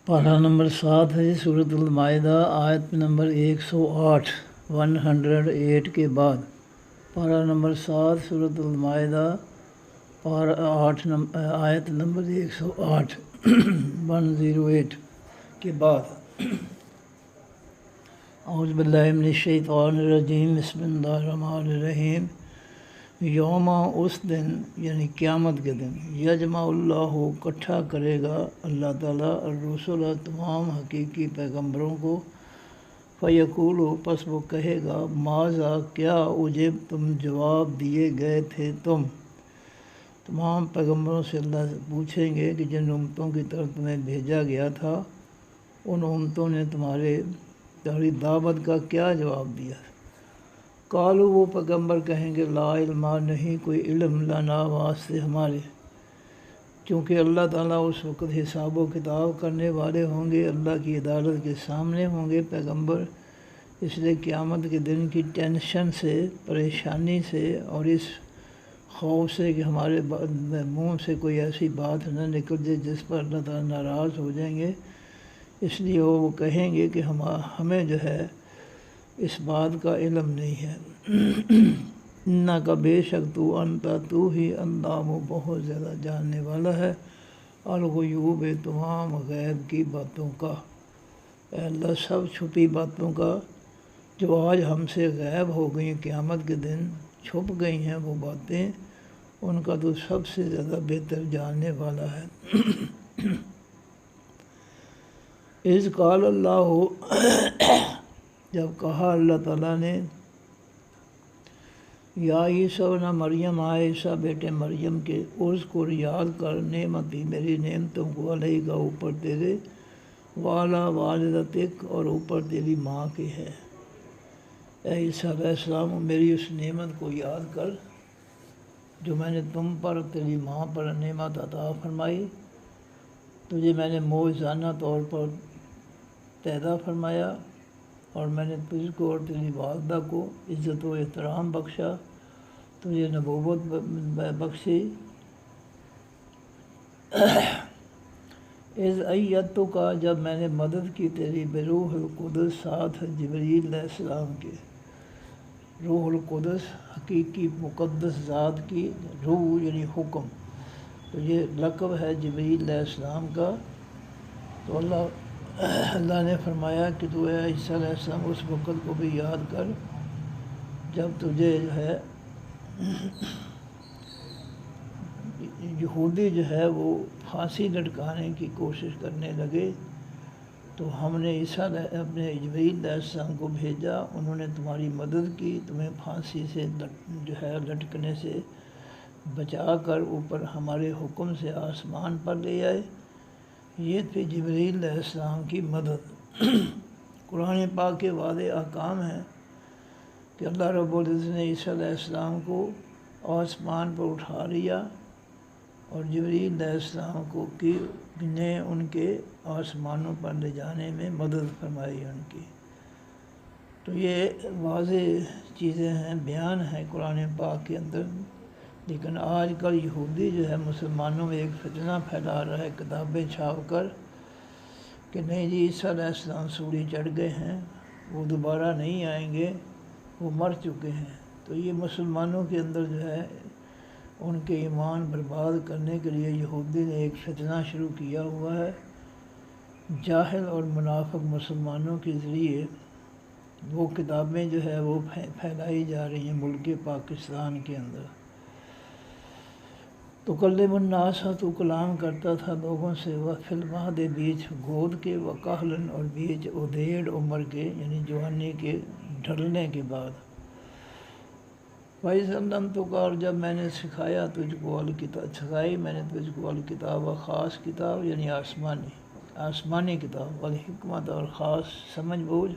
پارہ نمبر 7 ہے سورۃ المائدہ، آیت نمبر 108 108 کے بعد۔ پارہ نمبر 7 سورۃ المائدہ، آیت نمبر 108 108 کے بعد۔ اعوذ باللہ من الشیطان الرجیم، بسم اللہ الرحمن الرحیم۔ یوم، اس دن یعنی قیامت کے دن، یجمع اللہ، اکٹھا کرے گا اللہ تعالیٰ، الرسل، تمام حقیقی پیغمبروں کو، فیقول، پس وہ کہے گا، ماذا، کیا، اجب، تم جواب دیے گئے تھے تم۔ تمام پیغمبروں سے اللہ سے پوچھیں گے کہ جن امتوں کی طرف تمہیں بھیجا گیا تھا، ان امتوں نے تمہاری دعوت کا کیا جواب دیا۔ قالوا، وہ پیغمبر کہیں گے، لا علم، نہیں کوئی علم، لنا، واسطے ہمارے، چونکہ اللہ تعالیٰ اس وقت حساب و کتاب کرنے والے ہوں گے، اللہ کی عدالت کے سامنے ہوں گے پیغمبر، اس لیے قیامت کے دن کی ٹینشن سے، پریشانی سے اور اس خوف سے کہ ہمارے منہ سے کوئی ایسی بات نہ نکل جائے جس پر اللہ تعالیٰ ناراض ہو جائیں گے، اس لیے وہ کہیں گے کہ ہمیں جو ہے اس بات کا علم نہیں ہے۔ نہ کا بے شک تو، انتا تو ہی، اللہ بہت زیادہ جاننے والا ہے، الغیوب، تمام غیب کی باتوں کا۔ اے اللہ، سب چھپی باتوں کا جو آج ہم سے غائب ہو گئی، قیامت کے دن چھپ گئی ہیں وہ باتیں، ان کا تو سب سے زیادہ بہتر جاننے والا ہے۔ اذ قال اللہ، جب کہا اللہ تعالیٰ نے، یا عیسیٰ ابن مریم، عیسیٰ بیٹے مریم کے، اذکر، یاد کر، نعمتی، میری نعمتوں کو، علیہ کا، اوپر تیرے، وعلی والدتک، اور اوپر تیری ماں کے ہے۔ اے عیسیٰ علیہ السلام، میری اس نعمت کو یاد کر جو میں نے تم پر، تیری ماں پر نعمت عطا فرمائی۔ تجھے میں نے موجزانہ طور پر پیدا فرمایا، اور میں نے تجھ کو اور تیری والدہ کو عزت و احترام بخشا، تجھے نبوت بخشی۔ اذ ایدتک، جب میں نے مدد کی تیری، بروح القدس، ساتھ جبریل علیہ السلام کے۔ روح القدس حقیقی مقدس ذات کی روح یعنی حکم، تو یہ لقب ہے جبریل علیہ السلام کا۔ تو اللہ نے فرمایا کہ تو اے عیسیٰ علیہ السلام اس وقت کو بھی یاد کر جب تجھے جو ہے یہودی جو ہے وہ پھانسی لٹکانے کی کوشش کرنے لگے، تو ہم نے عیسیٰ اپنے جبریل علیہ السلام کو بھیجا، انہوں نے تمہاری مدد کی، تمہیں پھانسی سے جو ہے لٹکنے سے بچا کر اوپر ہمارے حکم سے آسمان پر لے آئے۔ یہ تھی جبریل علیہ السلام کی مدد۔ قرآن پاک کے واضح احکام ہیں کہ اللہ رب العزت نے عیسیٰ علیہ السلام کو آسمان پر اٹھا لیا، اور جبریل علیہ السلام کو نے ان کے آسمانوں پر لے جانے میں مدد فرمائی ان کی۔ تو یہ واضح چیزیں ہیں، بیان ہیں قرآن پاک کے اندر۔ لیکن آج کل یہودی جو ہے مسلمانوں میں ایک فتنہ پھیلا رہا ہے کتابیں چھاپ کر کہ نہیں جی عیسیٰ علیہ السلام سولی چڑھ گئے ہیں، وہ دوبارہ نہیں آئیں گے، وہ مر چکے ہیں۔ تو یہ مسلمانوں کے اندر جو ہے ان کے ایمان برباد کرنے کے لیے یہودی نے ایک فتنہ شروع کیا ہوا ہے۔ جاہل اور منافق مسلمانوں کے ذریعے وہ کتابیں جو ہے وہ پھیلائی جا رہی ہیں ملک پاکستان کے اندر۔ تکلم الناس، تو کلام کرتا تھا لوگوں سے، فی المہد، بیچ گود کے، وکہلا، اور بیچ ادھیڑ عمر کے یعنی جوانی کے ڈھلنے کے بعد۔ وَإِذْ عَلَّمْتُكَ، اور جب میں نے سکھایا تجھ کو، سکھائی میں نے تجھ کو، الکتاب، خاص کتاب یعنی آسمانی کتاب، والحکمت، اور خاص سمجھ بوجھ،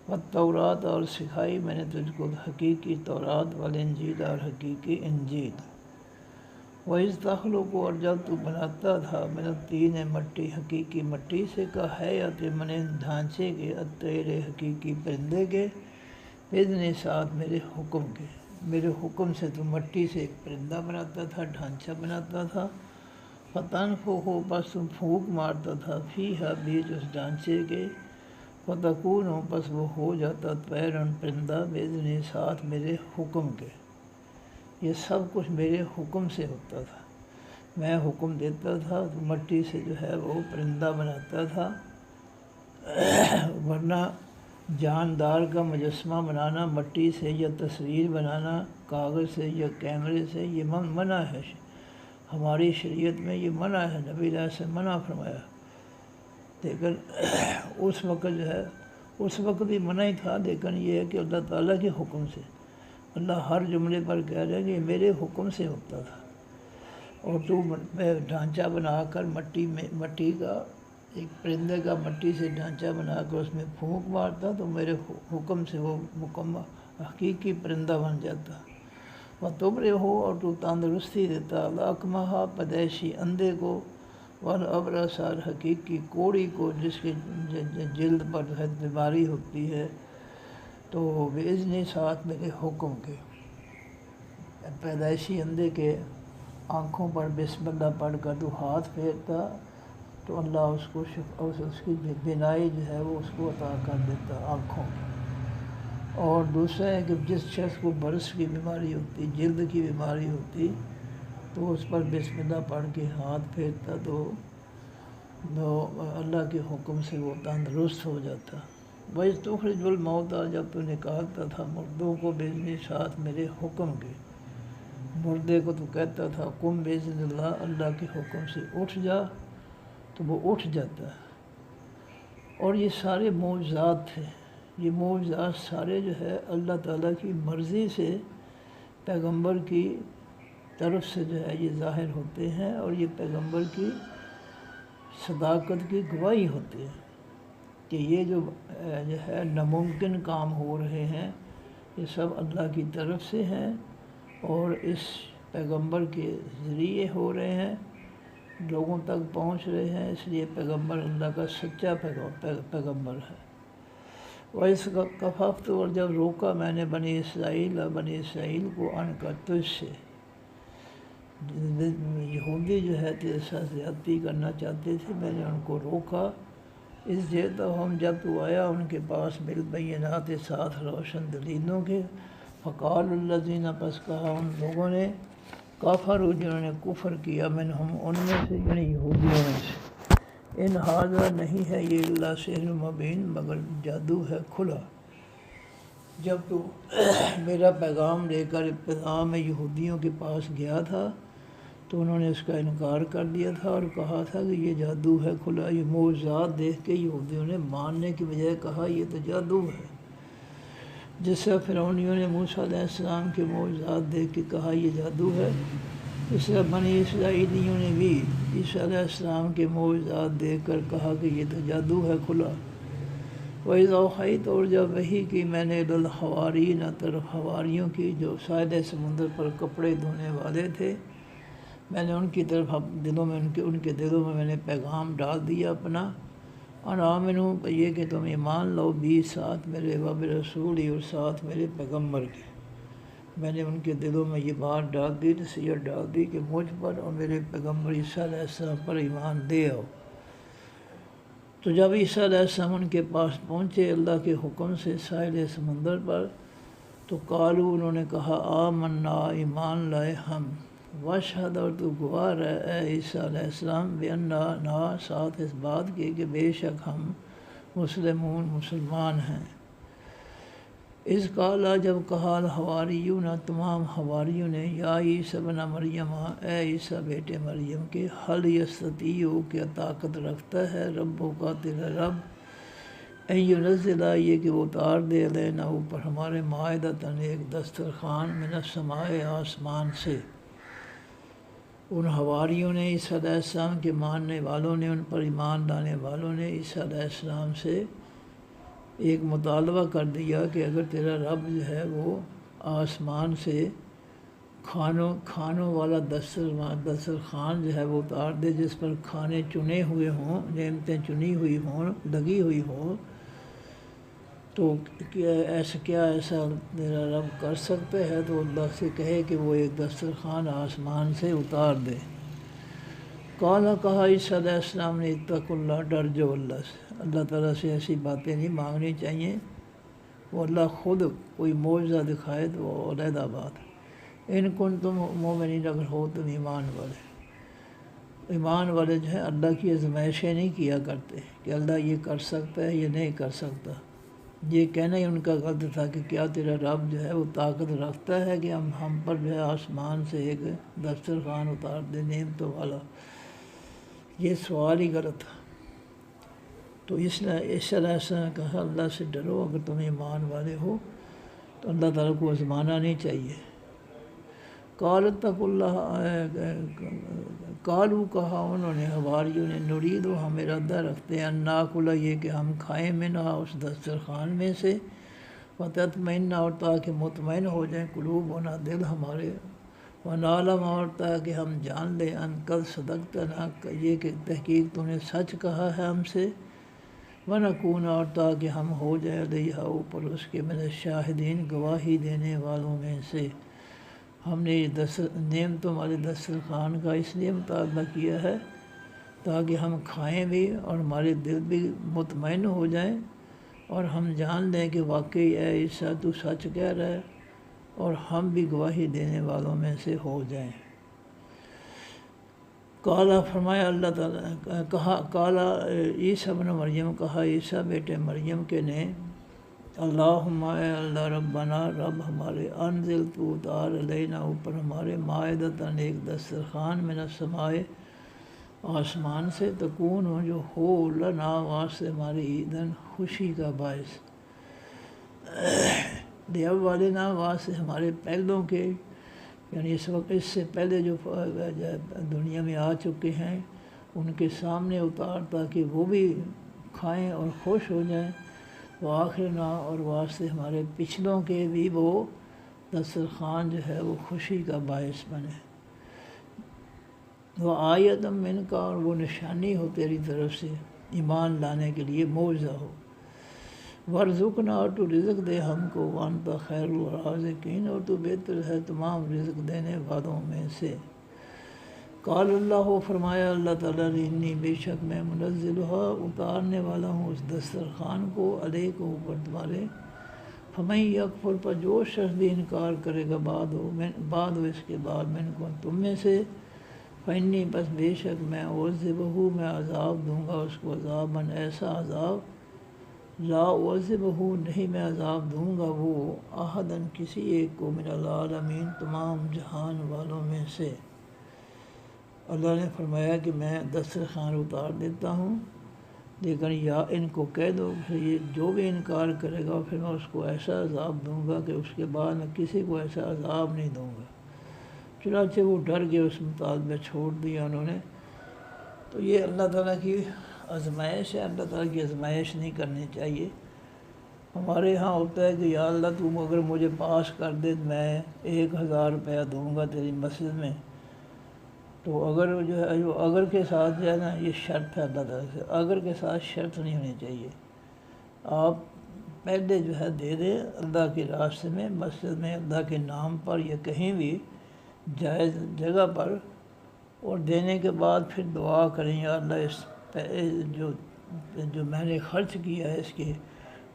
والتورات، اور سکھائی میں نے تجھ کو حقیقی تورات، والانجیل، اور حقیقی انجیل۔ وَإِذْ تَخْلُقُ، اور جب تو بناتا تھا، من الطین، مٹی، حقیقی مٹی سے، کا ہیئت، من، ڈھانچے کے، الطیر، حقیقی پرندے کے، بِإِذْنِ، ساتھ میرے حکم کے، میرے حکم سے تو مٹی سے ایک پرندہ بناتا تھا، ڈھانچہ بناتا تھا، فتنفخ بس تم پھونک مارتا تھا فیہا بیچ اس ڈھانچے کے، فتکون بس وہ ہو جاتا طیرن پرندہ باذنی ساتھ میرے حکم کے۔ یہ سب کچھ میرے حکم سے ہوتا تھا، میں حکم دیتا تھا تو مٹی سے جو ہے وہ پرندہ بناتا تھا، ورنہ جاندار کا مجسمہ بنانا مٹی سے یا تصویر بنانا کاغذ سے یا کیمرے سے یہ منع ہے، ہماری شریعت میں یہ منع ہے، نبی علیہ السلام منع فرمایا۔ لیکن اس وقت جو ہے اس وقت بھی منع ہی تھا، لیکن یہ ہے کہ اللہ تعالیٰ کے حکم سے، اللہ ہر جملے پر کہہ رہے ہیں کہ یہ میرے حکم سے ہوتا تھا۔ اور تو ڈھانچہ بنا کر مٹی کا ایک پرندے کا مٹی سے ڈھانچہ بنا کر اس میں پھونک مارتا تو میرے حکم سے وہ مکمل حقیقی پرندہ بن جاتا۔ وہ تبرے ہو اور تو تندرستی دیتا الاکمہا پیدائشی اندھے کو، والابرص حقیقی کوڑی کو جس کی جلد پر جو ہے بیماری ہوتی ہے، تو باذن ساتھ میرے حکم کے۔ پیدائشی اندھے کے آنکھوں پر بسم اللہ پڑھ کر تو ہاتھ پھیرتا تو اللہ اس کو اس کی بینائی جو ہے وہ اس کو عطا کر دیتا آنکھوں کی۔ اور دوسرا ہے کہ جس شخص کو برس کی بیماری ہوتی، جلد کی بیماری ہوتی، تو اس پر بسم اللہ پڑھ کے ہاتھ پھیرتا تو اللہ کے حکم سے وہ تندرست ہو جاتا۔ وَإِذْ تُخْرِجُ الْمَوْتَىٰ جب تو نکالتا تھا مردوں کو باذن ساتھ میرے حکم کے، مردے کو تو کہتا تھا قم باذن اللہ، اللہ کے حکم سے اٹھ جا، تو وہ اٹھ جاتا ہے۔ اور یہ سارے معجزات تھے، یہ معجزات سارے جو ہے اللہ تعالیٰ کی مرضی سے پیغمبر کی طرف سے جو ہے یہ ظاہر ہوتے ہیں، اور یہ پیغمبر کی صداقت کی گواہی ہوتی ہے کہ یہ جو ہے ناممکن کام ہو رہے ہیں یہ سب اللہ کی طرف سے ہیں، اور اس پیغمبر کے ذریعے ہو رہے ہیں، لوگوں تک پہنچ رہے ہیں، اس لیے پیغمبر اللہ کا سچا پیغمبر ہے۔ وَإِذْ كَفَفْتُ اور جب روکا میں نے بنی اسرائیل کو ان کا تجھ سے، یہودی جو ہے تیرے ساتھ زیادتی کرنا چاہتے تھے، میں نے ان کو روکا۔ اس جئتہم جب تو آیا ان کے پاس بالبینات ساتھ روشن دلیلوں کے، فقال الذین پس کہا ان لوگوں نے، کافروا جنہوں نے کفر کیا، منہم ان میں سے یعنی یہودیوں میں سے، ان ھذا نہیں ہے یہ الا سحر مبین مگر جادو ہے کھلا۔ جب تو میرا پیغام لے کر ابتدا میں یہودیوں کے پاس گیا تھا تو انہوں نے اس کا انکار کر دیا تھا اور کہا تھا کہ یہ جادو ہے کھلا۔ یہ معجزات دیکھ کے یہودیوں نے ماننے کی بجائے کہا یہ تو جادو ہے، جس سے فرعونیوں نے موسیٰ علیہ السلام کے معجزات دیکھ کے کہا یہ جادو ہے، اس سے بنی اسرائیلیوں نے بھی عیسیٰ علیہ السلام کے معجزات دیکھ کر کہا کہ یہ تو جادو ہے کھلا۔ وَإِذْ أَوْحَيْتُ اور جب وحی کی میں نے إِلَى الْحَوَارِيِّينَ طرف حواریوں کی جو ساحل سمندر پر کپڑے دھونے والے تھے، میں نے ان کی طرف ان کے دلوں میں نے پیغام ڈال دیا اپنا، اور آمنوا یہ کہ تم ایمان لاؤ بھی ساتھ میرے وبرسولی اور ساتھ میرے پیغمبر کے۔ میں نے ان کے دلوں میں یہ بات ڈال دی، نصیحت ڈال دی کہ مجھ پر اور میرے پیغمبر عیسیٰ علیہ السلام پر ایمان دے آؤ۔ تو جب عیسیٰ علیہ السلام ان کے پاس پہنچے اللہ کے حکم سے ساحل سمندر پر، تو قالو انہوں نے کہا آمنا ایمان لائے ہم، واشہد اور تو گواہ رہے اے عیسیٰ علیہ السلام بِأَنَّنَا ساتھ اس بات کے کہ بے شک ہم مسلمان ہیں۔ اذ قالا جب کہا الحواریون تمام حواریوں نے، یا عیسیٰ ابن مریم اے عیسیٰ بیٹے مریم کے، حل یستطیع کیا طاقت رکھتا ہے ربک تیرا رب، ان ینزل یہ کہ وہ اتار دے علینا اوپر ہمارے مائدۃ ایک دسترخوان من السماء آسمان سے۔ ان حواریوں نے عیسیٰ علیہ السلام کے ماننے والوں نے، ان پر ایمان لانے والوں نے عیسیٰ علیہ السلام سے ایک مطالبہ کر دیا کہ اگر تیرا رب جو ہے وہ آسمان سے کھانوں والا دسترخوان جو ہے وہ اتار دے، جس پر کھانے چنے ہوئے ہوں، نعمتیں چنی ہوئی ہوں، لگی ہوئی ہوں، تو کیا ایسا میرا رب کر سکتا ہے؟ تو اللہ سے کہے کہ وہ ایک دسترخوان آسمان سے اتار دے۔ کالا کہا عیسیٰ علیہ السلام نے اتق اللہ، ڈر جو اللہ سے، اللہ تعالیٰ سے ایسی باتیں نہیں مانگنی چاہیے، وہ اللہ خود کوئی معجزہ دکھائے تو وہ علیحدہ بات ہے۔ ان کن تم مومنین، اگر ہو تم ایمان والے، ایمان والے جو ہے اللہ کی آزمائشیں نہیں کیا کرتے کہ اللہ یہ کر سکتا ہے یہ نہیں کر سکتا، یہ کہنا ہی ان کا غلط تھا کہ کیا تیرا رب جو ہے وہ طاقت رکھتا ہے کہ ہم پر جو ہے آسمان سے ایک دسترخوان اتار دے نعمتوں والا، یہ سوال ہی غلط تھا۔ تو اس علیہ السلام نے کہا اللہ سے ڈرو، اگر تم ایمان والے ہو تو اللہ تعالیٰ کو آزمانا نہیں چاہیے۔ قالت تک اللہ، کالو کہا انہوں نے، حواریوں نے، نرید و ہم ارادہ رکھتے ہیں، ناکلا یہ کہ ہم کھائیں منہا اس دسترخوان میں سے، وتطمئن اور تاکہ مطمئن ہو جائیں قلوب ہونا دل ہمارے، ونعلم اور تاکہ ہم جان لیں ان قد صدقتنا یہ کہ تحقیق تو نے سچ کہا ہے ہم سے، ونکون اور تاکہ ہم ہو جائیں علیہا اوپر اس کے من الشاہدین گواہی دینے والوں میں سے۔ ہم نے یہ نعمتوں والے دسترخوان کا اس لیے مطالبہ کیا ہے تاکہ ہم کھائیں بھی اور ہمارے دل بھی مطمئن ہو جائیں اور ہم جان لیں کہ واقعی اے عیسیٰ تو سچ کہہ رہا ہے، اور ہم بھی گواہی دینے والوں میں سے ہو جائیں۔ کالا فرمایا اللہ تعالیٰ، کہا کالا عیسیٰ ابن مریم، کہا عیسیٰ بیٹے مریم کے نے، اللہم اے اللہ ربنا رب ہمارے، انزل تو اتار علینا اوپر ہمارے، مائدتاً ایک دسترخوان من السماء آسمان سے، تکون ہو جو ہو لنا واسطے ہماری عیدن خوشی کا باعث، لیاولنا واسطے ہمارے پہلوں کے، یعنی اس وقت اس سے پہلے جو دنیا میں آ چکے ہیں ان کے سامنے اتار تاکہ وہ بھی کھائیں اور خوش ہو جائیں، وہ آخرنا اور واسطے ہمارے پچھلوں کے بھی وہ دسترخوان جو ہے وہ خوشی کا باعث بنے، وہ آیت من کا اور وہ نشانی ہو تیری طرف سے ایمان لانے کے لیے، معجزہ ہو، ورزقنا اور تو رزق دے ہم کو، وانت خیر الرازقین اور تو بہتر ہے تمام رزق دینے والوں میں سے۔ قال اللہ، فرمایا اللہ تعالیٰ نے، انی بے شک میں منزلہا اتارنے والا ہوں اس دسترخوان کو، علیک اوپر تمہارے، فمن یکفر پر جو شخص بھی انکار کرے گا بعد ہو اس کے بعد، من کو تم میں سے، فانی بس بے شک میں اعذبہ میں عذاب دوں گا اس کو، عذاباً ایسا عذاب، لا اعذبہ نہیں میں عذاب دوں گا وہ، احداً کسی ایک کو، من العالمین تمام جہان والوں میں سے۔ اللہ نے فرمایا کہ میں دسترخوان اتار دیتا ہوں، لیکن یا ان کو کہہ دو پھر یہ جو بھی انکار کرے گا پھر میں اس کو ایسا عذاب دوں گا کہ اس کے بعد میں کسی کو ایسا عذاب نہیں دوں گا۔ چنانچہ وہ ڈر گئے، اس مطالبے چھوڑ دیا انہوں نے۔ تو یہ اللہ تعالیٰ کی آزمائش ہے، اللہ تعالیٰ کی آزمائش نہیں کرنی چاہیے۔ ہمارے ہاں ہوتا ہے کہ یا اللہ تم اگر مجھے پاس کر دے میں 1000 روپیہ دوں گا تیری مسجد میں، تو اگر جو ہے جو اگر کے ساتھ جو ہے نا یہ شرط ہے اللہ تعالیٰ سے، اگر کے ساتھ شرط نہیں ہونی چاہیے، آپ پہلے جو ہے دے دیں اللہ کے راستے میں، مسجد میں، اللہ کے نام پر یا کہیں بھی جائز جگہ پر، اور دینے کے بعد پھر دعا کریں یا اللہ اس جو میں نے خرچ کیا ہے اس کی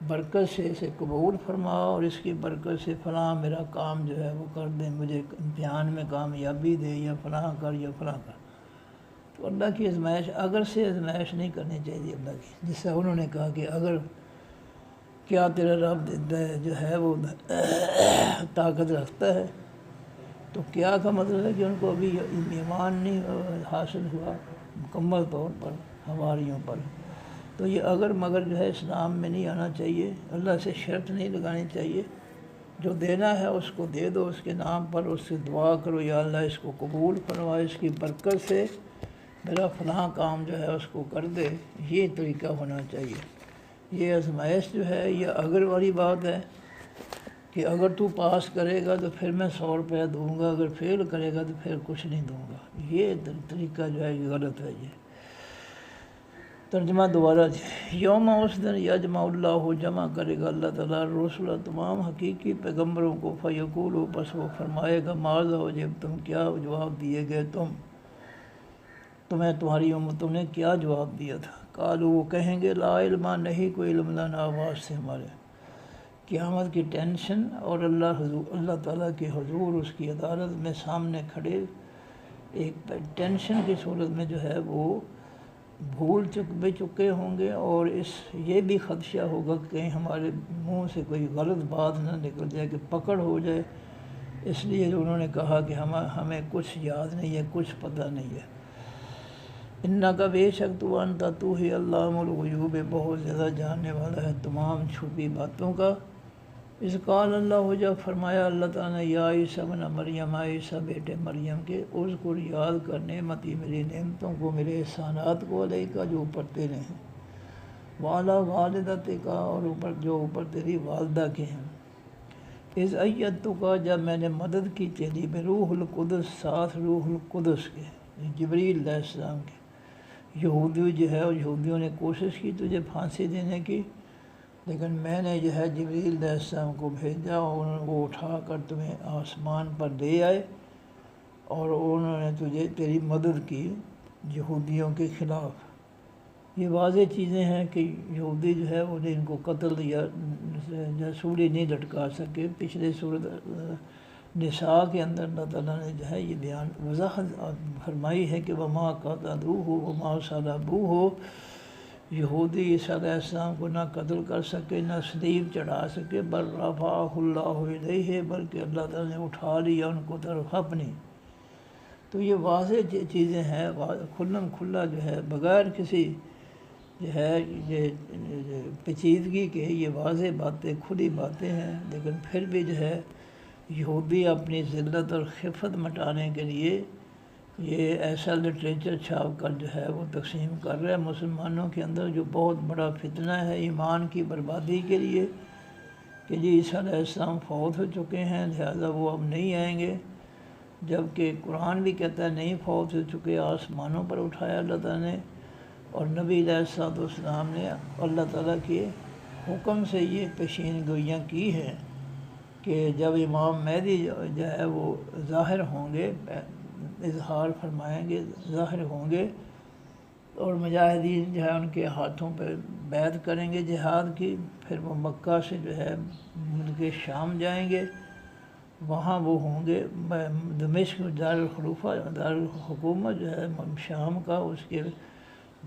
برکت سے اسے قبول فرما، اور اس کی برکت سے فلاں میرا کام جو ہے وہ کر دیں، مجھے امتحان میں کامیابی دے، یا فلاں کر یا فلاں کر۔ تو اللہ کی آزمائش اگر سے آزمائش نہیں کرنی چاہیے اللہ کی، جس سے انہوں نے کہا کہ اگر کیا تیرا رب جو ہے وہ طاقت رکھتا ہے، تو کیا کا مطلب ہے کہ ان کو ابھی ایمان نہیں حاصل ہوا مکمل طور پر ہماریوں پر، تو یہ اگر مگر جو ہے اسلام میں نہیں آنا چاہیے، اللہ سے شرط نہیں لگانی چاہیے، جو دینا ہے اس کو دے دو اس کے نام پر، اس سے دعا کرو یا اللہ اس کو قبول فرما، اس کی برکت سے میرا فلاں کام جو ہے اس کو کر دے، یہ طریقہ ہونا چاہیے۔ یہ آزمائش جو ہے یہ اگر والی بات ہے کہ اگر تو پاس کرے گا تو پھر میں 100 روپیہ دوں گا، اگر فیل کرے گا تو پھر کچھ نہیں دوں گا، یہ طریقہ جو ہے یہ غلط ہے۔ یہ ترجمہ دوبارہ یوم اس دن یجمع اللہ جمع کرے گا اللہ تعالیٰ رسول تمام حقیقی پیغمبروں کو، فیقول پس وہ فرمائے گا ماذا اجبتم کیا جواب دیے گئے تم، تمہاری امتوں نے کیا جواب دیا تھا؟ قالوا وہ کہیں گے لا علم نہیں کوئی علم لنا آواز سے ہمارے۔ قیامت کی ٹینشن اور اللہ تعالیٰ کے حضور اس کی عدالت میں سامنے کھڑے ایک ٹینشن کی صورت میں جو ہے وہ بھول چکے ہوں گے، اور یہ بھی خدشہ ہوگا کہ کہیں ہمارے منہ سے کوئی غلط بات نہ نکل جائے کہ پکڑ ہو جائے، اس لیے انہوں نے کہا کہ ہمیں کچھ یاد نہیں ہے، کچھ پتہ نہیں ہے۔ انکا بے شک تو انت تو ہی علام الغیوب بہت زیادہ جاننے والا ہے تمام چھپی باتوں کا۔ اس قال اللہ جب فرمایا اللہ تعالیٰ نے یا عیسیٰ ابن مریم، عیسیٰ بیٹے مریم کے، اذکر یاد کر نعمتی میری نعمتوں کو، میرے احسانات کو، علیکا جو اوپر تیرے ہیں، وعلی والدتک اور جو اوپر تیری والدہ کے ہیں، اذ ایدتک جب میں نے مدد کی تیری بروح القدس ساتھ روح القدس کے، جبریل علیہ السلام کے۔ یہودی جو ہے یہودیوں نے کوشش کی تجھے پھانسی دینے کی، لیکن میں نے جو ہے جبریل علیہ السلام کو بھیجا اور وہ اٹھا کر تمہیں آسمان پر لے آئے، اور انہوں نے تیری مدد کی یہودیوں کے خلاف۔ یہ واضح چیزیں ہیں کہ یہودی جو ہے انہیں ان کو قتل یا سولی نہیں لٹکا سکے۔ پچھلے سورۃ نساء کے اندر اللہ تعالیٰ نے جو ہے یہ بیان وضاحت فرمائی ہے کہ وما قتلوہ وما صلبوہ، یہودی عیسیٰ علیہ السلام کو نہ قتل کر سکے، نہ صلیب چڑھا سکے، بل رفعہ اللہ الیہ، بلکہ اللہ تعالیٰ نے اٹھا لیا ان کو طرف اپنی۔ تو یہ واضح چیزیں ہیں، کھلم کھلا جو ہے، بغیر کسی جو ہے یہ پیچیدگی کے، یہ واضح باتیں، کھلی باتیں ہیں، لیکن پھر بھی جو ہے یہودی اپنی ذلت اور خفت مٹانے کے لیے یہ ایسا لٹریچر چھاپ کر جو ہے وہ تقسیم کر رہے ہیں مسلمانوں کے اندر، جو بہت بڑا فتنہ ہے ایمان کی بربادی کے لیے، کہ جی عیسیٰ علیہ السلام فوت ہو چکے ہیں لہذا وہ اب نہیں آئیں گے، جبکہ قرآن بھی کہتا ہے نہیں فوت ہو چکے، آسمانوں پر اٹھایا اللہ تعالیٰ نے، اور نبی علیہ السلام نے اللہ تعالیٰ کے حکم سے یہ پیشین گوئیاں کی ہیں کہ جب امام مہدی جو ہے وہ ظاہر ہوں گے، اظہار فرمائیں گے، ظاہر ہوں گے، اور مجاہدین جو ہے ان کے ہاتھوں پہ بیعت کریں گے جہاد کی، پھر وہ مکہ سے جو ہے ملک شام جائیں گے، وہاں وہ ہوں گے دمشق دارالخلافہ، دارالحکومت جو ہے شام کا، اس کے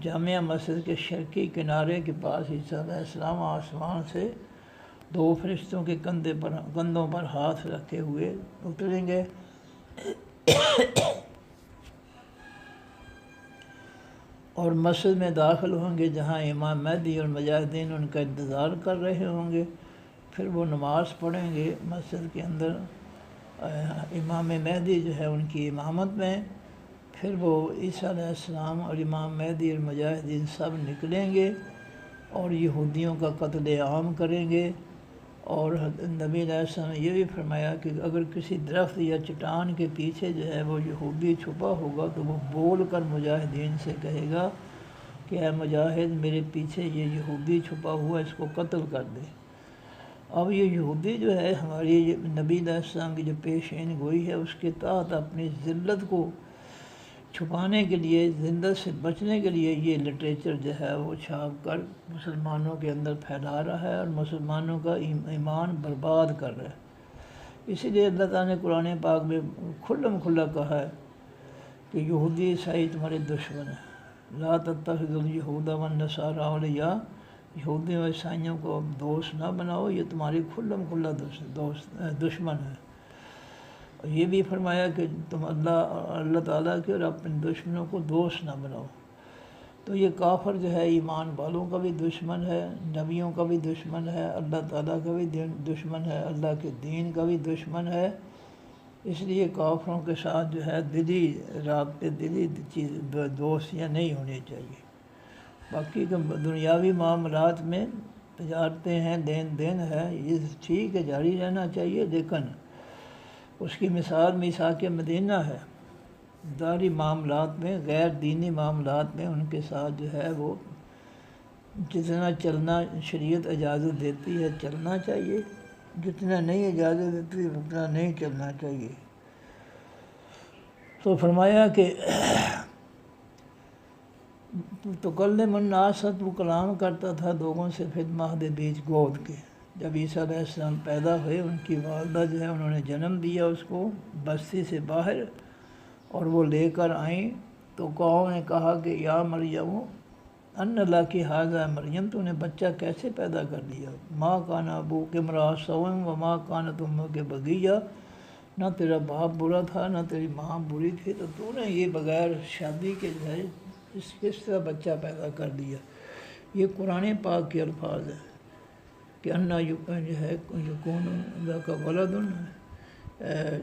جامعہ مسجد کے شرقی کنارے کے پاس عیسیٰ علیہ السلام آسمان سے دو فرشتوں کے کندھوں پر ہاتھ رکھے ہوئے اتریں گے، اور مسجد میں داخل ہوں گے جہاں امام مہدی اور مجاہدین ان کا انتظار کر رہے ہوں گے، پھر وہ نماز پڑھیں گے مسجد کے اندر، امام مہدی جو ہے ان کی امامت میں، پھر وہ عیسیٰ علیہ السلام اور امام مہدی اور مجاہدین سب نکلیں گے اور یہودیوں کا قتل عام کریں گے۔ اور نبی علیہ السلام نے یہ بھی فرمایا کہ اگر کسی درخت یا چٹان کے پیچھے جو ہے وہ یہودی چھپا ہوگا تو وہ بول کر مجاہدین سے کہے گا کہ اے مجاہد میرے پیچھے یہ یہودی چھپا ہوا، اس کو قتل کر دے۔ اب یہ یہودی جو ہے ہماری نبی علیہ السلام کی جو پیشین گوئی ہے اس کے تحت اپنی ذلت کو چھپانے کے لیے، ذلت سے بچنے کے لیے یہ لٹریچر جو ہے وہ چھاپ کر مسلمانوں کے اندر پھیلا رہا ہے اور مسلمانوں کا ایمان برباد کر رہا ہے۔ اسی لیے اللہ تعالیٰ نے قرآن پاک میں کھلم کھلا کہا ہے کہ یہودی عیسائی تمہارے دشمن ہیں، لا تتخذوا اليہود والنصارى اولیاء، یہودی و عیسائیوں کو دوست نہ بناؤ، یہ تمہاری کھلم کھلا دشمن ہے۔ اور یہ بھی فرمایا کہ تم اللہ تعالیٰ کے اور اپنے دشمنوں کو دوست نہ بناؤ۔ تو یہ کافر جو ہے ایمان والوں کا بھی دشمن ہے، نبیوں کا بھی دشمن ہے، اللہ تعالیٰ کا بھی دشمن ہے، اللہ کے دین کا بھی دشمن ہے۔ اس لیے کافروں کے ساتھ جو ہے دلی رابطے، دلی دوستیاں نہیں ہونی چاہیے۔ باقی دنیاوی معاملات میں تجارتیں ہیں، لین دین ہے، یہ ٹھیک ہے جاری رہنا چاہیے، لیکن اس کی مثال میثاق مدینہ ہے۔ داری معاملات میں، غیر دینی معاملات میں ان کے ساتھ جو ہے وہ جتنا چلنا شریعت اجازت دیتی ہے چلنا چاہیے، جتنا نہیں اجازت دیتی اتنا نہیں چلنا چاہیے۔ تو فرمایا کہ تکلم الناس، وہ کلام کرتا تھا لوگوں سے فی المہد بیچ گود کے۔ جب عیسیٰ علیہ السلام پیدا ہوئے، ان کی والدہ جو ہے انہوں نے جنم دیا اس کو بستی سے باہر، اور وہ لے کر آئیں تو قوم نے کہا کہ یا مریم ان لکی ھذا، مریم تو نے بچہ کیسے پیدا کر لیا؟ ما کان ابوک امرأ سوء وما کانت امک بغیہ، نہ تیرا باپ برا تھا نہ تیری ماں بری تھی، تو نے یہ بغیر شادی کے جو ہے کس طرح بچہ پیدا کر دیا؟ یہ قرآن پاک کے الفاظ ہیں کہ انا جو ہے یکون ذاک ولد،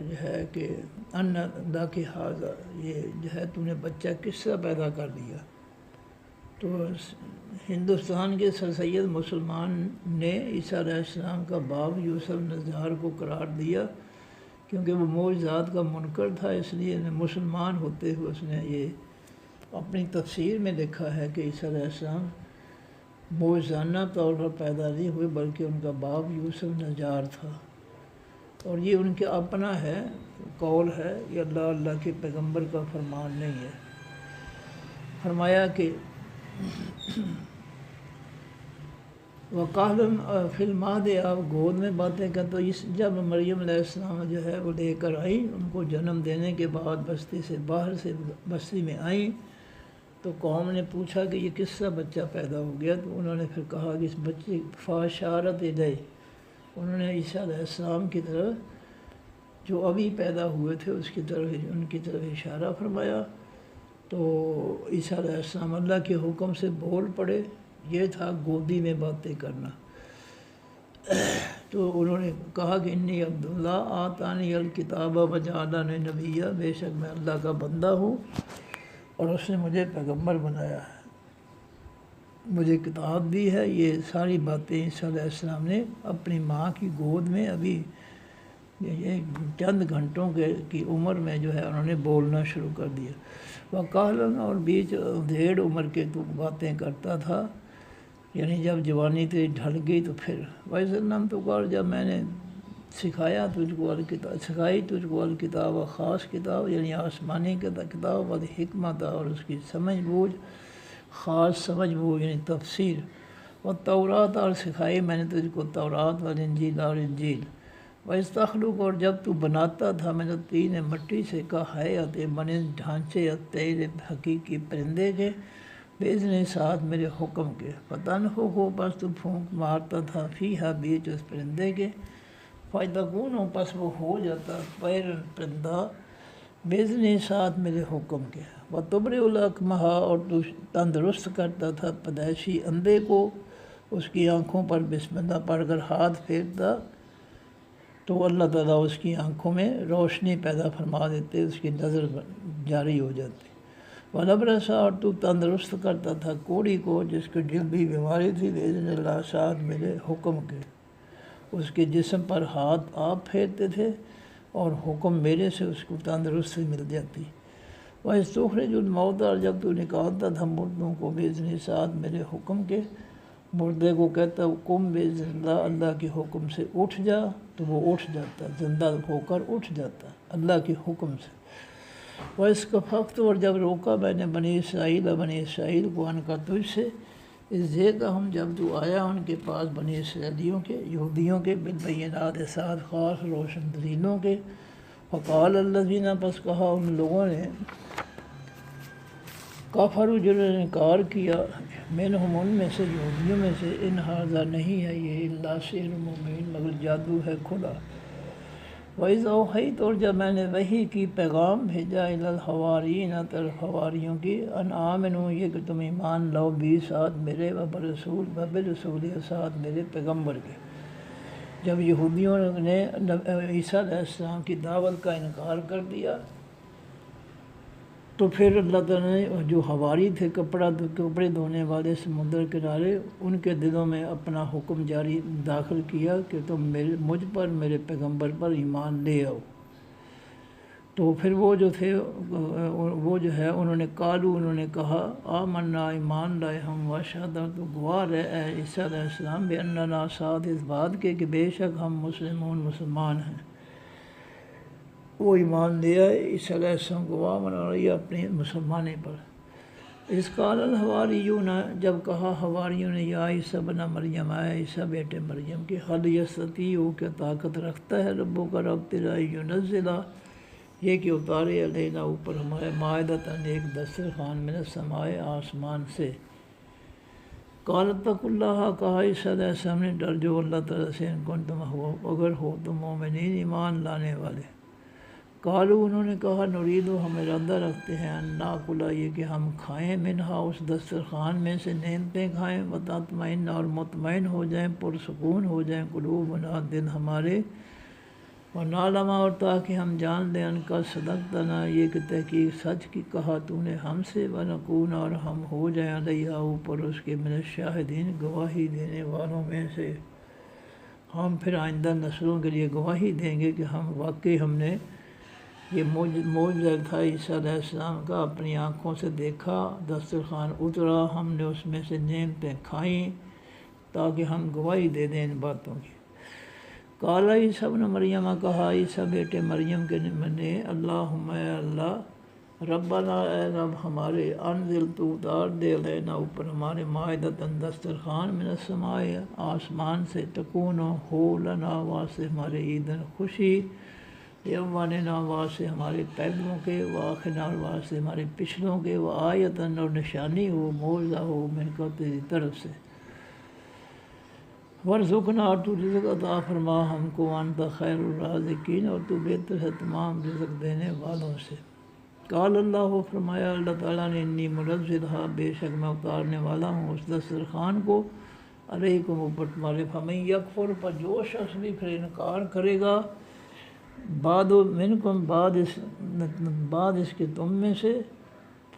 جو ہے کہ ان ذاک ھذا، یہ جو ہے تو نے بچہ کس طرح پیدا کر دیا؟ تو ہندوستان کے سر سید مسلمان نے عیسیٰ علیہ السلام کا باپ یوسف نجار کو قرار دیا، کیونکہ وہ معجزات کا منکر تھا، اس لیے مسلمان ہوتے ہوئے اس نے یہ اپنی تفسیر میں لکھا ہے کہ عیسیٰ علیہ السلام معجزانہ طور پر پیدا نہیں ہوئے، بلکہ ان کا باپ یوسف نجار تھا۔ اور یہ ان کے اپنا ہے، قول ہے، یہ اللہ کے پیغمبر کا فرمان نہیں ہے۔ فرمایا کہ وقالم فی المہد، آپ گود میں باتیں کر، تو جب مریم علیہ السلام جو ہے وہ لے کر آئیں، ان کو جنم دینے کے بعد بستی سے باہر سے بستی میں آئیں، تو قوم نے پوچھا کہ یہ کس طرح بچہ پیدا ہو گیا؟ تو انہوں نے پھر کہا کہ اس بچے فاشارت الیہ، انہوں نے عیسیٰ علیہ السلام کی طرف جو ابھی پیدا ہوئے تھے اس کی طرف، ان کی طرف اشارہ فرمایا۔ تو عیسیٰ علیہ السلام اللہ کے حکم سے بول پڑے، یہ تھا گودی میں باتیں کرنا۔ تو انہوں نے کہا کہ انی عبداللہ آتانی الکتاب وجعلنی نبیہ، بے شک میں اللہ کا بندہ ہوں اور اس نے مجھے پیغمبر بنایا ہے، مجھے کتاب دی ہے۔ یہ ساری باتیں عیسیٰ علیہ السلام نے اپنی ماں کی گود میں ابھی یہ چند گھنٹوں کی عمر میں جو ہے انہوں نے بولنا شروع کر دیا۔ وقالن، اور بیچ ڈھیڑ عمر کے تو باتیں کرتا تھا، یعنی جب جوانی تیری ڈھل گئی تو پھر وَإِذَ تو کر، جب میں نے سکھایا تجھ کو الکتاب، سکھائی تجھ کو الکتاب، خاص کتاب یعنی آسمانی کتاب، والحکمت، اور اس کی سمجھ بوجھ، خاص سمجھ بوجھ یعنی تفسیر، والتورات، اور سکھائی میں نے تجھ کو تورات، والانجیل، اور انجیل، وَإِذْ تَخْلُقُ، اور جب تو بناتا تھا من الطین، مٹی سے، کا ہیئت، من ڈھانچے، الطیر، حقیقی پرندے کے، بِإِذْنِ، ساتھ میرے حکم کے، فَتَنْفُخُ، پس تو پھونک مارتا تھا، فیہا، بیچ اس پرندے کے، فَيَكُونُ، پس وہ ہو جاتا طیرًا، پرندہ، بِإِذْنِ، ساتھ میرے حکم کے، وَتُبْرِئُ الْأَكْمَحَ، اور تو تندرست کرتا تھا پیدائشی اندھے کو، اس کی آنکھوں پر بسم اللہ پڑھ کر ہاتھ پھیرتا تو اللہ تعالیٰ اس کی آنکھوں میں روشنی پیدا فرما دیتے، اس کی نظر جاری ہو جاتی۔ وَالْأَبْرَصَ، اور تو تندرست کرتا تھا کوڑی کو، جس کو جلدی بیماری تھی، بِإِذْنِ اللَّهِ، ساتھ میرے حکم کے، اس کے جسم پر ہاتھ آپ پھیرتے تھے اور حکم میرے سے اس کو تندرستی مل جاتی۔ وَإِذْ تُخْرِجُ الْمَوْتَىٰ، اور جب تو نکالتا تھا مردوں کو، بِإِذْنِ، ساتھ میرے حکم کے، مردے کو کہتا قم بِإِذْنِ اللَّهِ، اللہ کے حکم سے اٹھ جا، تو وہ اٹھ جاتا، زندہ ہو کر اٹھ جاتا اللہ کے حکم سے۔ وَإِذْ كَفَفْتُ، اور جب روکا میں نے بنی اسرائیل کو عنک تجھ سے، اس ہم جب تو آیا ان کے پاس بنی اسرائیلیوں کے، یہودیوں کے، بالبینات، ساتھ خاص روشن دلیلوں کے، فقال الذین، پس کہا ان لوگوں نے، کفروا، جنہوں نے انکار کیا، منہم، ان میں سے، یہودیوں میں سے، ان ھذا، نہیں ہے یہ، الا سحر مبین، مگر جادو ہے کھلا۔ وَإِذْ أَوْحَيْتُ، اور جب میں نے وحی کی، پیغام بھیجا، إِلَى الْحَوَارِيِّينَ، طرف حواریوں کی، أَنْ آمِنُوا، یہ کہ تم ایمان لاؤ، بھی، ساتھ میرے، وَبِرَسُولِي، ساتھ میرے پیغمبر کے۔ جب یہودیوں نے عیسیٰ علیہ السلام کی دعوت کا انکار کر دیا تو پھر اللہ تعالیٰ نے جو حواری تھے، کپڑے دھونے والے سمندر کنارے، ان کے دلوں میں اپنا حکم جاری داخل کیا کہ تم مجھ پر، میرے پیغمبر پر ایمان لے آؤ۔ تو پھر وہ جو تھے، وہ جو ہے انہوں نے کہا آمنا، ایمان لائے ہم، واشہد، تو گواہ رہے اے عیسیٰ علیہ السلام، بأننا، ساتھ اس بات کے کہ بے شک ہم مسلمان ہیں۔ وہ ایمان لے آئے، عیسیٰ علیہ السلام گواہ بنا رہی ہے اپنے مسلمانے پر۔ اس قال الحواریون، جب کہا حواریوں نے یا عیسیٰ ابن مریم، آئے عیسیٰ بیٹے مریم کی، حل یستطیع، کیا طاقت رکھتا ہے ربو کا رب تیرا، ینزلہ، یہ کہ اتارے، علینا اوپر ہمارے، مائدتاً ایک دسترخوان، من السماء آسمان سے۔ قال اتقوا اللہ، کہا عیسیٰ علیہ السلام نے، ڈر جو اللہ تعالیٰ سے، ان کنتم ہو، اگر ہو تم مومنین، ایمان لانے والے۔ قالوا، انہوں نے کہا، نرید، ہم ارادہ رکھتے ہیں، ان ناکل، یہ کہ ہم کھائیں، منہا، اس دسترخوان میں سے، نعمتیں کھائیں، وتطمئن، اور مطمئن ہو جائیں، پرسکون ہو جائیں، قلوبنا، دل ہمارے، ونعلم، اور تاکہ ہم جان لیں، ان کا صدقتنا، یہ کہ تحقیق سچ کی کہا تو نے ہم سے، ونکون، اور ہم ہو جائیں، علیہا، اوپر اس کے، من الشاہدین، گواہی دینے والوں میں سے۔ ہم پھر آئندہ نسلوں کے لیے گواہی دیں گے کہ ہم واقعی، ہم نے یہ معجزہ تھا عیسیٰ علیہ السلام کا، اپنی آنکھوں سے دیکھا، دسترخوان اترا، ہم نے اس میں سے نعمتیں کھائیں، تاکہ ہم گواہی دے دیں ان باتوں کی۔ قال عیسیٰ ابن مریم، کہا عیسیٰ بیٹے مریم کے نے، اللہم، اے اللہ، ربنا، اے رب ہمارے، انزل، تو اتار دے، علینا، اوپر ہمارے، مائدتاً دسترخوان، من السماء آسمان سے، تکون، ہو، لنا، واسطے ہمارے، عیدن، خوشی، یوماننا، واسطے ہمارے پہلوؤں کے، وآخرنا، اور واسطے ہمارے پچھلوں کے، وآیتاً، اور نشانی ہو، معجزہ ہو، من کا، تیری طرف سے، ورزقنا، اور تو رزق عطا فرما ہم کو، انت خیر الرازقین، اور تو بہتر ہے تمام رزق دینے والوں سے۔ قال اللہ، فرمایا اللہ تعالیٰ نے، انی منزلھا، بے شک میں اتارنے والا ہوں اس دسترخوان کو، علیکم، اوپر تمہارے، فمن یکفر، پر جو شخص بھی پھر انکار کرے گا، بعد منکم، بعد اس کے تم میں سے،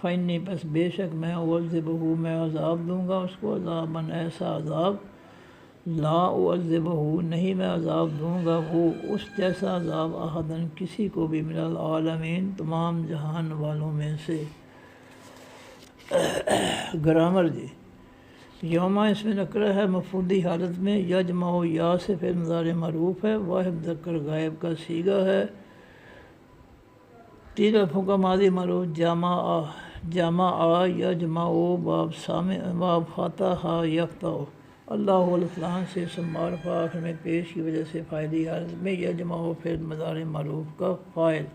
فإنی، پس بے شک میں، اعذبہ، میں عذاب دوں گا اس کو، عذاباً، ایسا عذاب، لا اعذبہ، نہیں میں عذاب دوں گا وہ اس جیسا عذاب، احداً، کسی کو بھی، من العالمین، تمام جہان والوں میں سے۔ گرامر جی، یوما اس میں نکرہ ہے مفعولی حالت میں، یجمع، یا سے پھر مضارع معروف ہے، واحد ذکر غائب کا صیغہ ہے، تین الفوں کا ماضی معروف، جمع، یجمع، باب فاتح، یفتح، اللہ الفلان سے، معرفہ آخر میں پیش کی وجہ سے، فاعلی حالت میں، یجمع پھر مضارع معروف کا فاعل،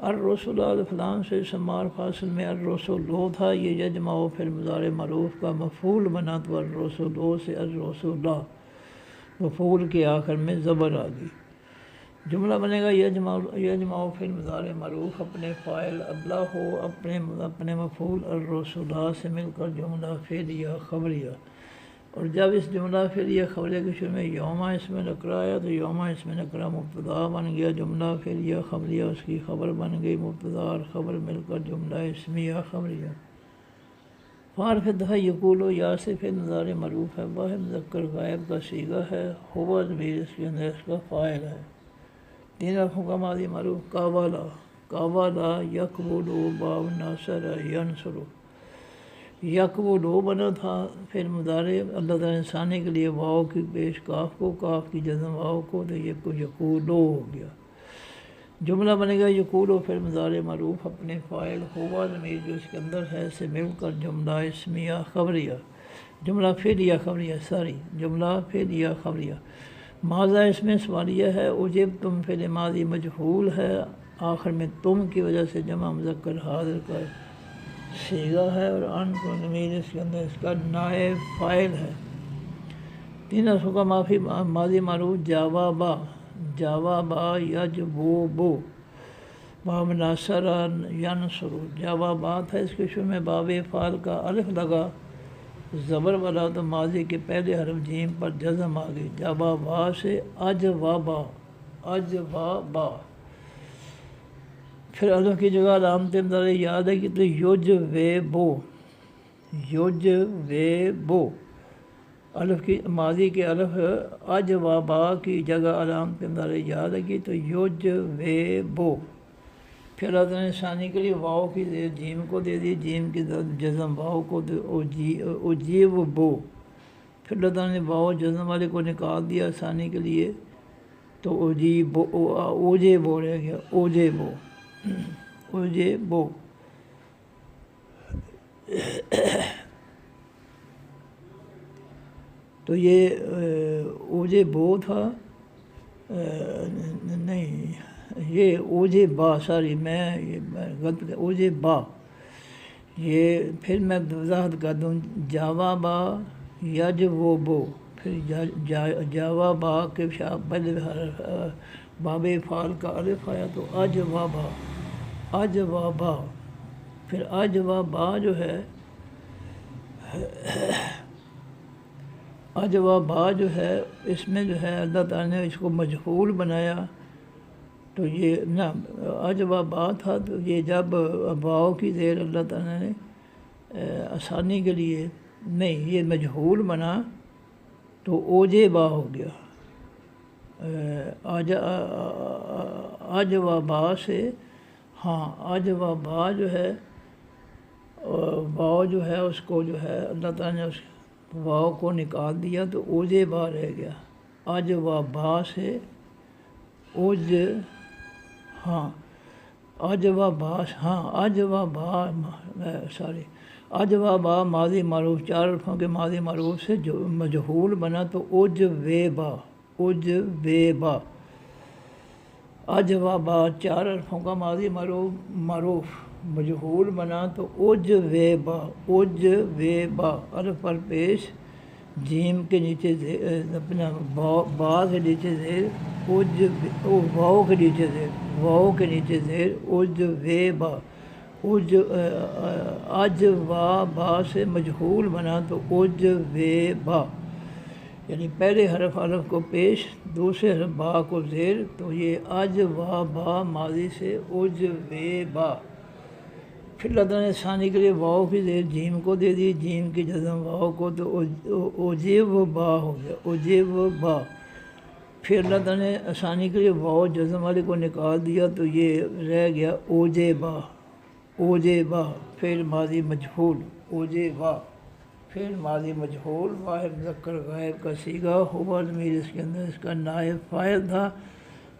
الرسول، الفلان سے، معرفہ اصل میں الرسول تھا، یہ یجمع پھر مضارع معروف کا مفعول بنا، تو الرسول سے، الرسول، مفعول کے آخر میں زبر آ گئی، جملہ بنے گا، یجمع پھر مضارع معروف، اپنے فاعل اللہ ہو، اپنے مفعول الرسول سے مل کر جملہ فعلیہ خبریہ، اور جب اس جملہ فعلیہ خبریہ کے شروع میں یوما اس میں نکرہ آیا، تو یوما اس میں نکرہ مبتدا بن گیا، جملہ فعلیہ خبریہ اس کی خبر بن گئی، مبتدا اور خبر مل کر جملہ اسمیہ خبریہ۔ فارفتہ، یقولو، یا سے پھر مضارع معروف ہے، واحد مذکر غائب کا صیغہ ہے، ہوا ضمیر اس کے اندر اس کا فاعل ہے، تین حرفوں کا ماضی معروف، قابلہ، یقبلو، باب ناصر، ینصر، یقبلو بنا تھا، پھر مضارع اللہ تعالیٰ نے ثانی کے لیے واو کی پیش کاف کو، کاف کی جزم واو کو، تو یہ کو یقولو ہو گیا، جملہ بنے گا، یقولو پھر مضارع معروف، اپنے فاعل ہوا ضمیر جو اس کے اندر ہے سے مل کر جملہ اسمیہ خبریہ، جملہ فعلیہ خبریہ، جملہ فعلیہ خبریہ، ماضی اس میں سوالیہ ہے، اجب، تم فعل ماضی مجہول ہے، آخر میں تم کی وجہ سے جمع مذکر حاضر کا صیغہ ہے، اور ان کو ضمیر اس کے اندر اس کا نائب فاعل ہے، تین حرفوں کا ماضی معروف، جوابا، یجوبو، باب ناصر، ینصر، جوابات ہے، اس کے شروع میں باب فعل کا الف لگا، زبر والا، تو ماضی کے پہلے حرف جیم پر جزم آ گئی، جوابا سے اجوابا، پھر الف کی جگہ علامت مضارع یاد ہے کہ تو یجویبو، الف کی ماضی کے الف اجوابا کی جگہ علامت مضارع یاد ہے کہ تو یجویبو، پھر اللہ تعالیٰ نے ثانی کے لیے واو کی جیم کو دے دی، جیم کی جزم واو کو اجیبو، پھر اللہ تعالیٰ نے واو جزم والے کو نکال دیا ثانی کے لیے، تو اوجیبو رہ گیا، اوجیبو، تو یہ اوجے بو تھا، نہیں یہ اوجے با، سوری میں یہ غلط، اوجے با، یہ پھر میں وضاحت کر دوں، جاوا با یج وہ بو، پھر جاوا با کے پہلے باب فعال کا الف آیا تو اج و با، اج و با، پھر اج و با جو ہے، اج و با جو ہے اس میں جو ہے اللہ تعالیٰ نے اس کو مجہول بنایا، تو یہ نا اج و با تھا، تو یہ جب باؤ کی زیر اللہ تعالیٰ نے آسانی کے لیے نہیں یہ مجہول بنا تو اوجے با ہو گیا، اج و با سے، ہاں اج و با جو ہے، واؤ جو ہے اس کو جو ہے اللہ تعالیٰ نے اس واؤ کو نکال دیا تو اوجے با رہ گیا، اج و با سے اوج، ہاں اج و با، ہاں اج و با، سوری اج و با ماضی معروف، چار حرفوں کے ماضی معروف سے جو مجہول بنا تو اوج وے با، اوج وے با، اج و با چار حرفوں کا ماضی معروف مجہول بنا تو اوج وے با، اوج وے با، الف پر پیش، جیم کے نیچے اپنا با کے نیچے زیر، اوج واؤ کے نیچے زیر، واؤ کے نیچے زیر، اوج وے با، اوج اج و با سے مجہول بنا تو اوج وے با، یعنی پہلے حرف الف کو پیش، دوسرے حرف با کو زیر، تو یہ اج و با ماضی سے اوج وے با، پھر اللہ تعالیٰ نے ثانی کے لیے واؤ کی زیر جیم کو دے دی، جیم کی جزم واؤ کو، تو اوجیب با ہو گیا، اوجیب با، پھر اللہ تعالیٰ نے ثانی کے لیے واؤ جزم والے کو نکال دیا تو یہ رہ گیا اوجے با، اوجے با، پھر ماضی مجہول، اوجے با، پھر ماضی مجہول، واحد مذکر غائب کا صیغہ، ہوا ضمیر اس کے اندر اس کا نائب فاعل تھا،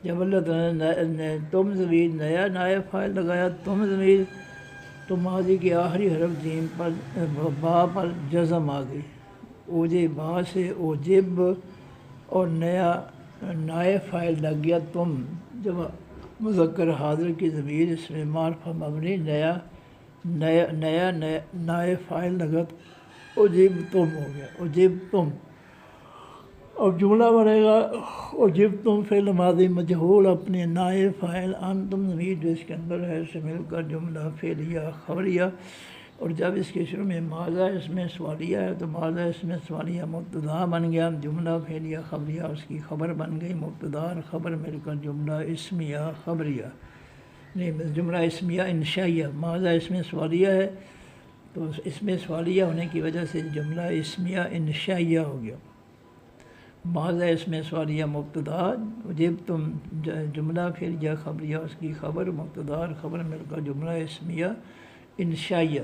جب اللہ تعالیٰ نے تم ضمیر نیا نائب فاعل لگایا، تم ضمیر، تو ماضی کے آخری حرف جیم پر با پر جزم آ گئی، اوجے با سے اوجب، اور نیا نائب فاعل لگ گیا تم، جب مذکر حاضر کی ضمیر اس میں معرفہ مبنی نیا نائب فاعل لگا تو اوجب تم ہو گیا، اوجب تم، اب جملہ بنے گا اوجب تم فعل ماضی مجہول اپنے نائب فاعل انتم ضمیر جو اس کے اندر ہے سے مل کر جملہ فعلیہ خبریہ، اور جب اس کے شروع میں ماضی اس میں سوالیہ ہے تو ماضی اس میں سوالیہ مبتدا بن گیا، جملہ فعلیہ خبریہ اس کی خبر بن گئی، مبتدا اور خبر مل کر جملہ اسمیہ خبریہ، نہیں جملہ اسمیہ انشائیہ، ماضی اس میں سوالیہ ہے تو اس میں سوالیہ ہونے کی وجہ سے جملہ اسمیہ انشائیہ ہو گیا، ماضی اس میں سوالیہ مبتدا، جب تم جملہ فعلیہ خبریہ اس کی خبر، مبتدا اور خبر مل کر جملہ اسمیہ انشائیہ،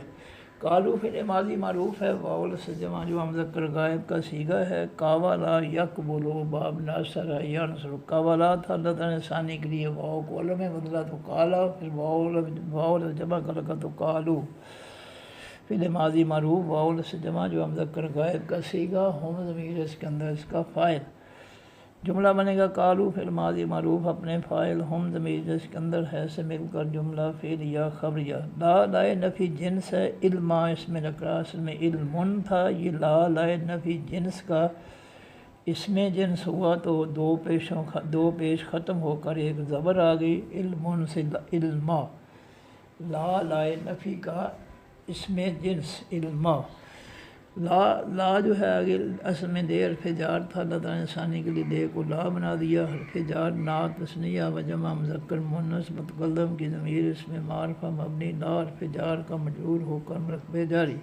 کالو فعل ماضی معروف ہے، واول سے جمع جو مذکر غائب کا صیغہ ہے، کاوالا یقبلو باب ناصر ینصر، کاوالا تھا اللہ تعالیٰ نے ثانی کے لیے واؤ کو علم میں بدلا تو کالا، پھر واول جمع کر لگا تو کالو، فعل ماضی معروف واول سے جمع جو مذکر غائب کا صیغہ، ہم ضمیر اس کے اندر اس کا فاعل، جملہ بنے گا کالو فعل ماضی معروف اپنے فاعل، ہم ضمیر اس کے اندر ہے سے مل کر جملہ فعلیہ خبریہ، لا لائے نفی جنس ہے، علما اس میں نکرا اصل میں علمن تھا، یہ لا لائے نفی جنس کا اس میں جنس ہوا تو دو پیش ختم ہو کر ایک زبر آ گئی، علمن سے علما، لا لائے نفی کا اس میں جنس علما، لا جو ہے آگے اصل میں دے حرف جار تھا، اللہ تعالیٰ نے ثانی کے لیے دے کو لا بنا دیا، حرف جار نعت تثنیہ و جمع مذکر مؤنث متکلم کی ضمیر اس میں معرفہ مبنی لا حرف جار کا مجرور ہو کر مرکب جاری،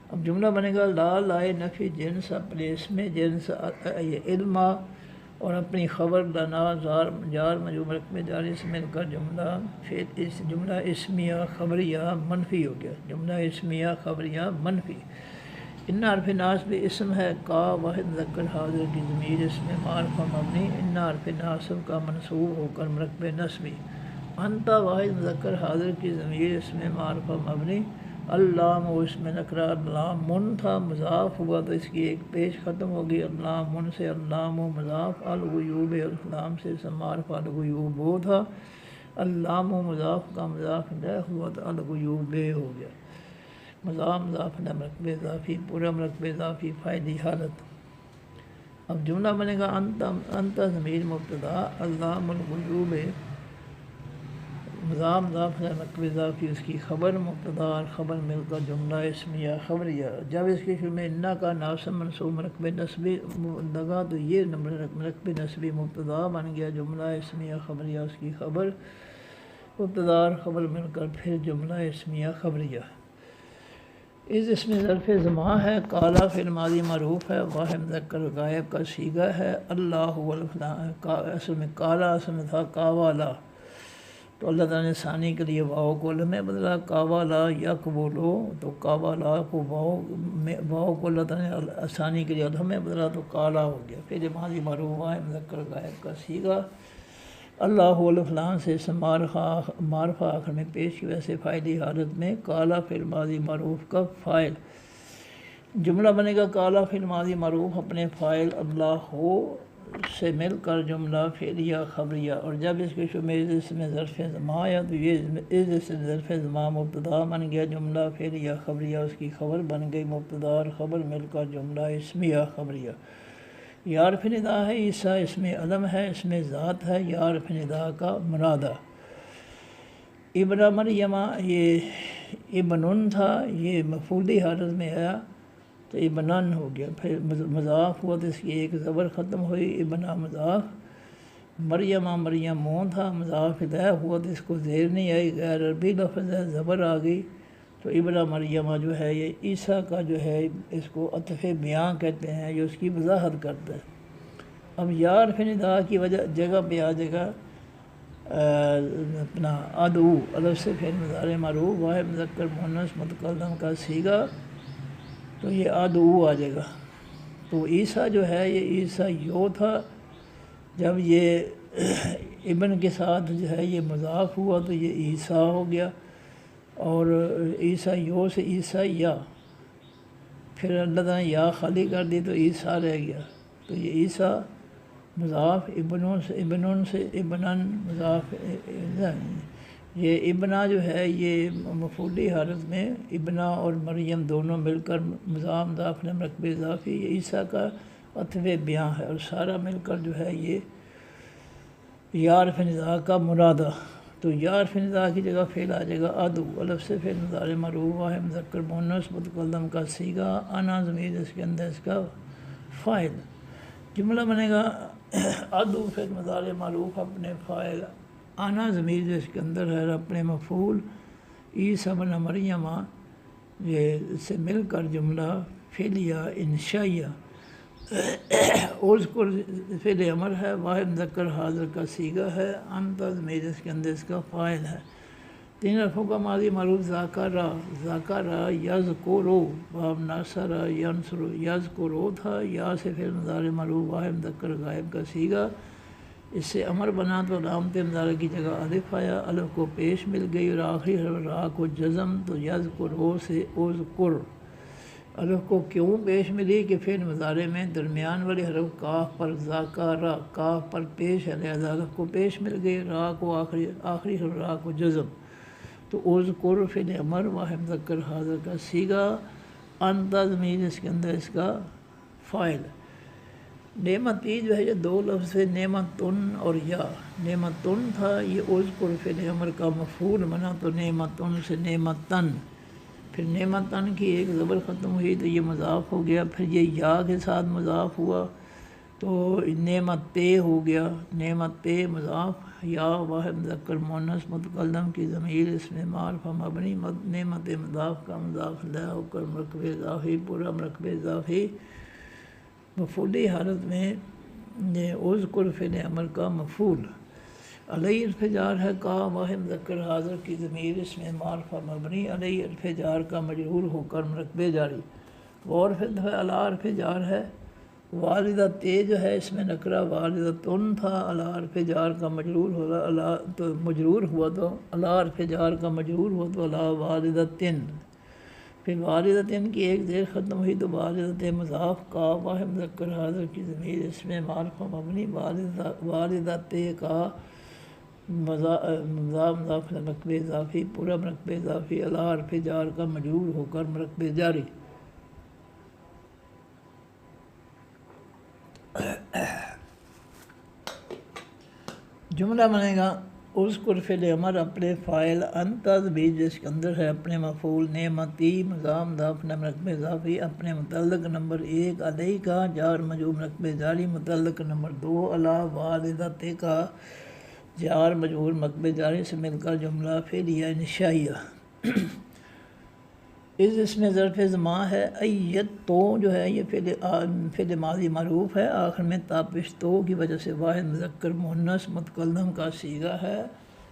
اب جملہ بنے گا لا لائے نفی جنس اپنے اس میں جنس علما، اور اپنی خبر لنا جار مجرور مرکب جاری سے مل کر جملہ پھر اس جملہ اسمیہ خبریہ منفی ہو گیا، جملہ اسمیہ خبریہ منفی، ان حرف ناصب اسم ہے، کا واحد مذکر حاضر کی ضمیر اس میں معرفہ مبنی، ان حرف ناصب کا منصوب ہو کر مرکب نصبی، انتا واحد مذکر حاضر کی ضمیر اس میں معرفہ مبنی، اللام اس میں نکرا اللامن تھا، مضاف ہوا تو اس کی ایک پیش ختم ہوگی، اللامن سے اللام و مضاف، الغیوب الفلام سے سمارف الغیوب وہ تھا، اللام و مضاف کا مضاف لہ ہوا تو الغیوب ہو گیا، مضاف مضاف لہ مرکب اضافی، پورا مرکب اضافی فائلی حالت۔ اب جملہ بنے گا انت ضمیر مبتدا، اللام الغیوب مضاف مضاف لہ مرکب اضافی اس کی خبر مبتدا اور خبر مل کر جملہ اسمیہ خبریہ۔ جب اس کے شروع میں انا کا ناصب منصوب مرکب نصبی لگا تو یہ مرکب نصبی مبتدا بن گیا، جملہ اسمیہ خبریہ اس کی خبر مبتدا اور خبر مل کر پھر جملہ اسمیہ خبریہ۔ اس میں ظرف زمان ہے، کالا فعل ماضی معروف ہے، واحد مذکر غائب کا صیغہ ہے، اللہ اصل میں کالا اصل میں تھا کاوالا، تو اللہ تعالیٰ نے ثانی کے لیے واؤ کو لم میں بدلا، کاوالا یک بولو تو کاوالا کو واؤ کو اللہ تعالیٰ نے ثانی کے لیے الم میں بدلا تو کالا ہو گیا، پھر ماضی معروف واحد مذکر غائب کا صیغہ، اللہ الفلان سے معرفہ آخر میں پیش کی وجہ سے فاعلی حالت میں، کالا فعل ماضی معروف کا فاعل۔ جملہ بنے گا کالا فعل ماضی معروف اپنے فاعل اللہ ہو سے مل کر جملہ فعلیہ خبریہ، اور جب اس کے شروع میں اس میں ظرف زمان آیا تو یہ اس ظرف زمان مبتدا بن گیا، جملہ فعلیہ خبریہ اس کی خبر بن گئی، مبتدا اور خبر مل کر جملہ اسمیہ خبریہ۔ یا حرف ندا ہے، عیسیٰ اس میں علم ہے، اس میں ذات ہے، یا حرف ندا کا منادہ۔ ابن مریمہ یہ ابنن تھا، یہ مفعولی حالت میں آیا تو ابنن ہو گیا، پھر مضاف ہوا تو اس کی ایک زبر ختم ہوئی، ابنا مضاف، مریمہ مریم مون تھا، مضاف الیہ ہوا تو اس کو زیر نہیں آئی، غیر عربی لفظ ہے، زبر آ گئی تو ابن مریمہ جو ہے یہ عیسیٰ کا جو ہے اس کو عطف بیان کہتے ہیں، جو اس کی وضاحت کرتا ہے۔ اب یا حرف ندا کی جگہ پہ آ جائے گا اپنا ادعو، الف سے فعل مضارع معروف واحد مذکر مؤنث متکلم کا صیغہ، تو یہ ادعو آ جائے گا۔ تو عیسیٰ جو ہے یہ عیسیٰ یو تھا، جب یہ ابن کے ساتھ جو ہے یہ مضاف ہوا تو یہ عیسیٰ ہو گیا، اور عیسیٰ یو سے عیسیٰ یا، پھر اللہ تعالیٰ نے یا خالی کر دی تو عیسیٰ رہ گیا، تو یہ عیسیٰ مضاف ابنن سے ابنن مضاف، یہ ابنا جو ہے یہ مفعولی حالت میں ابنا اور مریم دونوں مل کر مضاف مضاف لہ مرکب اضافی، یہ عیسیٰ کا عطف بیان ہے، اور سارا مل کر جو ہے یہ یا حرف ندا کا منادہ، تو یا حرف ندا کی جگہ فعل آ جائے گا ادعو، الف سے فعل مضارع مرفوع واحد مذکر مؤنث متکلم کا صیغہ، انا ضمیر اس کے اندر اس کا فاعل۔ جملہ بنے گا ادعو فعل مضارع معروف اپنے فاعل، انا ضمیر جو اس کے اندر ہے اپنے مفعول، عیسیٰ بن مریم یہ سے مل کر جملہ فعلیہ انشائیہ، اذکر فعل امر ہے، واحد مذکر حاضر کا صیغہ ہے، انت ضمیر اس کے اندر اس کا فاعل ہے۔ تین حرفوں کا ماضی معروف ذاکرہ یذکرو، باب ناصر ینصر، یذکرو تھا، یا سے فعل مضارع معروف واحد مذکر غائب کا صیغہ، اس سے امر بنا تو علامت مضارع کی جگہ الف آیا، الف کو پیش مل گئی اور آخری حرف را کو جزم، تو یذکرو سے اذکر، الف کو کیوں پیش ملی کہ فعل مضارع میں درمیان والے حرف کاف پر ذاکرہ کاف پر پیش ہے، لہذا الف کو پیش مل گئی، را کو آخری حرف را کو جزم، تو اذکر فعل امر واحد مذکر حاضر کا صیغہ، انت ضمیر اس کے اندر اس کا فاعل۔ نعمتی جو ہے یہ دو لفظ ہے، نعمتن اور یا، نعمتن تھا یہ اذکر فعل امر کا مفعول بنا تو نعمتن سے نعمتن، پھر نعمتن کی ایک زبر ختم ہوئی تو یہ مضاف ہو گیا، پھر یہ یا کے ساتھ مضاف ہوا تو نعمت پہ ہو گیا، نعمت پہ مضاف، یا واحد مذکر مؤنث متکلم کی ضمیر اس میں معرفہ مبنی، نعمت مضاف کا مضاف لہ ہو کر مرکب اضافی، پورا مرکب اضافی مفعولی حالت میں یہ اذکر فعل امر کا مفعول۔ علیہ حرف جار ہے، کا واحد مذکر حاضر کی ضمیر اس میں معرفہ مبنی، علیہ حرف جار کا مجرور ہو کر مرکب جاری، اور پھر علی حرف جار ہے، والدہ تے جو ہے اس میں نکرہ والدتن تھا، علی حرف جار کا مجرور ہوا تو علی حرف جار کا مجرور ہوا تو علی والدتن، پھر واردتن کی ایک زیر ختم ہوئی تو واردت مضاف کا واحد مذکر حاضر کی ضمیر اس میں معرفہ مبنی واردت کا مضاف مرکب اضافی پورا مرکب اضافی علی حرف جار کا مجرور ہو کر مرکب جاری. جملہ بنے گا اذکر فعل امر اپنے فاعل انت ضمیر جس کے اندر ہے اپنے مفعول نعمتی مضاف مضاف مرکب اضافی اپنے متعلق نمبر 1 علیہ کا جار مجرور مرکب جاری متعلق نمبر 2 علی والدت کا جار مجرور مرکب جاری سے مل کر جملہ فعلیہ انشائیہ. اس میں ظرف زمان ہے ایت تو جو ہے یہ فعل ماضی معروف ہے آخر میں تاپش تو کی وجہ سے واحد مذکر مؤنث متکلم کا صیغہ ہے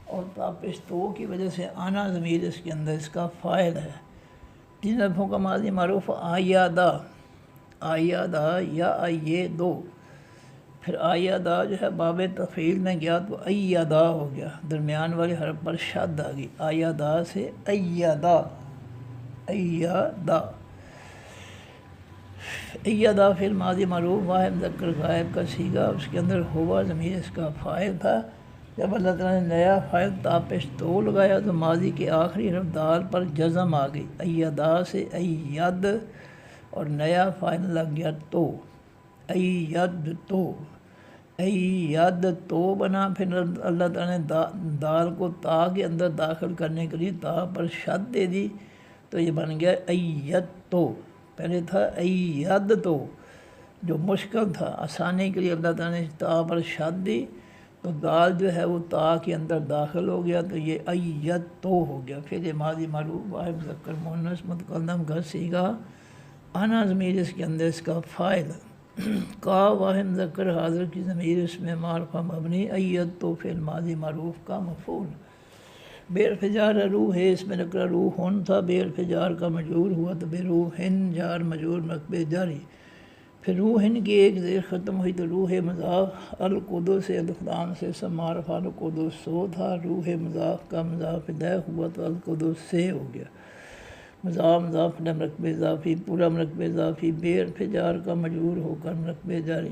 اور تاپش تو کی وجہ سے آنا ضمیر اس کے اندر اس کا فاعل ہے. 3 لفظوں کا ماضی معروف آیادہ یا آئیے دو. پھر آیادہ جو ہے باب تفعیل میں گیا تو ایدہ ہو گیا درمیان والے حرف پر شد آ گئی آیادہ سے ایدہ. ایدہ فعل ماضی معروف واحد مذکر غائب کا صیغہ اس کے اندر ہوا ضمیر اس کا فاعل تھا. جب اللہ تعالیٰ نے نیا فاعل تاپش تو لگایا تو ماضی کے آخری حرف دال پر جزم آ گئی ایدہ سے اید اور نیا فاعل لگ گیا تو اید تو بنا. پھر اللہ تعالیٰ نے دال کو تا کے اندر داخل کرنے کے لیے تا پر شد دے دی تو یہ بن گیا ایت تو. پہلے تھا ایت تو جو مشکل تھا آسانی کے لیے اللہ تعالیٰ نے تا پر شد دی تو دال جو ہے وہ تا کے اندر داخل ہو گیا تو یہ ایت تو ہو گیا. پھر ماضی معروف واحد مذکر مؤنث متکلم کا صیغہ آنا ضمیر اس کے اندر اس کا فاعل کا واحد مذکر حاضر کی ضمیر اس میں معرفہ مبنی ایت تو فعل ماضی معروف کا مفعول. بے حرف جار روح ہے اس میں نکرہ روحن تھا بے حرف جار کا مجرور ہوا تو بے روحن جار مجرور مرکب جاری. پھر روحن کی ایک زیر ختم ہوئی تو روح مضاف القدس سے الفلام سے معرفہ القدس سو تھا روح مضاف کا مضاف الیہ ہوا تو القدس سے ہو گیا مضاف مضاف مرکب اضافی پورا مرکب اضافی بے حرف جار کا مجرور ہو کر مرکب جاری.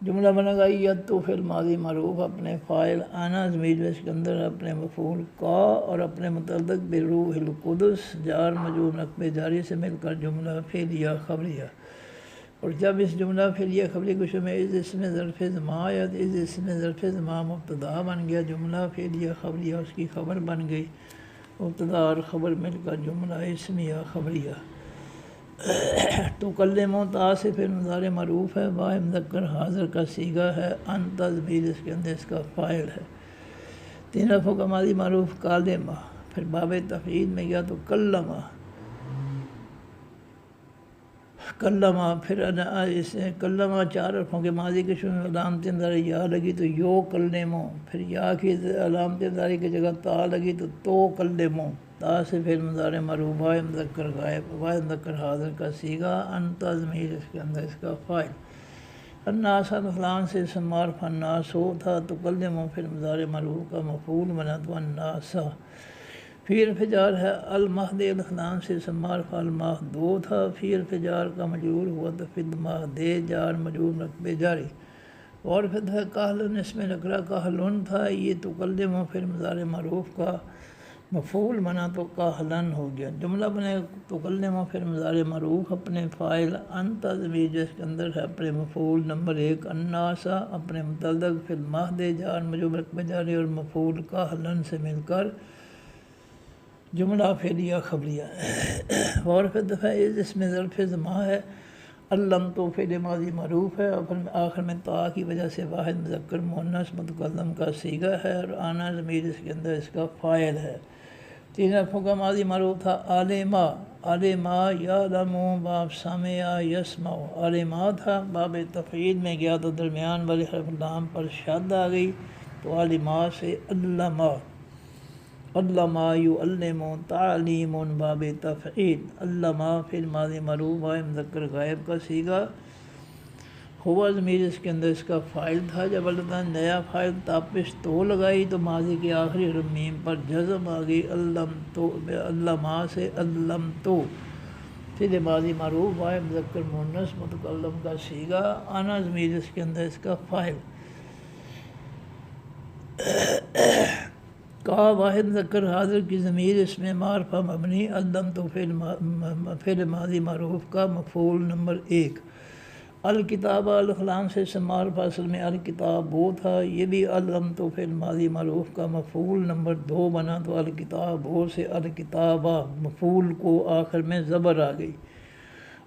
جملہ بنے گا یت تو فعل ماضی معروف اپنے فاعل آنا ضمیر اس کے اندر اپنے مفعول کا اور اپنے متعلق بروح القدس جار مجرور مرکب جاری سے مل کر جملہ فعلیہ خبریہ. اور جب اس جملہ فعلیہ خبری کو شامل اس میں ظرف زمان یا اس میں ظرف زمان مبتدا بن گیا جملہ فعلیہ خبریہ اس کی خبر بن گئی مبتدا اور خبر مل کر جملہ اسمیہ خبریہ. تو کلم و تا سے پھر مضارع معروف ہے واحد مذکر حاضر کا صیغہ ہے انت ضمیر اس کے اندر اس کا فاعل ہے. 3 لفظوں کا ماضی معروف کالمہ پھر باب تفعیل میں گیا تو کلمہ پھر اس کلمہ 4 حرفوں کے ماضی کے شروع میں علامت ظاہر یا لگی تو یو کلمو پھر یا کی علامت ظاہر کی جگہ تا لگی تو کلمو. تا سے پھر مضارع معروف واحد مذکر غائب واحد مذکر حاضر کا صیغہ انت ضمیر اس کے اندر اس کا فاعل. الناس الفلان سے اسم معرفہ الناس ہو تھا تو کلمو پھر مضارع معروف کا مفعول بنا تو الناس. پھر فجار ہے المہد الفلان سے اسم معرفہ المہدو تھا پھر فجار کا مجرور ہوا تو فد مہد جار مجرور مرکب جاری. اور پھر ہے کاہلن اس میں نکرہ کاہلن تھا یہ تو کلمو پھر مضارع معروف کا مفعول بنا تو کاہلن ہو گیا. جملہ بنے تو کلمہ پھر مضارع معروف اپنے فاعل انت ضمیر جس کے اندر ہے اپنے مفعول نمبر 1 الناس اپنے متعلق فی المہد جار مجرور مرکب جاری اور مفعول کاہلن سے مل کر جملہ فعلیہ خبریہ. اور پھر دفعہ اس میں ظرف زمان ہے علم تو فعل ماضی معروف ہے اور آخر میں تا کی وجہ سے واحد مذکر مؤنث متکلم کا صیغہ ہے اور آنا ضمیر اس کے اندر اس کا فاعل ہے. 3 حرفوں کا ماضی معروف تھا عالما یعلم باب سامع یسمع. عالما تھا باب تفعیل میں گیا تو درمیان والے حرف لام پر شد آ گئی تو عالما سے علما یعلم تعلیم باب تفعیل. علما فعل ماضی معروف واحد مذکر غائب کا صیغہ ہوا ضمیر اس کے اندر اس کا فاعل تھا، جب اللہ تعالیٰ نے نیا فاعل تاپش تو لگائی تو ماضی کی آخری حرف میم پر جزم آ گئی، علم تو علامہ سے علم تو فعل ماضی معروف واحد مذکر مؤنث متکلم کا صیغہ، آنا ضمیر اس کے اندر اس کا فاعل، کا واحد مذکر حاضر کی ضمیر اس میں معرفہ مبنی، علم تو فعل ماضی معروف کا مفعول نمبر 1، الکتاب الکلام سے معرفہ اصل میں الکتاب وہ تھا، یہ بھی علم تو فعل ماضی معروف کا مفعول نمبر 2 بنا، تو الکتاب وہ سے الکتابہ مفعول کو آخر میں زبر آ گئی،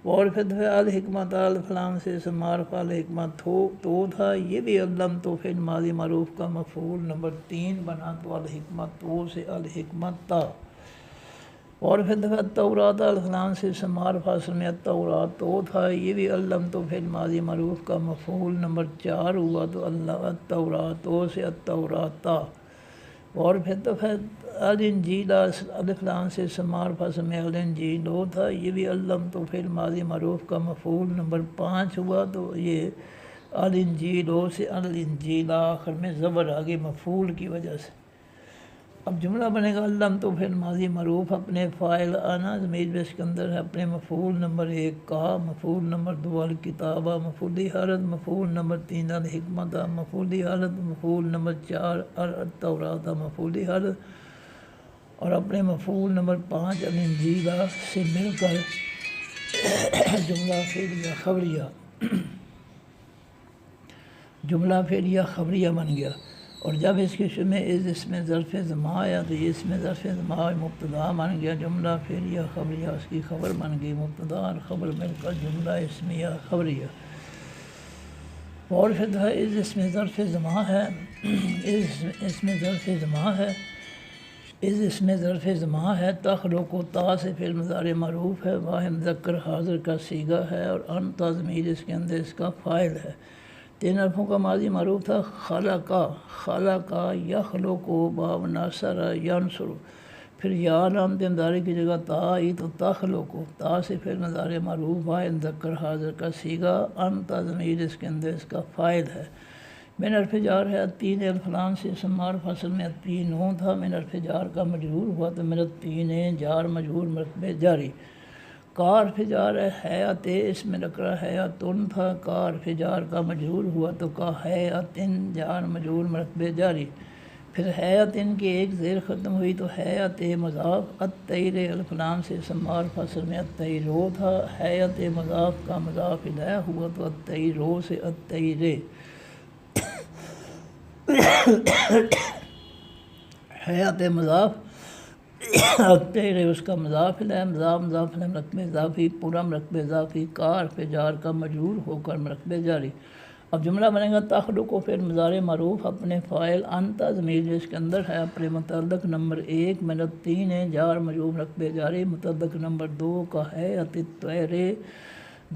اور پھر الحکمت الکلام سے معرفہ الحکمت تو تھا، یہ بھی علم تو فعل ماضی معروف کا مفعول نمبر 3 بنا، تو الحکمت تو سے الحکمت تا، اور پھر دفعہ التورات الکلام سے معرفہ اصل میں التورات تو تھا، یہ بھی علم تو فعل ماضی معروف کا مفعول نمبر 4 ہوا، تو التورات تو سے التورات تا، اور پھر دفعہ الانجیل الکلام سے معرفہ اصل میں الانجیل ہو تھا، یہ بھی علم تو فعل ماضی معروف کا مفعول نمبر 5 ہوا، تو یہ الانجیل ہو سے الانجیل آخر میں زبر آگے مفعول کی وجہ سے۔ اب جملہ بنے گا علم تو فعل ماضی معروف اپنے فاعل آنا ضمیر اس کے اندر ہے اپنے مفعول نمبر 1 کا، مفعول نمبر 2 الکتابہ مفعولی حالت، مفعول نمبر 3 الحکمت مفعولی حالت، مفعول نمبر 4 التورات مفعولی حالت، اور اپنے مفعول نمبر 5 الانجیل سے مل کر جملہ فعلیہ خبریہ بن گیا، اور جب اس کے شروع میں اس میں ظرف زمان آیا تو یہ اس میں ظرف زمان مبتدا بن گیا، جملہ فعلیہ خبریہ اس کی خبر بن گئی، مبتدا اور خبر مل کر جملہ اسمیہ خبریہ، اور پھر اس میں ظرف زمان ہے، اس میں ظرف زمان ہے، تخلق و تا سے فعل مضارع معروف ہے، واحد مذکر حاضر کا صیغہ ہے، اور انت ضمیر اس کے اندر اس کا فاعل ہے، 3 حرفوں کا ماضی معروف تھا، خلقہ یخلق و باب ناصر ینصر، پھر یا علامت مضارع کی جگہ تا آئی تو تخلق، تا سے فعل مضارع معروف واحد مذکر حاضر کا صیغہ، انت ضمیر اس کے اندر اس کا فاعل ہے، من حرف جار ہے 3 الفلام سے معرفہ اصل میں 3 ہوں تھا، من حرف جار کا مجرور ہوا تو من 3 جار مجرور مرتبہ جاری، کا حرف جار ہے حیات اس میں نکرہ حیاتن تھا، کا حرف جار کا مجرور ہوا تو کا حیاتن جار مجرور مرتبہ جاری، پھر حیاتن کی ایک زیر ختم ہوئی تو حیات مضاف، الطیر الفلام سے معرفہ اصل میں الطیرو تھا، حیات مضاف کا مضاف الیہ ہوا تو الطیرو سے الطیرے، حیات مضاف الطیر اس کا مضاف الیہ، مضاف الیہ مرکب اضافی، پورا مرکب اضافی، کا حرف جار کا مجرور ہو کر مرکب جاری۔ اب جملہ بنے گا تخلق و فعل مضارع معروف اپنے فاعل انت ضمیر اس کے اندر ہے اپنے متعلق نمبر 1 من 3 جار مجرور مرکب جاری، متعلق نمبر 2 کا حیات الطیر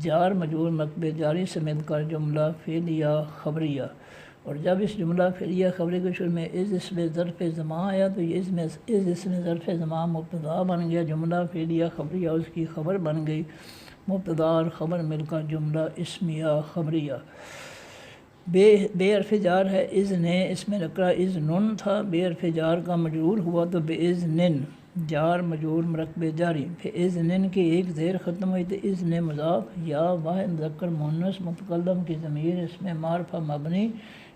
جار مجرور مرکب جاری سے مل کر جملہ فعلیہ خبریہ، اور جب اس جملہ فعلیہ خبری کے شروع میں اس میں ظرف زمان آیا تو یہ اس میں ظرف زمان مبتدا بن گیا، جملہ فعلیہ خبریہ اس کی خبر بن گئی، مبتدا اور خبر مل کر جملہ اسمیہ خبریہ۔ بے حرف جار ہے اذن، اس میں نکرہ اذن تھا، بے حرف جار کا مجرور ہوا تو بے اذن جار مجرور مرکب جاری، پھر اذن کی ایک زیر ختم ہوئی تو اذن مضاف، یا واحد مذکر مؤنث متکلم کی ضمیر اس میں معرفہ مبنی،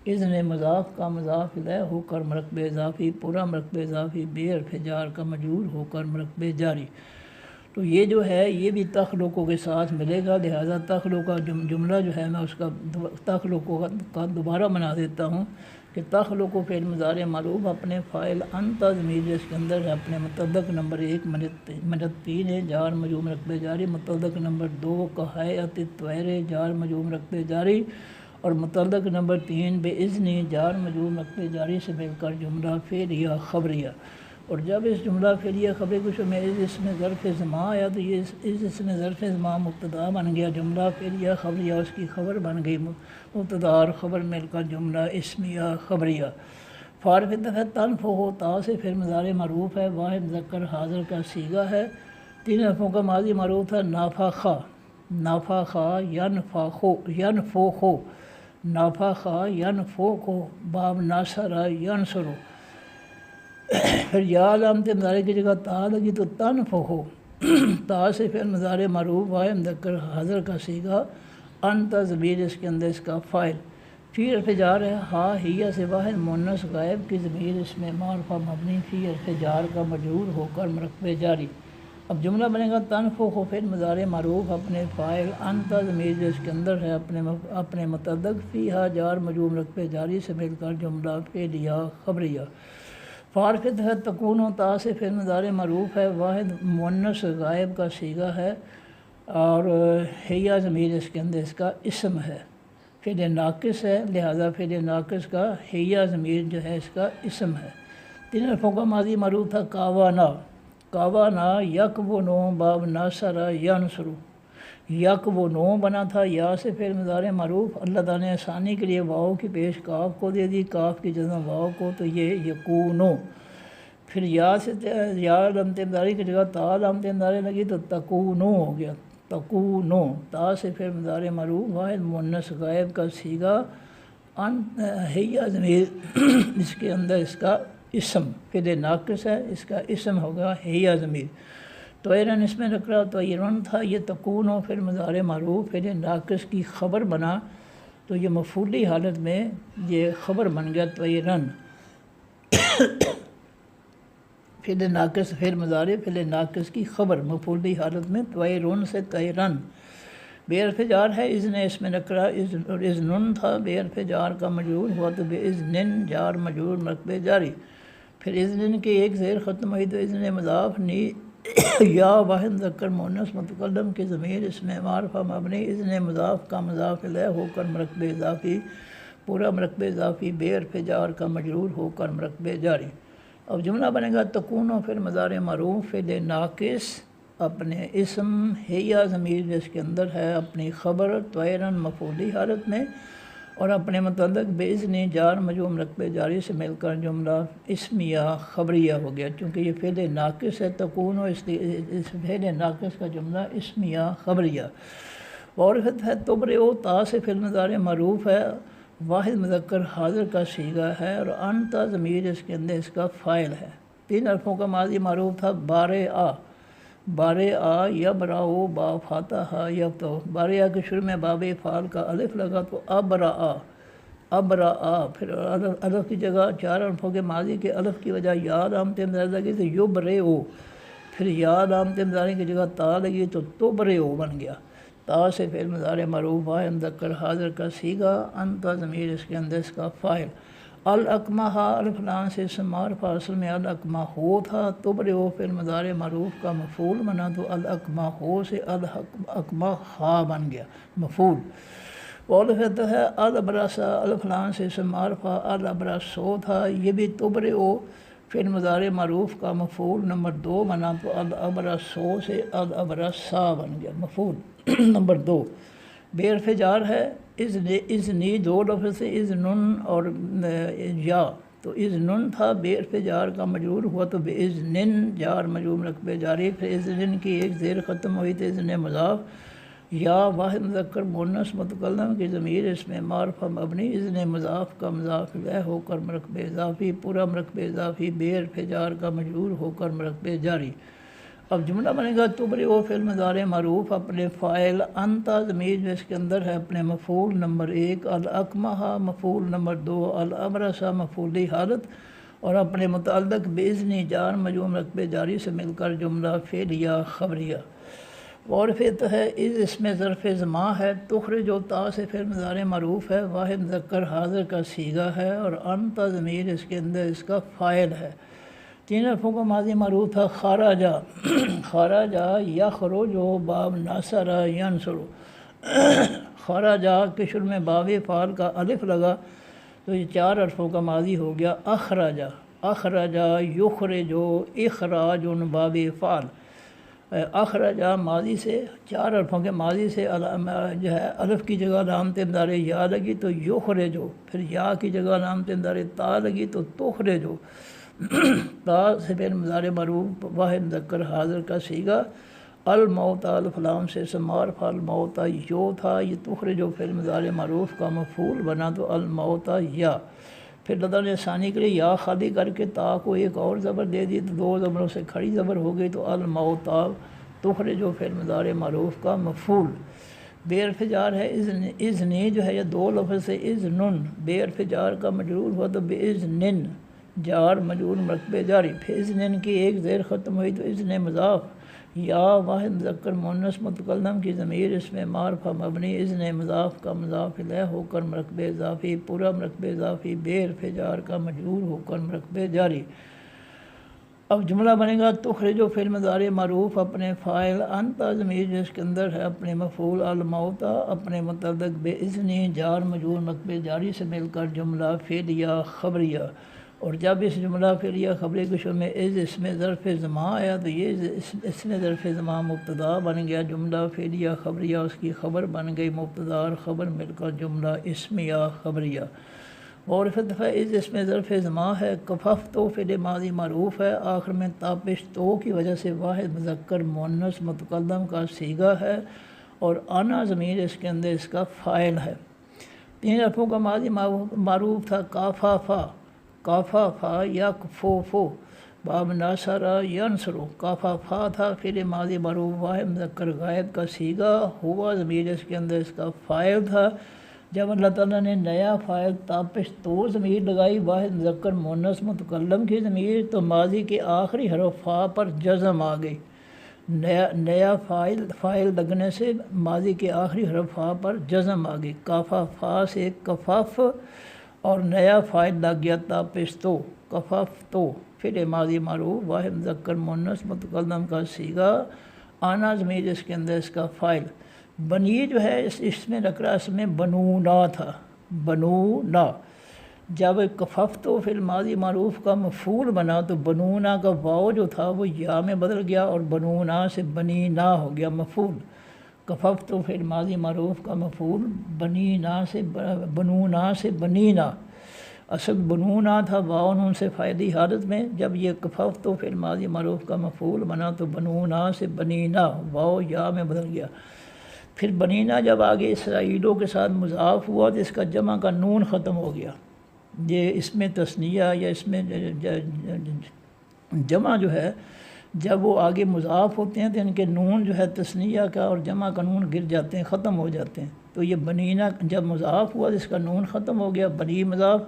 اذن مضاف کا مضاف الیہ ہو کر مرکب اضافی، پورا مرکب اضافی بے حرف جار کا مجرور ہو کر مرکب جاری، تو یہ جو ہے یہ بھی تخلقوں کے ساتھ ملے گا، لہٰذا تخلق کا جملہ جو ہے میں اس کا تخلقوں کا دوبارہ بنا دیتا ہوں کہ تخلق و فعل مضارع معروف اپنے فاعل انت ضمیر اس کے اندر ہے اپنے متعلق نمبر 1 من 3 جار مجرور مرکب جاری، متعلق نمبر 2 کا حیات الطیر جار مجرور مرکب جاری، اور متعلق نمبر 3 بے اذنی جار مجرور مرکب جاری سے مل کر جملہ فعلیہ خبریہ، اور جب اس جملہ فعلیہ خبری کو میں اس میں ظرف زمان آیا تو یہ اس میں ظرف زمان مبتدا بن گیا، جملہ فعلیہ خبریہ اس کی خبر بن گئی، مبتدا اور خبر مل کر جملہ اسمیہ خبریہ۔ فارف دفعہ تنفع تا سے پھر مضارع معروف ہے، واحد مذکر حاضر کا صیغہ ہے، 3 حرفوں کا ماضی معروف ہے، نافخہ نافخا ینفخو نافخا ینفخو باب ناصرہ ینصرو، پھر یا علامت مضارع کی جگہ تا لگی تو تنفخو، تا سے فعل مضارع معروف واحد مذکر حاضر کا صیغہ، انت ضمیر اس کے اندر اس کا فاعل، فی حرف جار ہے، ہا ہیہ سے واحد مؤنث غائب کی ضمیر اس میں معرفہ مبنی فی حرف جار کا مجرور ہو کر مرکب جاری۔ اب جملہ بنے گا تنفخ فعل مضارع معروف اپنے فاعل، انت ضمیر جو اس کے اندر ہے اپنے متعلق، فیہا جار مجرور مرکب جاری سے مل کر جملہ فعلیہ خبریہ۔ فارفت ہے تکون و تا سے فعل مضارع معروف ہے، واحد مؤنث غائب کا صیغہ ہے، اور ہیہ ضمیر اس کے اندر اس کا اسم ہے، فعل ناقص ہے، لہذا فعل ناقص کا ہیہ ضمیر جو ہے اس کا اسم ہے۔ تین حرفوں کا ماضی معروف تھا کاوانا، کاوانا یکونو باب ناصرہ ینصرو، یکونو بنا تھا یا سے فعل مضارع معروف، اللہ تعالیٰ نے آسانی کے لیے واؤ کی پیش کاف کو دے دی، کاف کی جزم واؤ کو، تو یہ یکونو، پھر یا سے یا علامت مضارع کی جگہ تا علامت مضارع لگی تو تکونو ہو گیا، تکونو، تا سے فعل مضارع معروف واحد مؤنث غائب کا صیغہ، ہیہ ضمیر اس کے اندر اس کا اسم، فعل ناقص ہے، اس کا اسم ہوگا ہیہ ضمیر۔ طیرن اس میں نکرہ طیرن تھا، یہ تکون و فعل مضارع معروف فعل ناقص کی خبر بنا، تو یہ مفعولی حالت میں یہ خبر بن گیا طیرن، فعل ناقص فعل مضارع فعل ناقص کی خبر مفعولی حالت میں، طیرن سے طیرن۔ بے حرف جار ہے اذن اس میں نکرہ، اذن تھا بے حرف جار کا مجرور ہوا تو بے اذن جار مجرور مرکب جاری، پھر اذن کی ایک زیر ختم ہوئی تو اذن مضاف نی یا واحد مذکر مؤنث متکلم کی ضمیر اس میں معرفہ مبنی، اذن مضاف کا مضاف الیہ ہو کر مرکب اضافی، پورا مرکب اضافی بے حرف جار کا مجرور ہو کر مرکب جاری۔ اب جملہ بنے گا تکون و فعل مضارع معروف فعل ناقص اپنے اسم، ہیہ ضمیر اس کے اندر ہے اپنی خبر، طیرن مفعولی حالت میں، اور اپنے متعلق باذن جار مجرور مرکب جاری سے مل کر جملہ اسمیہ خبریہ ہو گیا، چونکہ یہ فعل ناقص ہے تکون، اس فعل ناقص کا جملہ اسمیہ خبریہ۔ وعرفت ہے تبرئ، تا سے فعل مضارع معروف ہے، واحد مذکر حاضر کا صیغہ ہے، اور انت ضمیر اس کے اندر اس کا فاعل ہے۔ تین حرفوں کا ماضی معروف تھا بارئ، بارئ یبرأ با فاتح یفتح، بارئ کے شروع میں باب فعل کا الف لگا تو ابرأ، ابرأ، پھر الف کی جگہ چار حرفوں کے ماضی کے الف کی وجہ یا علامت مضارع لگی تو یبرئ، پھر یا علامت مضارع کی جگہ تا لگی تو تبرئ بن گیا، تا سے فعل مضارع معروف واحد مذکر حاضر کا صیغہ، انت ضمیر اس کے اندر اس کا فاعل۔ الاکمہ الف لام سے اسم معرفہ اصل میں الاکمہ ہو تھا، تبرئ فعل مضارع معروف کا مفعول بنا تو الاکمہ ہو سے الاکمہ ہا بن گیا مفعول۔ وعرفت ہے الابرص الف لام سے اسم معرفہ الابرص تھا، یہ بھی تبرئ فعل مضارع معروف کا مفعول نمبر 2 بنا تو الابرص سے الابرصا بن گیا مفعول نمبر 2۔ بے حرف جار ہے اذنی، دو لفظ سے اذنن اور یا، تو اذنن تھا بے حرف جار کا مجرور ہوا تو بے اذنن جار مجرور مرکب جاری، پھر اذنن کی ایک زیر ختم ہوئی تو اذن مضاف یا واحد مذکر مؤنث متکلم کی ضمیر اس میں معرفہ مبنی، اذن مضاف کا مضاف الیہ ہو کر مرکب اضافی، پورا مرکب اضافی بے حرف جار کا مجرور ہو کر مرکب جاری۔ اب جملہ بنے گا تبرئ فعل مضارع معروف اپنے فاعل، انت ضمیر جو اس کے اندر ہے اپنے مفعول نمبر 1، الاکمہ مفعول نمبر 2، الابرص مفعولی حالت، اور اپنے متعلق باذن جار مجرور مرکب جاری سے مل کر جملہ فعلیہ خبریہ۔ وعرفت ہے اس میں ظرف زماں ہے، تخرج و تا سے فعل مضارع معروف ہے، واحد مذکر حاضر کا صیغہ ہے، اور انت ضمیر اس کے اندر اس کا فاعل ہے۔ تین حرفوں کا ماضی معروف تھا خرجا، خرجا یخرج باب ناصرہ ینصرو، خرجا کے شروع میں باب فعل کا الف لگا تو یہ چار حرفوں کا ماضی ہو گیا اخرجا، اخرجا یخرج اخراج باب فعل، اخرجا ماضی سے چار حرفوں کے ماضی سے جو ہے الف کی جگہ علامت مضارع یا لگی تو یخرج، پھر یا کی جگہ علامت مضارع تا لگی تو تخرج، تا سے فعل مضارع معروف واحد مذکر حاضر کا صیغہ، الموتا الفلام سے معرفہ الموتا یو تھا، یہ تخرجو فعل مضارع معروف کا مفعول بنا تو الموتا یا، پھر لدغ نے ثانی کے لیے یا خالی کر کے تا کو ایک اور زبر دے دی تو دو زبروں سے کھڑی زبر ہو گئی تو الموتا تخرجو فعل مضارع معروف کا مفعول۔ بے حرف جار ہے اذنی جو ہے یہ دو لفظ سے اذنن، بے حرف جار کا مجرور ہوا تو باذنن، جار مجرور مرکب جاری، پھر اذنن کی ایک زیر ختم ہوئی تو اذن مضاف، یا واحد مذکر مؤنث متکلم کی ضمیر اس میں معرفہ مبنی اذن مضاف کا مضاف الیہ ہو کر مرکب اضافی، پورا مرکب اضافی بے حرف جار کا مجرور ہو کر مرکب جاری۔ اب جملہ بنے گا تخرجو فعل مضارع معروف اپنے فاعل انت ضمیر جس کے اندر ہے اپنے مفعول الموتا اپنے متعلق بے اذنی جار مجرور مرکب جاری سے مل کر جملہ فعلیہ خبریہ، اور جب اس جملہ فعلیہ خبری کے شروع میں اس میں ظرف زمان آیا تو یہ اس میں ظرف زمان مبتدا بن گیا، جملہ فعلیہ خبریہ اس کی خبر بن گئی، مبتدا اور خبر مل کر جملہ اسمیہ خبریہ۔ اور دفعہ اس میں ظرف زمان ہے، کفف تو فعل ماضی معروف ہے، آخر میں تابش تو کی وجہ سے واحد مذکر مؤنث متکلم کا صیغہ ہے، اور انا ضمیر اس کے اندر اس کا فاعل ہے۔ تین حرفوں کا ماضی معروف تھا کافا فا، کافا فا یکفو فو، باب ناصرہ ینصرو، کافا فا تھا فعل ماضی معروف واحد مذکر غائب کا صیغہ، ہوا ضمیر اس کے اندر اس کا فاعل تھا۔ جب اللہ تعالیٰ نے نیا فاعل تابش تو ضمیر لگائی واحد مذکر مؤنث متکلم کی ضمیر تو ماضی کے آخری حرف فا پر جزم آ گئی، نیا فاعل لگنے سے ماضی کے آخری حرف فا پر جزم آ گئی، کافا فا سے کفف اور نیا فاعل لگ گیا تابش تو، کفف تو فعل ماضی معروف واحد مذکر مؤنث متکلم کا صیغہ، آنا ضمیر اس کے اندر اس کا فاعل۔ بنی جو ہے اس میں نکرہ اس میں بنونا تھا، بنونا، جب کفف تو فعل ماضی معروف کا مفعول بنا تو بنونا کا واو جو تھا وہ یا میں بدل گیا اور بنونا سے بنینا ہو گیا مفعول، کفف تو فعل ماضی معروف کا مفعول بنینا سے بنونا سے بنینا، اصل بنونا تھا واو نون سے فائدی حالت میں، جب یہ کفف تو فعل ماضی معروف کا مفعول بنا تو بنونا سے بنینا، واو یا میں بدل گیا۔ پھر بنینا جب آگے اسرائیلوں کے ساتھ مضاف ہوا تو اس کا جمع کا نون ختم ہو گیا، یہ اس میں تثنیہ یا اس میں جمع جو ہے جب وہ آگے مضاف ہوتے ہیں تو ان کے نون جو ہے تثنیہ کا اور جمع کا نون گر جاتے ہیں، ختم ہو جاتے ہیں، تو یہ بنینا جب مضاف ہوا تو اس کا نون ختم ہو گیا، بنی مضاف۔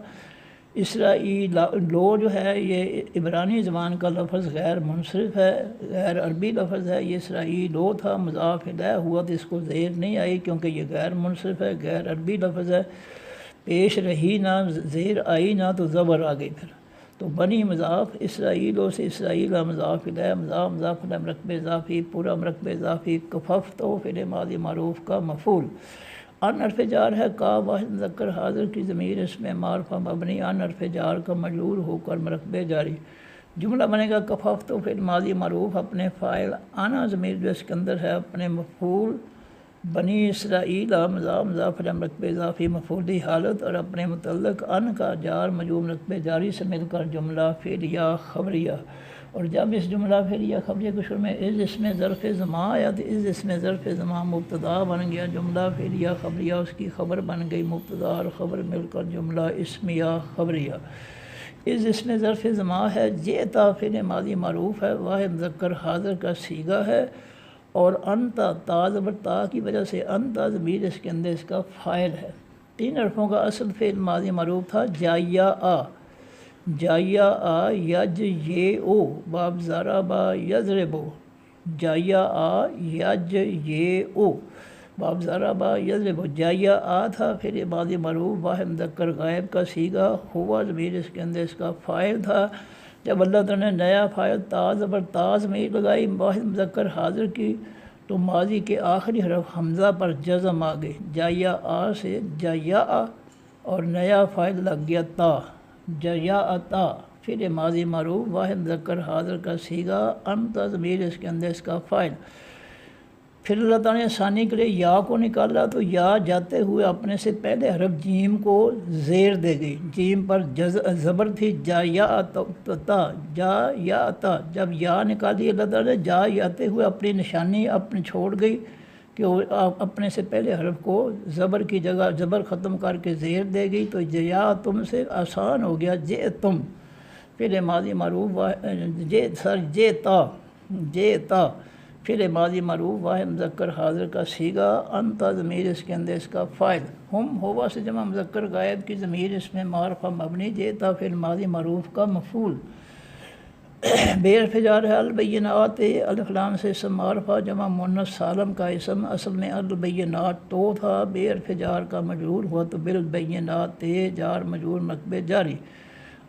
اسرائیل لو جو ہے یہ عبرانی زبان کا لفظ غیر منصرف ہے، غیر عربی لفظ ہے، یہ اسرائیلو تھا مضاف الیہ ہوا تو اس کو زیر نہیں آئی کیونکہ یہ غیر منصرف ہے، غیر عربی لفظ ہے، پیش رہی نہ زیر آئی نہ تو زبر آ گئی، پھر تو بنی مضاف، اسرائیلو سے اسرائیل مضاف الیہ، مضاف الیہ مرکب اضافی، پورا مرکب اضافی، کفف تو فعل ماضی معروف کا مفعول۔ ان حرف جار ہے کا واحد مذکر حاضر کی ضمیر اس میں معرفہ مبنی ان حرف جار کا مجرور ہو کر مرکب جاری۔ جملہ بنے گا کفف تو فعل ماضی معروف اپنے فاعل انا ضمیر جو اس کے اندر ہے اپنے مفعول بنی اسرائیل مضاف الیہ مرکب اضافی مفعولی حالت اور اپنے متعلق ان کا جار مجرور مرکب جاری سے مل کر جملہ فعلیہ خبریہ، اور جب اس جملہ فعلیہ خبریہ کے شروع میں اس میں ظرف زمان آیا تو اس میں ظرف زمان مبتدا بن گیا، جملہ فعلیہ خبریہ اس کی خبر بن گئی، مبتدا اور خبر مل کر جملہ اسمیہ خبریہ۔ اس میں ظرف زمان ہے، جئتا فعل ماضی معروف ہے، واحد مذکر حاضر کا صیغہ ہے، اور انتا تا زبر تا کی وجہ سے انتا ضمیر اس کے اندر اس کا فاعل ہے۔ تین حرفوں کا اصل فعل ماضی معروف تھا جایا آ، جایا آ یج یہ او، باب ضربا یضربو، جایا آ یج یہ او، باب ضربا یضربو، جایا آ تھا فعل ماضی معروف واحد مذکر غائب کا صیغہ، ہوا ضمیر اس کے اندر اس کا فاعل تھا۔ جب اللہ تعالیٰ نے نیا فاعل تا زبر تا ضمیر لگائی واحد مذکر حاضر کی تو ماضی کے آخری حرف حمزہ پر جزم آ گئی، جایا آ سے جایا آ اور نیا فاعل لگ گیا تا، جیاتا فعل ماضی معروف واحد مذکر حاضر کا صیغہ، انتا ضمیر اس کے اندر اس کا فاعل۔ پھر اللہ تعالیٰ نے آسانی کے لیے یا کو نکالا تو یا جاتے ہوئے اپنے سے پہلے حرف جیم کو زیر دے گئی، جیم پر زبر تھی، جا یا تا، جا یا تا، جب یا نکالی اللہ تعالیٰ نے جا جاتے ہوئے اپنی نشانی اپنے چھوڑ گئی کہ وہ اپنے سے پہلے حرف کو زبر کی جگہ زبر ختم کر کے زیر دے گئی، تو جیا تم سے آسان ہو گیا جے تم، پھر ماضی معروف جے تا پھر ماضی معروف واحد مذکر حاضر کا سیگا، انتا ضمیر اس کے اندر اس کا فائل، ہم ہوا سے جمع مذکر غائب کی ضمیر اس میں معرفہ مبنی، جیتا پھر ماضی معروف کا مفعول، بے حرف جار ہے البینات، الف لام سے اسم معرفہ جمع مؤنث سالم کا اسم، اصل میں البینات تو تھا، بے حرف جار کا مجرور ہوا تو بالبینات جار مجرور مرکب جاری۔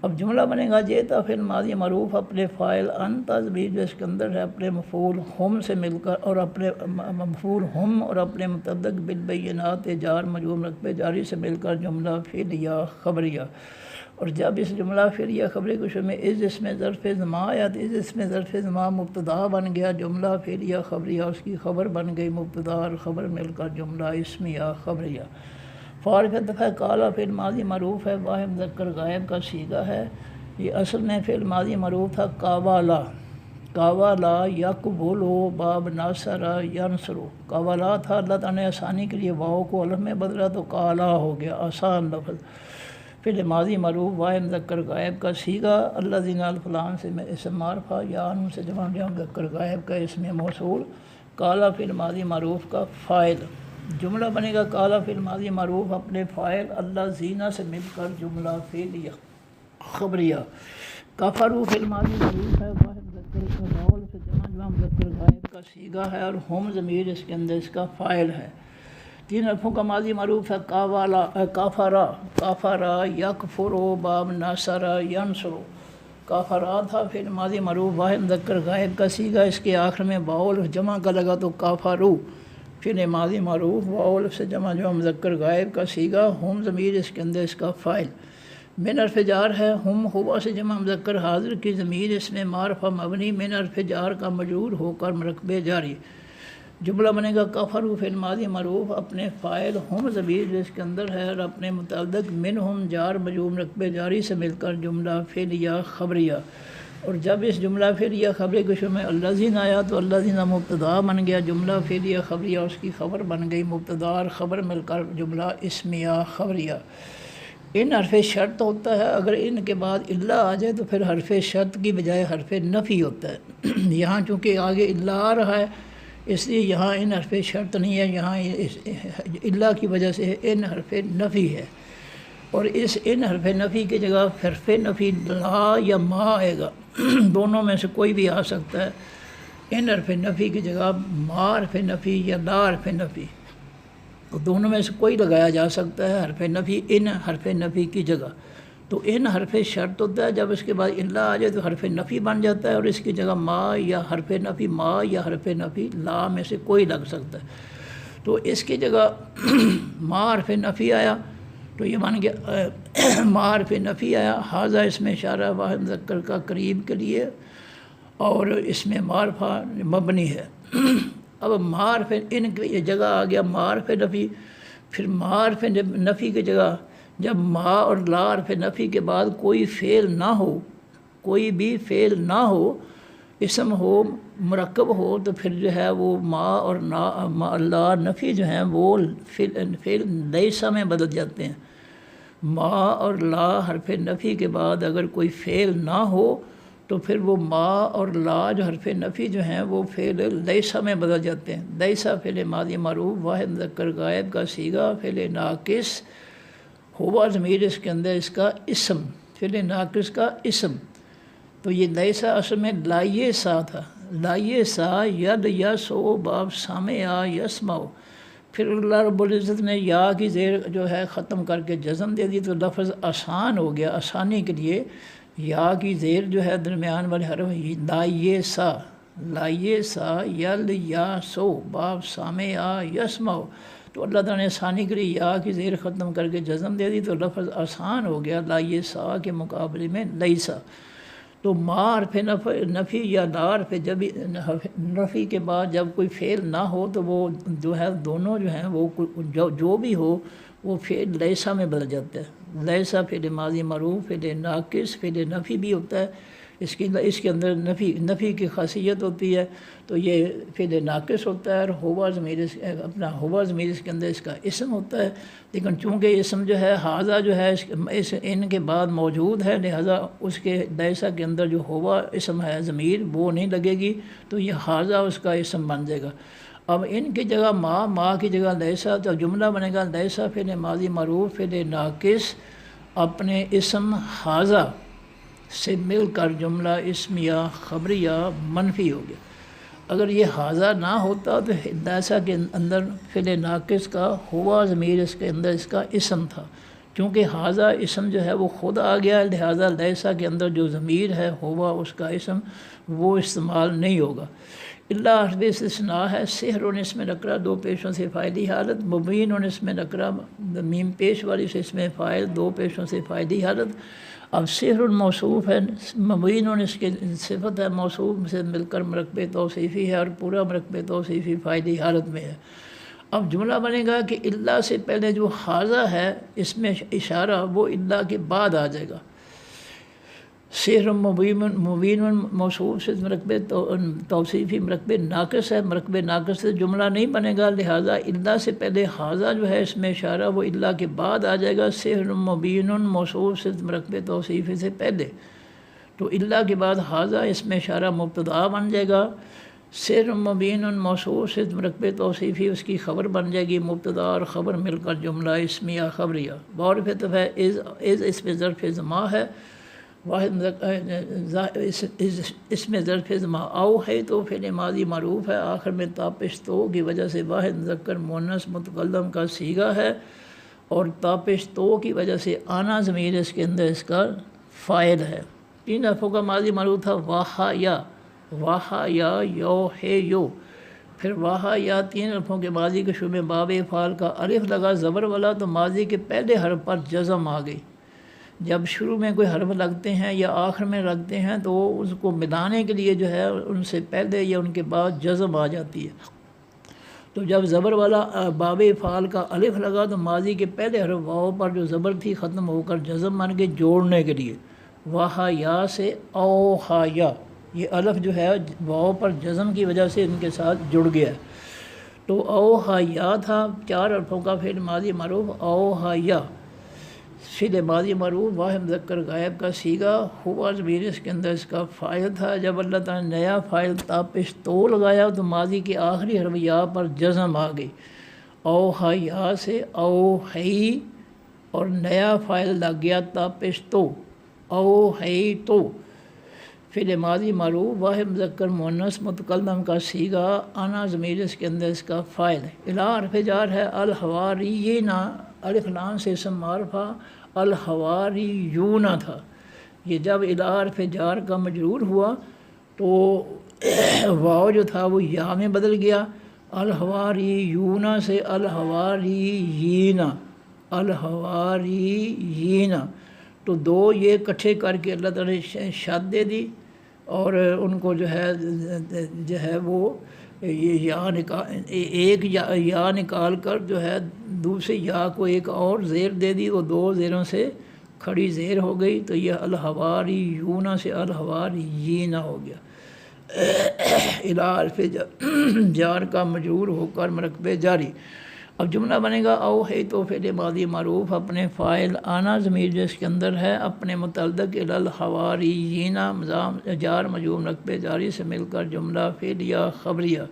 اب جملہ بنے گا جیتا پھر ماضی معروف اپنے فاعل انتا ضمیر جو اس کے اندر ہے اپنے مفعول ہم سے مل کر اور اپنے مفعول ہم اور اپنے متعلق بالبینات جار مجرور مرکب جاری سے مل کر جملہ فعلیہ خبریہ، اور جب اس جملہ فعلیہ خبری کو شروع میں اس میں ظرف زمان آیا تو اس میں ظرف زمان مبتدا بن گیا، جملہ فعلیہ خبریہ اس کی خبر بن گئی، مبتدا اور خبر مل کر جملہ اسمیہ خبریہ۔ فارغ دفعہ کالا فعل ماضی معروف ہے، واحد مذکر غائب کا صیغہ ہے، یہ اصل میں فعل ماضی معروف تھا کاوالا، کاوالا یقبلو باب ناصرہ ینصرو، کاوالا تھا، اللہ تعالیٰ نے آسانی کے لیے واو کو الف میں بدلا تو کالا ہو گیا، آسان لفظ۔ فعل ماضی معروف واحد مذکر غائب کا صیغہ، اللہ زین الفلان سے اسم معرفہ یا ان سے جمع مذکر غائب کا اسم موصول، کالا فعل ماضی معروف کا فاعل، جملہ بنے گا کالا فعل ماضی معروف اپنے فاعل اللہ زینہ سے مل کر جملہ فعلیہ خبریہ۔ کفروا فعل ماضی معروف ہے، واحد مذکر کا باول سے جمع مذکر غائب کا صیغہ ہے اور ہم ضمیر اس کے اندر اس کا فاعل ہے۔ تین حرفوں کا ماضی معروف ہے کاوالا کافرا، کافرا یکفرو باب ناصرہ ینصرو، کافرا تھا فعل ماضی معروف واحد مذکر غائب کا صیغہ، اس کے آخر میں باول جمع کا لگا تو کافرو، فعل ماضی معروف واو سے جمع مذکر غائب کا صیغہ، ہم ضمیر اس کے اندر اس کا فاعل، من حرف جار ہے، ہم ہوا سے جمع مذکر حاضر کی ضمیر اس میں معرفہ مبنی، من حرف جار کا مجرور ہو کر مرکب جاری، جملہ بنے گا کفروا فعل ماضی معروف اپنے فاعل ہم ضمیر اس کے اندر ہے اور اپنے متعلق منہم جار مجرور مرکب جاری سے مل کر جملہ فعلیہ خبریہ، اور جب اس جملہ فعلیہ خبری کے شروع میں الذین آیا تو الذین مبتدا بن گیا، جملہ فعلیہ خبریہ اس کی خبر بن گئی، مبتدا اور خبر مل کر جملہ اسمیہ خبریہ۔ ان حرف شرط ہوتا ہے، اگر ان کے بعد الا آ جائے تو پھر حرف شرط کی بجائے حرف نفی ہوتا ہے، یہاں چونکہ آگے الا آ رہا ہے اس لیے یہاں ان حرف شرط نہیں ہے، یہاں الا کی وجہ سے ان حرف نفی ہے، اور اس ان حرف نفی کی جگہ حرف نفی لا یا ما آئے گا، دونوں میں سے کوئی بھی آ سکتا ہے، ان حرف نفی کی جگہ ما حرف نفی یا لا حرف نفی، تو دونوں میں سے کوئی لگایا جا سکتا ہے حرف نفی ان حرف نفی کی جگہ، تو ان حرف شرط ہوتا ہے، جب اس کے بعد الا آ جائے تو حرف نفی بن جاتا ہے اور اس کی جگہ ما یا حرف نفی ما یا حرف نفی لا میں سے کوئی لگ سکتا ہے، تو اس کی جگہ ما حرف نفی آیا تو یہ مان گیا ما حرف نفی آیا، حاضہ اس میں اشارہ واحد مذکر کا قریب کے لیے اور اس میں معرفہ مبنی ہے، اب ما حرف ان کی جگہ آ گیا ما حرف نفی، پھر ما حرف نفی کی جگہ جب ما اور لا حرف نفی کے بعد کوئی فعل نہ ہو، کوئی بھی فعل نہ ہو، اسم ہو مرکب ہو، تو پھر جو ہے وہ ما اور لا نفی جو ہیں وہ فعل لیسا میں بدل جاتے ہیں، ما اور لا حرف نفی کے بعد اگر کوئی فعل نہ ہو تو پھر وہ ما اور لا جو حرف نفی جو ہیں وہ فعل لیسا میں بدل جاتے ہیں، لیسا فعل ماضی معروف واحد مذکر غائب کا صیغہ، فعل ناقص ہوا ضمیر اس کے اندر اس کا اسم، فعل ناقص کا اسم، تو یہ لیسا اصل میں لائے سا تھا، لائے سا ید یسو باب سامع یسمعو، پھر اللہ رب العزت نے یا کی زیر جو ہے ختم کر کے جزم دے دی تو لفظ آسان ہو گیا، آسانی کے لیے یا کی زیر جو ہے درمیان والے حرف لائے سا، لائے سا یل یا سو باب سامع یسمعو، تو اللہ تعالیٰ نے آسانی کے لیے یا کی زیر ختم کر کے جزم دے دی تو لفظ آسان ہو گیا لائے سا کے مقابلے میں لیسا، تو ما حرف نفی یا لا حرف جب نفی کے بعد جب کوئی فعل نہ ہو تو وہ جو ہے دونوں جو ہیں وہ جو بھی ہو وہ فعل لیسا میں بدل جاتا ہے۔ لیسا فعل ماضی معروف، فعل ناقص، فعل نفی بھی ہوتا ہے، اس کے اندر نفی کی خاصیت ہوتی ہے، تو یہ فعل ناقص ہوتا ہے، اور ہوا ضمیر ہوا ضمیر اس کے اندر اس کا اسم ہوتا ہے، لیکن چونکہ اسم جو ہے حاضہ جو ہے اس ان کے بعد موجود ہے، لہذا اس کے لیسا کے اندر جو ہوا اسم ہے ضمیر وہ نہیں لگے گی، تو یہ حاضہ اس کا اسم بن جائے گا۔ اب ان کی جگہ ما کی جگہ لیسا، تو جملہ بنے گا لیسا فعل ماضی معروف فعل ناقص اپنے اسم حاضہ سے مل کر جملہ اسمیہ خبریہ منفی ہو گیا۔ اگر یہ حاضہ نہ ہوتا تو لیسا کے اندر فعل ناقص کا ہوا ضمیر اس کے اندر اس کا اسم تھا، کیونکہ حاضہ اسم جو ہے وہ خود آ گیا، لہذا لیسا کے اندر جو ضمیر ہے ہوا اس کا اسم وہ استعمال نہیں ہوگا۔ اللہ حرف استثناء ہے، سحر اسم نکرہ دو پیشوں سے فاعلی حالت، مبین اسم نکرہ میم پیش والی سے اسم فاعل دو پیشوں سے فاعلی حالت۔ اب سحر موصوف ہے، مبین اس کے صفت ہے، موصوف سے مل کر مرکب توصیفی ہے، اور پورا مرکب توصیفی فاعلی حالت میں ہے۔ اب جملہ بنے گا کہ اللہ سے پہلے جو حاضہ ہے اس میں اشارہ وہ اللہ کے بعد آ جائے گا۔ سحر مبین موصوف سے مرکب توصیفی مرکب ناقص ہے، مرکب ناقص سے جملہ نہیں بنے گا، لہٰذا اللہ سے پہلے حاضہ جو ہے اس میں اشارہ وہ اللہ کے بعد آ جائے گا، سحر مبین موصوف سے مرکب توصیفی سے پہلے، تو اللہ کے بعد حاضہ اس میں اشارہ مبتدا بن جائے گا، سحر مبین موصوف سے مرکب توصیفی اس کی خبر بن جائے گی، مبتدا اور خبر مل کر جملہ اسمیہ خبریہ۔ بعرف ہے اس میں ظرف زما ہے، واحد اس میں ظرف زما او ہے تو فعل ماضی معروف ہے، آخر میں تاپش تو کی وجہ سے واحد مذکر مؤنث متکلم کا صیغہ ہے، اور تاپش تو کی وجہ سے آنا ضمیر اس کے اندر اس کا فاعل ہے۔ تین حرفوں کا ماضی معروف تھا واہا یا یو ہے یو، پھر واہا یا تین حرفوں کے ماضی کے شروع میں باب افعال کا الف لگا زبر والا، تو ماضی کے پہلے حرف پر جزم آ گئی۔ جب شروع میں کوئی حرف لگتے ہیں یا آخر میں لگتے ہیں تو اس کو ملانے کے لیے جو ہے ان سے پہلے یا ان کے بعد جزم آ جاتی ہے، تو جب زبر والا باب افعال کا الف لگا تو ماضی کے پہلے حرف واو پر جو زبر تھی ختم ہو کر جزم بن کے جوڑنے کے لیے واہا یا سے او ہا یا، یہ الف جو ہے واو پر جزم کی وجہ سے ان کے ساتھ جڑ گیا ہے، تو او ہا یا تھا، چار حرفوں کا فعل ماضی معروف او ہا یا، فعل ماضی معروف واحد مذکر غائب کا صیغہ ہوا ضمیر اس کے اندر اس کا فاعل تھا۔ جب اللہ تعالیٰ نے نیا فاعل تاپش تو لگایا تو ماضی کے آخری حرف یا پر جزم آ گئی، او ہا یا سے او ہے، اور نیا فاعل لگ گیا تاپش تو، او ہے تو، فعل ماضی معروف واحد مذکر مؤنث متکلم کا صیغہ آنا ضمیر اس کے اندر اس کا فاعل ہے۔ الا حرف جار ہے، الحواریین الف لام سے اسم معرفہ الحواریون تھا، یہ جب الا حرف جار کا مجرور ہوا تو واو جو تھا وہ یا میں بدل گیا، الحواریون سے الحواریین، تو دو یہ اکٹھے کر کے اللہ تعالیٰ نے شد دے دی، اور ان کو جو ہے وہ یہ ایک یا نکال کر جو ہے دوسرے یا کو ایک اور زیر دے دی، وہ دو زیروں سے کھڑی زیر ہو گئی، تو یہ الحواریون سے الحواریین ہو گیا۔ الا حرف جار کا مجرور ہو کر مرکب جاری۔ اب جملہ بنے گا او ہے تو فعل ماضی معروف اپنے فاعل آنا ضمیر جو اس کے اندر ہے اپنے متعلق الی الحواریین جار مجرور مرکب جاری سے مل کر جملہ فعلیہ خبریہ،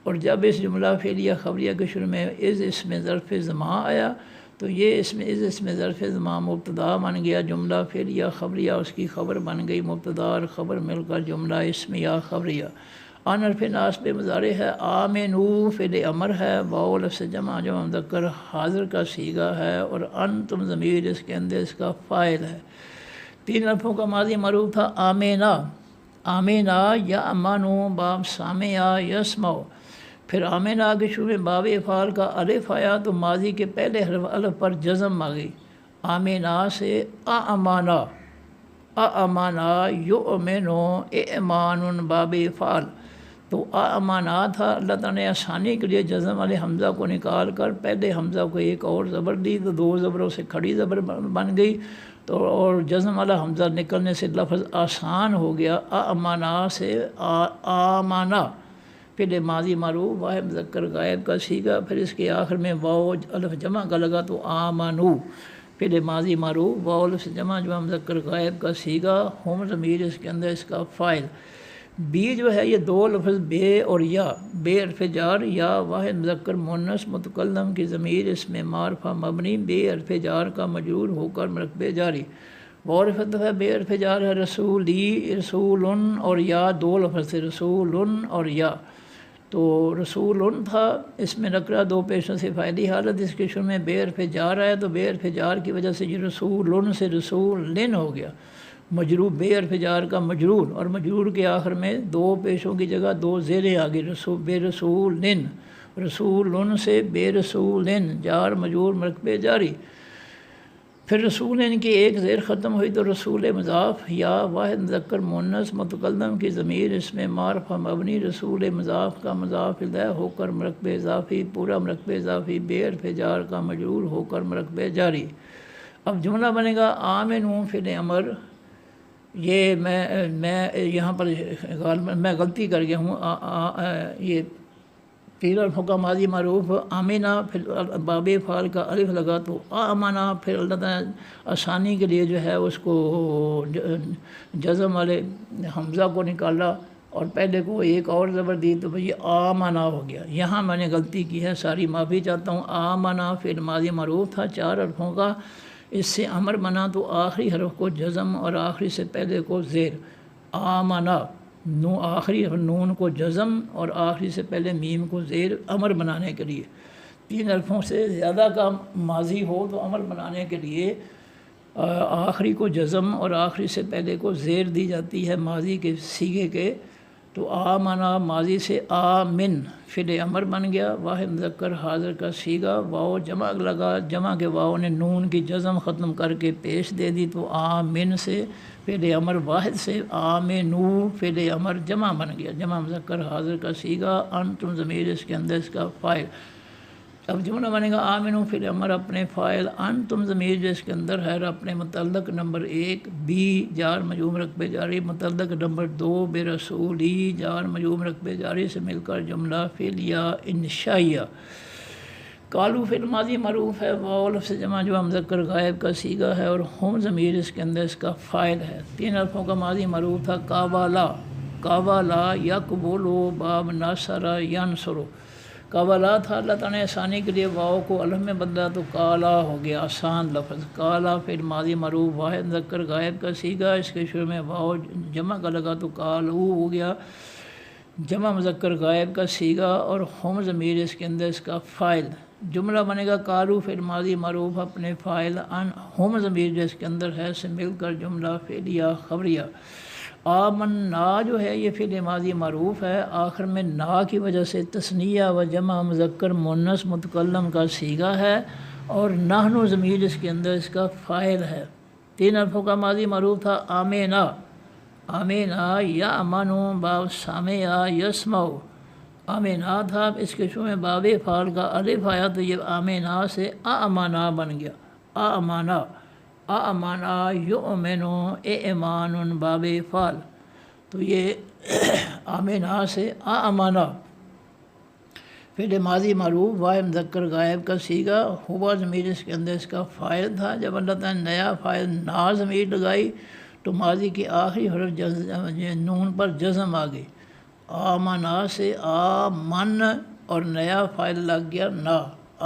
اور جب اس جملہ فعلیہ خبریہ کے شروع میں اس میں ظرف زما آیا تو یہ اس میں ظرف زما مبتدا بن گیا، جملہ فعلیہ خبریہ اس کی خبر بن گئی، مبتدا اور خبر مل کر جملہ اسمیہ خبریہ۔ ان حرف ناصب مضارع ہے، آمنو فعل امر ہے، واو لفظ جمع مذکر حاضر کا صیغہ ہے، اور انتم ضمیر اس کے اندر اس کا فاعل ہے۔ تین حرفوں کا ماضی معروف تھا آمینا یا امانو باب سامعہ یسمعو، پھر آمینا کے شروع میں باب افعال کا الف آیا تو ماضی کے پہلے حرف الف پر جزم آ گئی، آمینا سے آمانا، امانا یؤمنو ایمان باب فعل، تو امانا تھا، اللہ تعالیٰ نے آسانی کے لیے جزم والے حمزہ کو نکال کر پہلے حمزہ کو ایک اور زبر دی تو دو زبروں سے کھڑی زبر بن گئی، تو اور جزم والا حمزہ نکلنے سے لفظ آسان ہو گیا۔ امانا سے آمانا، پہلے ماضی معروف واحد مذکر غائب کا صیغہ، پھر اس کے آخر میں واو الف جمع کا لگا تو آمنو، پہلے ماضی معروف واو الف جمع مذکر غائب کا صیغہ، ہم ضمیر اس کے اندر اس کا فاعل۔ بی جو ہے یہ دو لفظ بے اور یا، بے حرف جار، یا واحد مذکر مؤنث متکلم کی ضمیر اس میں معرفہ مبنی، بے حرف جار کا مجرور ہو کر مرکب جاری، وعرفت ہے بے حرف جار ہے رسولی، رسول اور یا دو لفظ تھے، رسول اور یا، تو رسول تھا، اس میں نکرہ دو پیشوں سے فائدی حالت، اس کے شروع میں بے حرف جار آیا تو بے حرف جار کی وجہ سے یہ رسول سے رسول ہو گیا، مجرور بے حرف جار کا مجرور، اور مجرور کے آخر میں دو پیشوں کی جگہ دو زیریں آ گئی، بے رسول، رسول سے بے رسول، جار مجرور مرکب جاری، پھر رسول کی ایک زیر ختم ہوئی تو رسول مضاف، یا واحد مذکر مؤنث متکلم کی ضمیر اس میں معرفہ مبنی، رسول مضاف کا مضاف الیہ ہو کر مرکب اضافی، پورا مرکب اضافی بے حرف جار کا مجرور ہو کر مرکب جاری۔ اب جملہ بنے گا آمنو فعل امر، یہ میں یہاں پر میں غلطی کر گیا ہوں، یہ تین الفوں کا ماضی معروف آمینہ، پھر باب فعل کا الف لگا تو آمنا، پھر اللہ تعالیٰ آسانی کے لیے جو ہے اس کو جزم والے حمزہ کو نکالا اور پہلے کو ایک اور زبر دی تو بھئی آمنا ہو گیا۔ یہاں میں نے غلطی کی ہے، ساری معافی چاہتا ہوں۔ آمنا پھر ماضی معروف تھا 4 حرفوں کا، اس سے امر بنا تو آخری حرف کو جزم اور آخری سے پہلے کو زیر، آمنا، آخری نون کو جزم اور آخری سے پہلے میم کو زیر امر بنانے کے لیے، 3 حرفوں سے زیادہ کا ماضی ہو تو امر بنانے کے لیے آخری کو جزم اور آخری سے پہلے کو زیر دی جاتی ہے ماضی کے صیغے کے، تو آمنا ماضی سے آمن فعل امر بن گیا، واحد مذکر حاضر کا صیغہ، واو جمع لگا، جمع کے واو نے نون کی جزم ختم کر کے پیش دے دی تو آمن سے فعل امر واحد سے آمنو فعل امر جمع بن گیا، جمع مذکر حاضر کا صیغہ، انتم ضمیر اس کے اندر اس کا فاعل۔ اب جملہ بنے گا آمنو فعل امر اپنے فاعل، انتم ضمیر جو اس کے اندر ہے اپنے متعلق نمبر 1 بی جار مجرور مرکب جاری، متعلق نمبر 2 بے رسولی جار مجرور مرکب جاری سے مل کر جملہ فعلیہ انشائیہ۔ کالو فعل ماضی معروف ہے، واو لفظ جمع جو مذکر غائب کا صیغہ ہے، اور ہم ضمیر اس کے اندر اس کا فاعل ہے۔ 3 حرفوں کا ماضی معروف تھا کاوالا، کاوالا یقبلو باب ناصر ینصر، کاوالا تھا، اللہ تعالیٰ نے آسانی کے لیے واو کو الف میں بدلا تو کالا ہو گیا، آسان لفظ۔ کالا فعل ماضی معروف واحد مذکر غائب کا صیغہ، اس کے شروع میں واو جمع کا لگا تو کالو ہو گیا، جمع مذکر غائب کا صیغہ، اور ہم ضمیر اس کے اندر اس کا فاعل۔ جملہ بنے گا کالو فعل ماضی معروف اپنے فاعل، ہم ضمیر جو اس کے اندر ہے سے مل کر جملہ فعلیہ خبریہ۔ آمنا جو ہے یہ فعل ماضی معروف ہے، آخر میں نا کی وجہ سے تثنیہ و جمع مذکر مؤنث متکلم کا صیغہ ہے، اور نحن ضمیر اس کے اندر اس کا فاعل ہے۔ 3 حرفوں کا ماضی معروف تھا آمینا، آمینا یا امانو باب سامعہ یسمعو، آمینا تھا، اس کے شروع میں باب فعل کا الف آیا تو یہ آمینا سے آمانا بن گیا، آمانا، آمانا یؤمنو ایمان باب فعل، تو یہ آمنا سے آمانا فعل ماضی معروف واحد مذکر غائب کا صیغہ، ہوا ضمیر اس کے اندر اس کا فاعل تھا۔ جب اللہ تعالیٰ نے نیا فاعل نا ضمیر لگائی تو ماضی کے آخری حرف نون پر جزم آ گئی، آمنا سے آمن، اور نیا فاعل لگ گیا نا،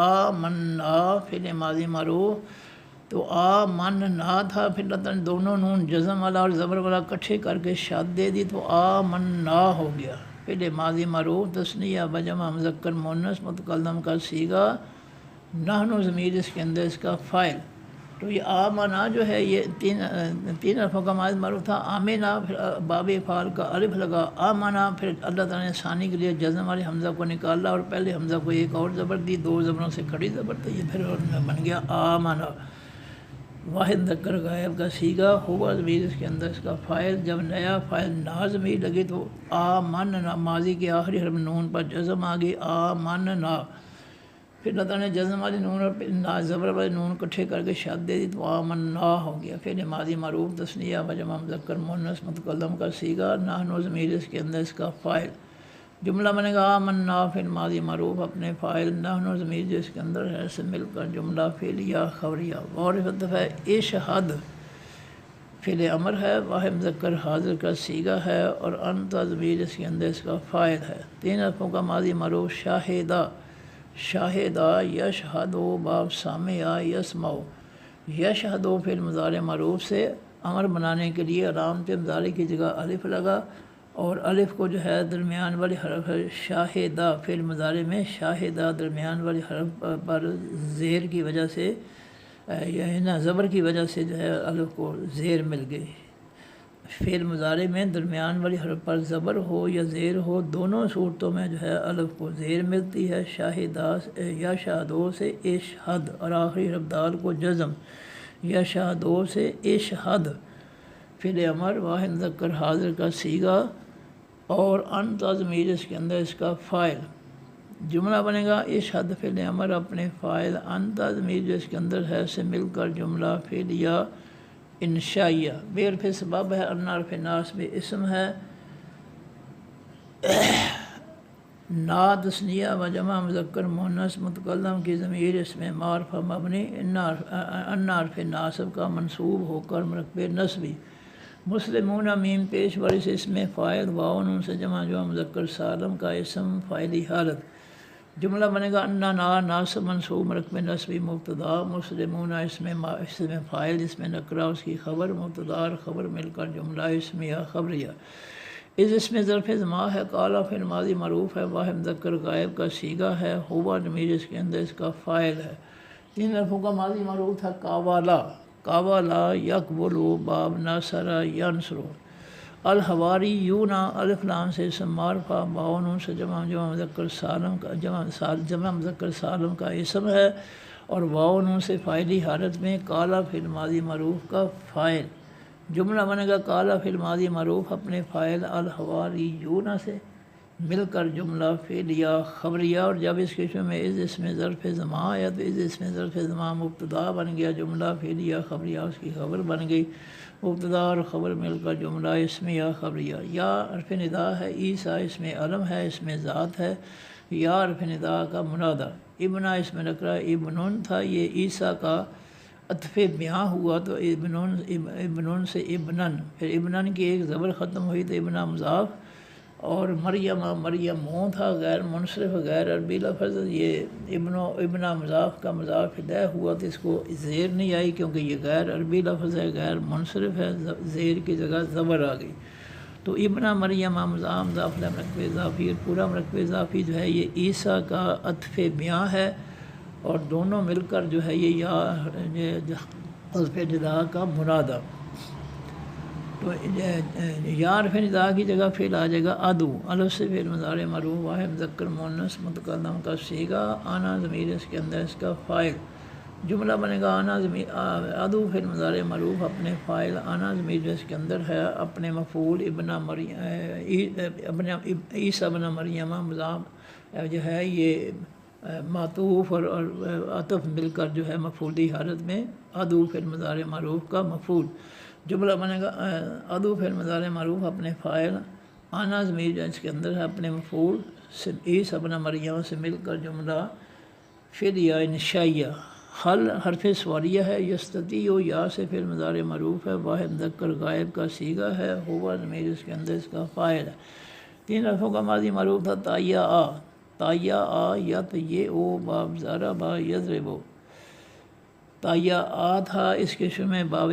آمنا فعل ماضی معروف، تو آمن نا تھا، پھر اللہ تعالیٰ نے دونوں نون جزم والا اور زبر والا اکٹھے کر کے شاد دے دی تو آمنا ہو گیا، فعل ماضی معروف تثنیہ بجمع مذکر مؤنث متکلم کا صیغہ، نحن ضمیر اس کے اندر اس کا فاعل۔ تو یہ آمنا جو ہے یہ 3 حرفوں کا ماضی معروف تھا، آمنا پھر باب فعل کا الف لگا، آمنا پھر اللہ تعالیٰ نے آسانی کے لیے جزم والے حمزہ کو نکالا اور پہلے حمزہ کو ایک اور زبر دی، 2 زبروں سے کھڑی زبر، تو یہ پھر بن گیا آمنا۔ واحد مذکر غائب کا سیگا ہوا ضمیر اس کے اندر اس کا فاعل، جب نیا فاعل نا ضمیر لگے تو آمنا، ماضی کے آخری حرف نون پر جزم آ گئی آمنا، پھر اللہ تعالیٰ نے جزم والی نون اور نا زبر والی نون اکٹھے کر کے شد دے دی تو آمنا ہو گیا۔ پھر ماضی معروف تثنیہ و جمع مذکر مؤنث متکلم کا سیگا نحن ضمیر اس کے اندر اس کا فاعل، جملہ بنے گا آمنا پھر ماضی معروف اپنے فاعل نحن ضمیر جو اس کے اندر ہے سے مل کر جملہ فعلیہ خبریہ، وعرفت ہے اشہد فعل امر ہے، واحد مذکر حاضر کا سیگا ہے اور انت ضمیر اس کے اندر اس کا فاعل ہے۔ تین حرفوں کا ماضی معروف شاہدہ، شاہدہ یشہدو باب سامعہ یسمعو، یشہدو فعل مضارع معروف سے امر بنانے کے لیے علامت مضارع کی جگہ الف لگا اور الف کو جو ہے درمیان والی حرف ہے شاہدہ فعل مضارع میں شاہدہ درمیان والی حرف پر زیر کی وجہ سے زبر کی وجہ سے جو ہے الف کو زیر مل گئی۔ فعل مضارع میں درمیان والی حرف پر زبر ہو یا زیر ہو دونوں صورتوں میں جو ہے الف کو زیر ملتی ہے۔ شاہدہ یا شاہدو سے اشہد اور آخری حرف دال کو جزم، یا شاہدو سے اشہد فعل امر واحد مذکر حاضر کا سیگا اور انت ضمیر اس کے اندر اس کا فاعل، جملہ بنے گا اشہد فعل امر اپنے فاعل انت ضمیر جو اس کے اندر ہے سے مل کر جملہ فعلیہ انشائیہ، بے حرف سبب ہے، ان حرف ناصب اسم ہے، نا تثنیہ و جمع مذکر مؤنث متکلم کی ضمیر اس میں معرفہ مبنی، ان حرف ناصب کا منصوب ہو کر مرکب نصبی، مسلمون میم پیش ورث سے اس میں فاعل واو نون سے جمع جو مذکر سالم کا اسم فاعلی حالت، جملہ بنے گا انا نا ناصب منصوب مرکب نصبی مبتدا، مسلمون اس میں فاعل جس میں نکرہ اس کی خبر، مبتدا اور خبر مل کر جملہ اسمیہ خبریہ۔ اس میں ظرف زما ہے، کالا فعل ماضی معروف ہے، واحد مذکر غائب کا سیگا ہے، ہوا ضمیر اس کے اندر اس کا فاعل ہے۔ تین حرفوں کا ماضی معروف تھا کاوالا، کاوالا یقبلو باب ناصرہ ینصرو، الحواریون الف لام سے اسم معرفہ، واو نون سے جمع مذکر سالم کا جمع مذکر سالم کا اسم ہے اور واو نون سے فاعلی حالت میں کالا فعل ماضی معروف کا فاعل، جملہ بنے گا کالا فعل ماضی معروف اپنے فاعل الحواریون سے مل کر جملہ فعلیہ خبریہ، اور جب اس قسم میں اس میں ظرف زما آیا تو اس میں ظرف زما مبتدا بن گیا، جملہ فعلیہ خبریہ اس کی خبر بن گئی، مبتدا اور خبر مل کر جملہ اسمیہ خبریہ۔ یا حرف ندا ہے، عیسیٰ اس میں علم ہے، اس میں ذات ہے، یا حرف ندا کا منادہ، ابنا اس میں نکرہ ابنن تھا، یہ عیسیٰ کا عطف بیاں ہوا تو ابنن سے ابنن، پھر ابنن کی ایک زبر ختم ہوئی تو ابنا مضاف، اور مریم موں تھا غیر منصرف غیر عربی لفظ، یہ ابنا مضاف کا مضاف الیہ ہوا تو اس کو زیر نہیں آئی کیونکہ یہ غیر عربی لفظ ہے، غیر منصرف ہے، زیر کی جگہ زبر آ گئی، تو ابنا مریم مضاف مضاف الیہ مرکب اضافی، اور پورا مرکب اضافی جو ہے یہ عیسیٰ کا عطف بیاں ہے، اور دونوں مل کر جو ہے یہ حذف ندا کا منادہ، تو یا حرف ندا کی جگہ فعل آ جائے گا ادو، الف سے فعل مضارع معروف واحد مذکر مؤنث متکلم کا صیغہ، آنا ضمیر اس کے اندر اس کا فاعل، جملہ بنے گا آنا ضمیر ادو فعل مضارع معروف اپنے فاعل، آنا ضمیر جو اس کے اندر ہے اپنے مفعول ابن مریم عیسیٰ ابن مریم مضاف جو ہے یہ معطوف اور عطف مل کر جو ہے مفعولی حالت میں ادو فعل مضارع معروف کا مفعول، جملہ بنے گا ادو فعل مضارع معروف اپنے فاعل، آنا ضمیر جو اس کے اندر ہے اپنے مفعول عیسیٰ ابن مریم سے مل کر جملہ فعلیہ انشائیہ، حل حرف سوالیہ ہے، یستطیع یا سے فعل مضارع معروف ہے، واحد مذکر غائب کا صیغہ ہے، ہوا ضمیر اس کے اندر اس کا فاعل ہے۔ تین حرفوں کا ماضی معروف تھا تائیا آ، تائیا آ یت یہ او باب زارا با یضربو، تائیا آ تھا، اس کے شروع میں باب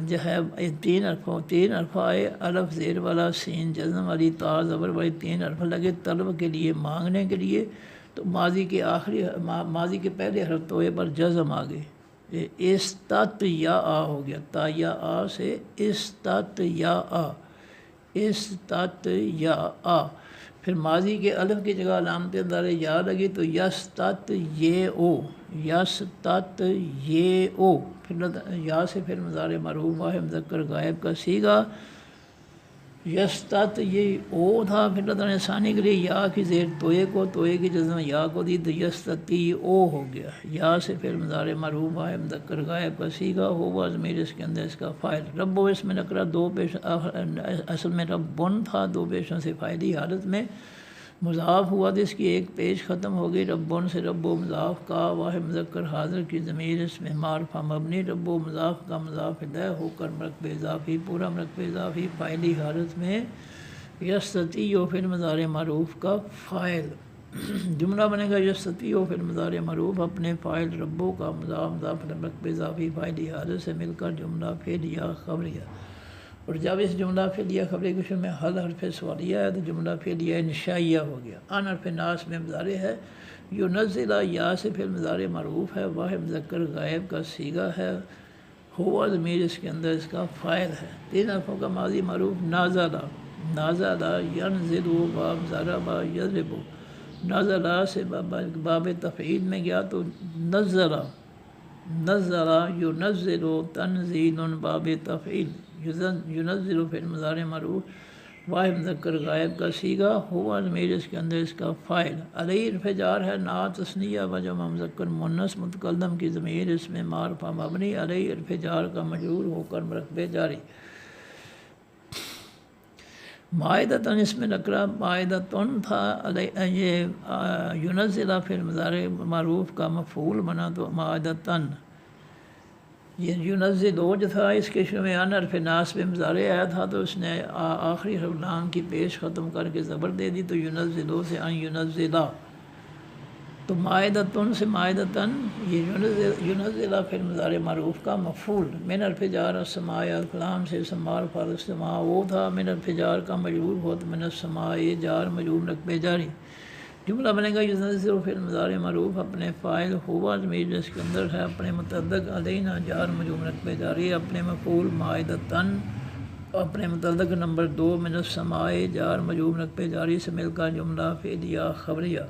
جو ہے تین حرف آئے، الف زیر والا سین جزم والی تا زبر والی تین حرف لگے طلب کے لیے مانگنے کے لیے، تو ماضی کے پہلے حرف توئے پر جزم آ گئے، استت یا آ ہو گیا، تائیا آ سے استت یا آ، استت یا آ، پھر ماضی کے الف کی جگہ علامت دار یا لگی تو یس تت یہ او، یس تت یہ او، پھر یا سے پھر مضارع مرفوع واحد مذکر غائب کا صیغہ یس تت یہ او تھا، پھر اللہ نے ثانی کے لیے یا کی زیر توئے کو، توئے کی جزم یا کو دی تو یس تتی او ہو گیا، یا سے پھر مضارع مرفوع واحد مذکر غائب کا صیغہ ہوا ضمیر اس کے اندر اس کا فاعل، رب و اس میں نکرہ دو پیش، اصل میں ربن تھا، دو پیشوں سے فائلی حالت میں مضاف ہوا تو اس کی ایک پیش ختم ہو گئی، ربن سے رب و مضاف کا واحد مذکر حاضر کی ضمیر اس میں معرفہ مبنی، رب و مضاف کا مضاف الیہ ہو کر مرکب اضافی، پورا مرکب اضافی فاعلی حالت میں یستطیع فی المضارع معروف کا فاعل، جملہ بنے گا یستطیع فی المضارع معروف اپنے فاعل ربو کا مضاف مرکب اضافی فاعلی حالت سے مل کر جملہ فعلیہ خبریہ، اور جب اس جملہ فعلیہ خبری کے شروع میں حل حرف سوالیہ ہے تو جملہ فعلیہ انشائیہ ہو گیا، ان حرف ناس میں مضارع ہے، ینزل یا سے پھر مضارع معروف ہے، واحد مذکر غائب کا صیغہ ہے، ہوا ضمیر اس کے اندر اس کا فاعل ہے، تین حرفوں کا ماضی معروف نازلہ، نازلہ ینزل باب ضرب یضرب، نازلہ سے باب تفعیل میں گیا تو نزلہ، نزلہ ینزل تنزیل باب تفعیل، ینزل فی المضارع معروف واحد مذکر غائب کا صیغہ ہوا ضمیر اس کے اندر اس کا فاعل، علیہ حرف جار ہے، نا تثنیہ و جمع مذکر مؤنث متکلم کی ضمیر اس میں معرفہ مبنی، علیہ حرف جار کا مجرور ہو کر مرکب جاری، مائدتن اس میں نکرہ مائدتن تھا، یہ ینزل فی المضارع معروف کا مفعول بنا تو مائدتن، یہ ینزل جو تھا اس کے شروع میں ان حرف ناس پہ مضارع آیا تھا تو اس نے آخری حرف لام کی پیش ختم کر کے زبر دے دی تو ینزلو سے ان ینزلہ، تو مائدتن سے مائدتن، یہ ینزل فی المضارع معروف کا مفعول، من حرف جار السماء الکلام سے سمار فعل السماء وہ تھا، من حرف جار کا مجرور ہو تو من السماء جار مجرور مرکب جاری، جملہ بنے گا ینزل فی المضارع معروف اپنے فاعل ہوا ضمیر اس کے اندر ہے، اپنے متعلق علینا جار مجرور مرکب جاری، اپنے مفعول مائدتن، اپنے متعلق نمبر 2 من السماء جار مجرور مرکب جاری سے مل کر جملہ فعلیہ خبریہ،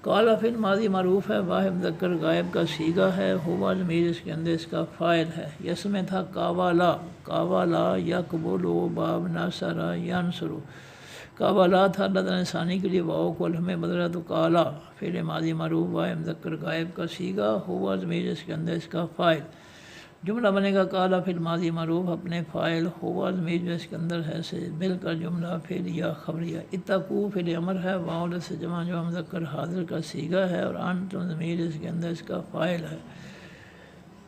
قال فی الماضی معروف ہے، واحد مذکر غائب کا صیغہ ہے، ہوا ضمیر اس کے اندر اس کا فاعل ہے، یس میں تھا قاوالا، قاوالا یقبلو باب ناصر ینصر، قاوالا تھا، اللہ تعالیٰ نے ثانی کے لیے واؤ کو الف میں بدلا تو قالا، فعل ماضی معروف واحد مذکر غائب کا صیغہ ہوا ضمیر اس کے اندر اس کا فاعل، جملہ بنے گا قال فی الماضی معروف اپنے فاعل ہوا ضمیر جو اس کے اندر ہے سے مل کر جملہ فعلیہ خبریہ، اتقوا فعل امر ہے، واؤ سے جمع جو مذکر حاضر کا صیغہ ہے، اور انتم ضمیر اس کے اندر اس کا فاعل ہے،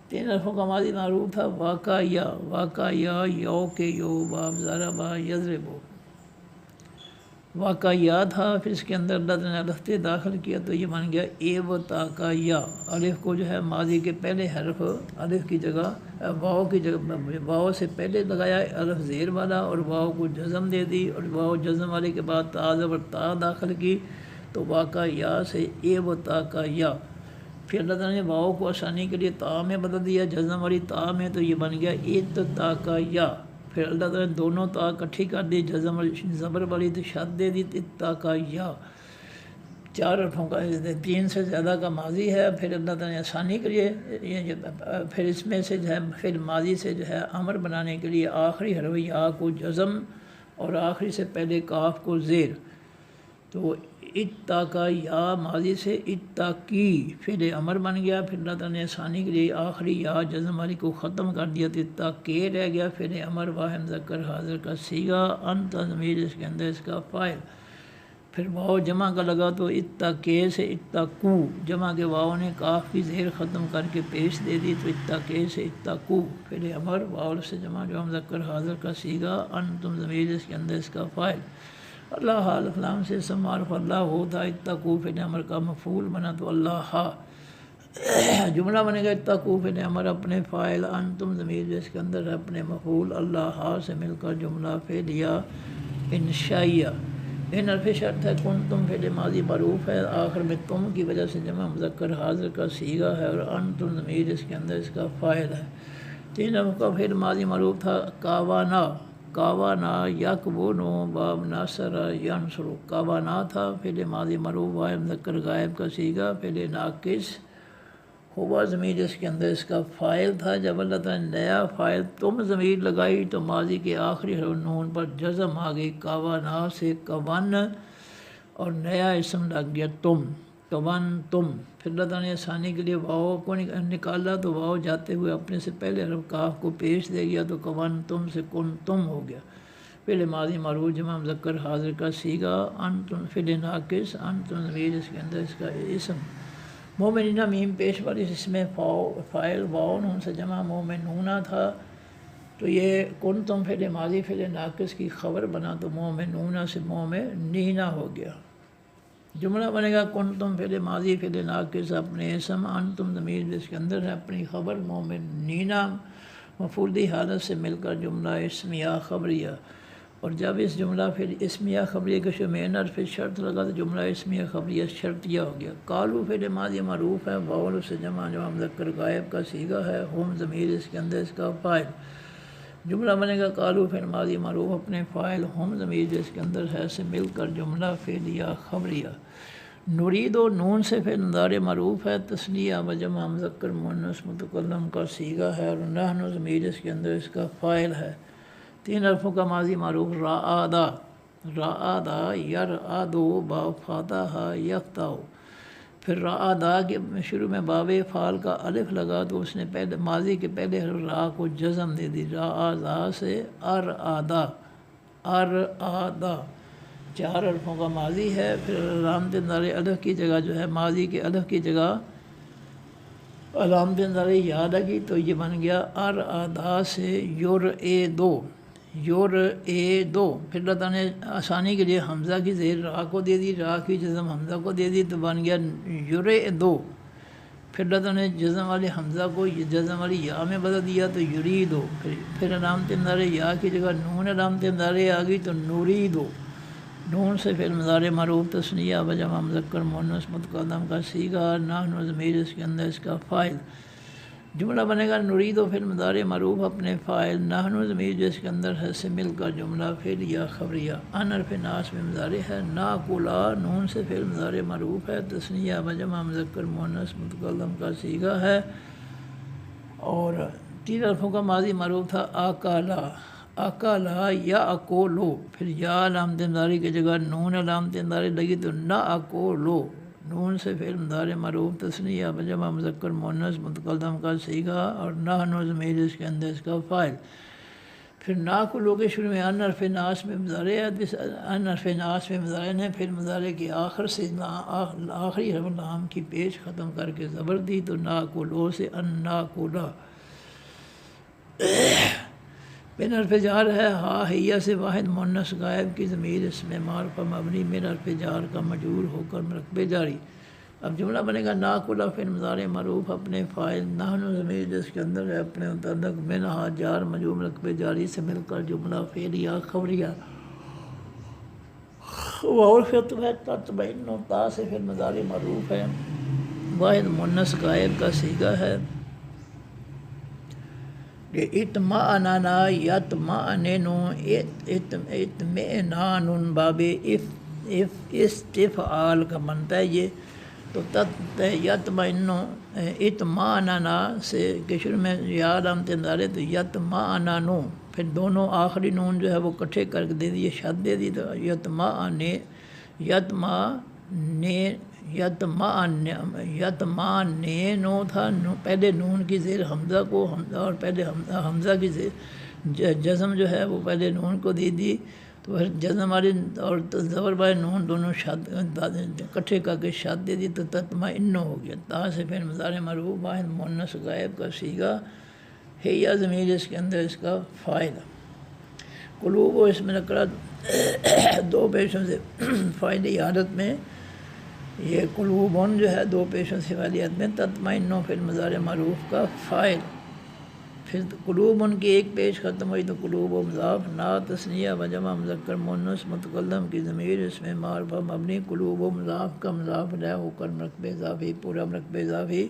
تین حرفوں کا ماضی معروف تھا، واقعیہ، واقعیہ یو کے یو باب ضرب یضرب، واقعیہ تھا، پھر اس کے اندر اللہ نے الف داخل کیا تو یہ بن گیا اے و تا کا یا، الف کو جو ہے ماضی کے پہلے حرف الف کی جگہ واؤ کی جگہ واؤ سے پہلے لگایا الف زیر والا، اور واؤ کو جزم دے دی، اور واؤ جزم والے کے بعد تا زبر تا داخل کی تو واقعیہ سے اے و تا کا یا، پھر اللہ تعالیٰ نے واؤ کو آسانی کے لیے تا میں بدل دیا، جزم والی تا میں، تو یہ بن گیا ایت تا کا یا، پھر اللہ تعالیٰ نے دونوں تا اکٹھی کر دی، جزم والی زبر والی تو شد دے دی تا کا یا، چار حرفوں کا 3 سے زیادہ کا ماضی ہے، پھر اللہ تعالیٰ نے آسانی کے لیے پھر اس میں سے جو ہے پھر ماضی سے جو ہے امر بنانے کے لیے آخری حرف یا کو جزم اور آخری سے پہلے کاف کو زیر، تو اتا کا یا ماضی سے اتا کی پھر امر بن گیا، پھر اللہ تعالیٰ نے آسانی کے لیے آخری یا جزم والی کو ختم کر دیا تو اتا کے رہ گیا، پھر امر واحد مذکر حاضر کا صیغہ، انت ضمیر اس کے اندر اس کا فاعل، پھر واؤ جمع کا لگا تو اتا کے سے اتا کو، جمع کے واؤ نے کاف کی زیر ختم کر کے پیش دے دی تو اتا کے سے اتا کو، پھر امر واؤ سے جمع جو مذکر حاضر کا صیغہ، انتم ضمیر اس کے اندر اس کا فاعل، اللہ الف لام سے اسم معرف اللہ ہوتا، اتقوا فعل امر کا مفعول بنا تو اللہ، جملہ بنے گا اتقوا فعل امر اپنے فاعل، انتم ضمیر اس کے اندر اپنے مفعول، اللہ سے مل کر جملہ فعلیہ انشائیہ، ان حرف شرط ہے، کنتم فعل ماضی معروف ہے، آخر میں تم کی وجہ سے جمع مذکر حاضر کا صیغہ ہے، اور انتم ضمیر اس کے اندر اس کا فاعل ہے، تین حرف کا فعل ماضی معروف تھا، کاوانا، کاوانا یکبونو باب ناصر ینصرو، کاوانا تھا فعل ماضی مرفوع واحد مذکر غائب کا صیغہ، فعل ناقص ہوا ضمیر اس کے اندر اس کا فاعل تھا۔ جب اللہ تعالیٰ نے نیا فاعل تم ضمیر لگائی تو ماضی کے آخری حرف نون پر جزم آ گئی، کاوانا سے کون، اور نیا اسم لگ گیا تم، کون تم۔ پھر اللہ تعالیٰ نے آسانی کے لیے واؤ کو نکالا تو واؤ جاتے ہوئے اپنے سے پہلے حرف کاف کو پیش دے گیا تو کون تم سے کن تم ہو گیا۔ فعل ماضی مرفوع جمع مذکر حاضر کا صیغہ، انتم فعل ناقص، انتم ضمیر اس کے اندر اس کا اسم۔ مومنینہ میم پیش والی اس میں فاعل واؤ نون سے جمع مومنونہ تھا تو یہ کن تم فعل ماضی فعل ناقص کی خبر بنا تو مومنونہ سے مومنینہ ہو گیا۔ جملہ بنے گا کن تم فعل ماضی فعل ناقص اپنے اسم، انتم ضمیر اس کے اندر ہے اپنی خبر، مومنینہ مفعولی حالت سے مل کر جملہ اسمیہ خبریہ، اور جب اس جملہ پھر اسمیہ خبریہ کے شمین حرف شرط لگا تو جملہ اسمیہ خبریہ شرطیہ ہو گیا۔ قالو فعل ماضی معروف ہے، واو سے جمع مذکر غائب کا صیغہ ہے، ہم ضمیر اس کے اندر اس کا فاعل۔ جملہ بنے گا قالو فعل ماضی معروف اپنے فاعل، ہم ضمیر اس کے اندر ہے سے مل کر جملہ فعلیہ خبریہ۔ نرید و نون سے فعل مضارع معروف ہے، تثنیہ و جمع مذکر مؤنث متکلم کا صیغہ ہے، اور نحن ضمیر اس کے اندر اس کا فاعل ہے۔ تین حرفوں کا ماضی معروف رعادا، رعادا یرعدو با فاتح یفتح۔ پھر رعادا کے شروع میں باب فعل کا الف لگا تو اس نے پہلے ماضی کے پہلے حرف را کو جزم دے دی، رعادا سے ارعادا، ارعادا چار حرفوں کا ماضی ہے۔ پھر علامت مضارع الف کی جگہ جو ہے ماضی کے الف کی جگہ علامت مضارع یا لگی تو یہ بن گیا ارعادا سے یرعدو، یرعدو۔ پھر اللہ تعالیٰ نے آسانی کے لیے حمزہ کی زیر را کو دے دی، را کی جزم حمزہ کو دے دی تو بن گیا یرعدو۔ پھر اللہ تعالیٰ نے جزم والے حمزہ کو جزم والی یا میں بدل دیا تو یریدو۔ پھر علامت مضارع یا کی جگہ نون علامت مضارع آ گئی تو نوریدو۔ نون سے فعل مضارع معروف تثنیہ و جمع مذکر مؤنث متکلم کا صیغہ، نحن ضمیر اس کے اندر اس کا فاعل۔ جملہ بنے گا نرید و فعل مضارع معروف اپنے فاعل، نحن ضمیر جس کے اندر ہے سے مل کر جملہ فعلیہ خبریہ۔ ان حرف ناصب میں مضارع ہے، ناکولا نون سے فعل مضارع معروف ہے، تثنیہ و جمع مذکر مؤنث متکلم کا صیغہ ہے، اور تین حرفوں کا ماضی معروف تھا اکالا، اکالا یا اکولو۔ پھر یا علامت مضارع کی جگہ نون علامت مضارع لگی تو نہ اکولو، نون سے فعل مضارع معروف تثنیہ و جمع مذکر مؤنث متکلم کا صیغہ، اور نحن ضمیر اس کے اندر اس کا فاعل۔ پھر ناکولو کے شروع میں ان حرف ناصب میں مضارع ہے، ان حرف ناصب میں مضارع نے پھر مضارع کے آخر سے آخری حرف لام کی پیش ختم کر کے زبر دی تو ناکولو سے ان ناکولا۔ بن حرف جار ہے، ہا ہیہ سے واحد مؤنث غائب کی ضمیر اس میں معرفہ مبنی من حرف جار کا مجرور ہو کر مرکبے جاری۔ اب جملہ بنے گا ناکولا فعل مضارع معروف اپنے فاعل، نحن ضمیر جس کے اندر ہے اپنے متعلق منہا جار مجرور مرکبے جاری سے مل کر جملہ فعلیہ خبریہ۔ واو تطمئن تا سے فعل مضارع معروف ہے، واحد مؤنث غائب کا صیغہ ہے، کہ اطمأننا یطمئنن اطمئنان باب استفعال کا بنتا ہے یہ، تو یطمئن اطمأننا سے کے شروع میں یا علامت مضارع تو یطمئنن، پھر دونوں آخری نون جو ہے وہ کٹھے کر کے دے دیے، شد دے دی تو یطمئنن تھا، پہلے نون کی زیر حمزہ کو اور پہلے حمزہ کی زیر جزم جو ہے وہ پہلے نون کو دے دی تو پھر جزم والی اور زبر والے نون دونوں شد کٹھے کر کے شد دے دی تو تطمئن ہو گیا۔ تا سے پھر مضارع معروف واحد مؤنث غائب کا صیغہ ہے، یا ضمیر اس کے اندر اس کا فاعل۔ قلوب و اس میں نکرہ دو پیشوں سے فاعلی حالت میں، یہ قلوبون جو ہے دو پیشوں سے فاعلی حالت میں، تطمئن فعل مضارع معروف کا فاعل۔ پھر قلوبون کی ایک پیش ختم ہوئی تو قلوب و مضاف، نا تثنیہ و جمع مذکر مؤنث متکلم کی ضمیر اس میں معرفہ مبنی، قلوب و مضاف کا مضاف لے ہو کر مرکب اضافی، پورا مرکب اضافی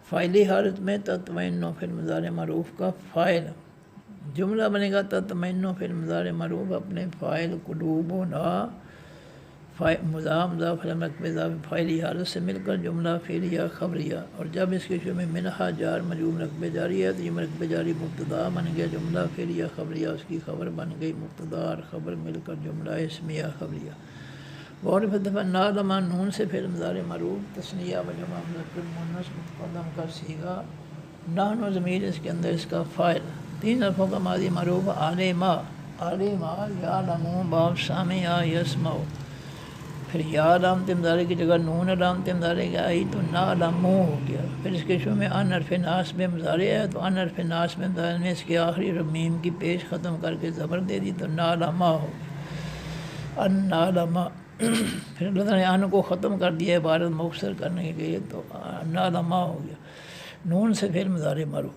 فاعلی حالت میں، تطمئن فعل مضارع معروف کا فاعل۔ جملہ بنے گا تطمئن فعل مضارع معروف اپنے فاعل قلوبنا مضاف رقب اضافی فاعلی حالت سے مل کر جملہ فعلیہ خبریہ، اور جب اس کے شروع میں منہا جار مجرور رقب جاری ہے تو یہ رقب جاری مبتدا بن گیا، جملہ فعلیہ خبریہ اس کی خبر بن گئی، مبتدا اور خبر مل کر جملہ اسمیہ خبریہ۔ اور نالما نون سے فعل مضارع معروف تثنیہ و جمع مذکر مؤنث متقدم کا صیغہ، نحن ضمیر اس کے اندر اس کا فاعل، تین حرفوں کا ماضی معروف عالما یعلم باب سامع یسمع، پھر یا علامت مضارع کی جگہ نون علامت مضارع کی آئی تو نعلم ہو گیا، پھر اس کے شروع میں ان حرف ناسب مضارع ہے تو ان حرف ناسب مضارع نے اس کے آخری میم کی پیش ختم کر کے زبر دے دی تو نعلم ہو گیا، ان نعلم، پھر اللہ تعالیٰ نے ان کو ختم کر دیا عبارت مختصر کرنے کے لیے تو نعلم ہو گیا، نون سے فعل مضارع معروف،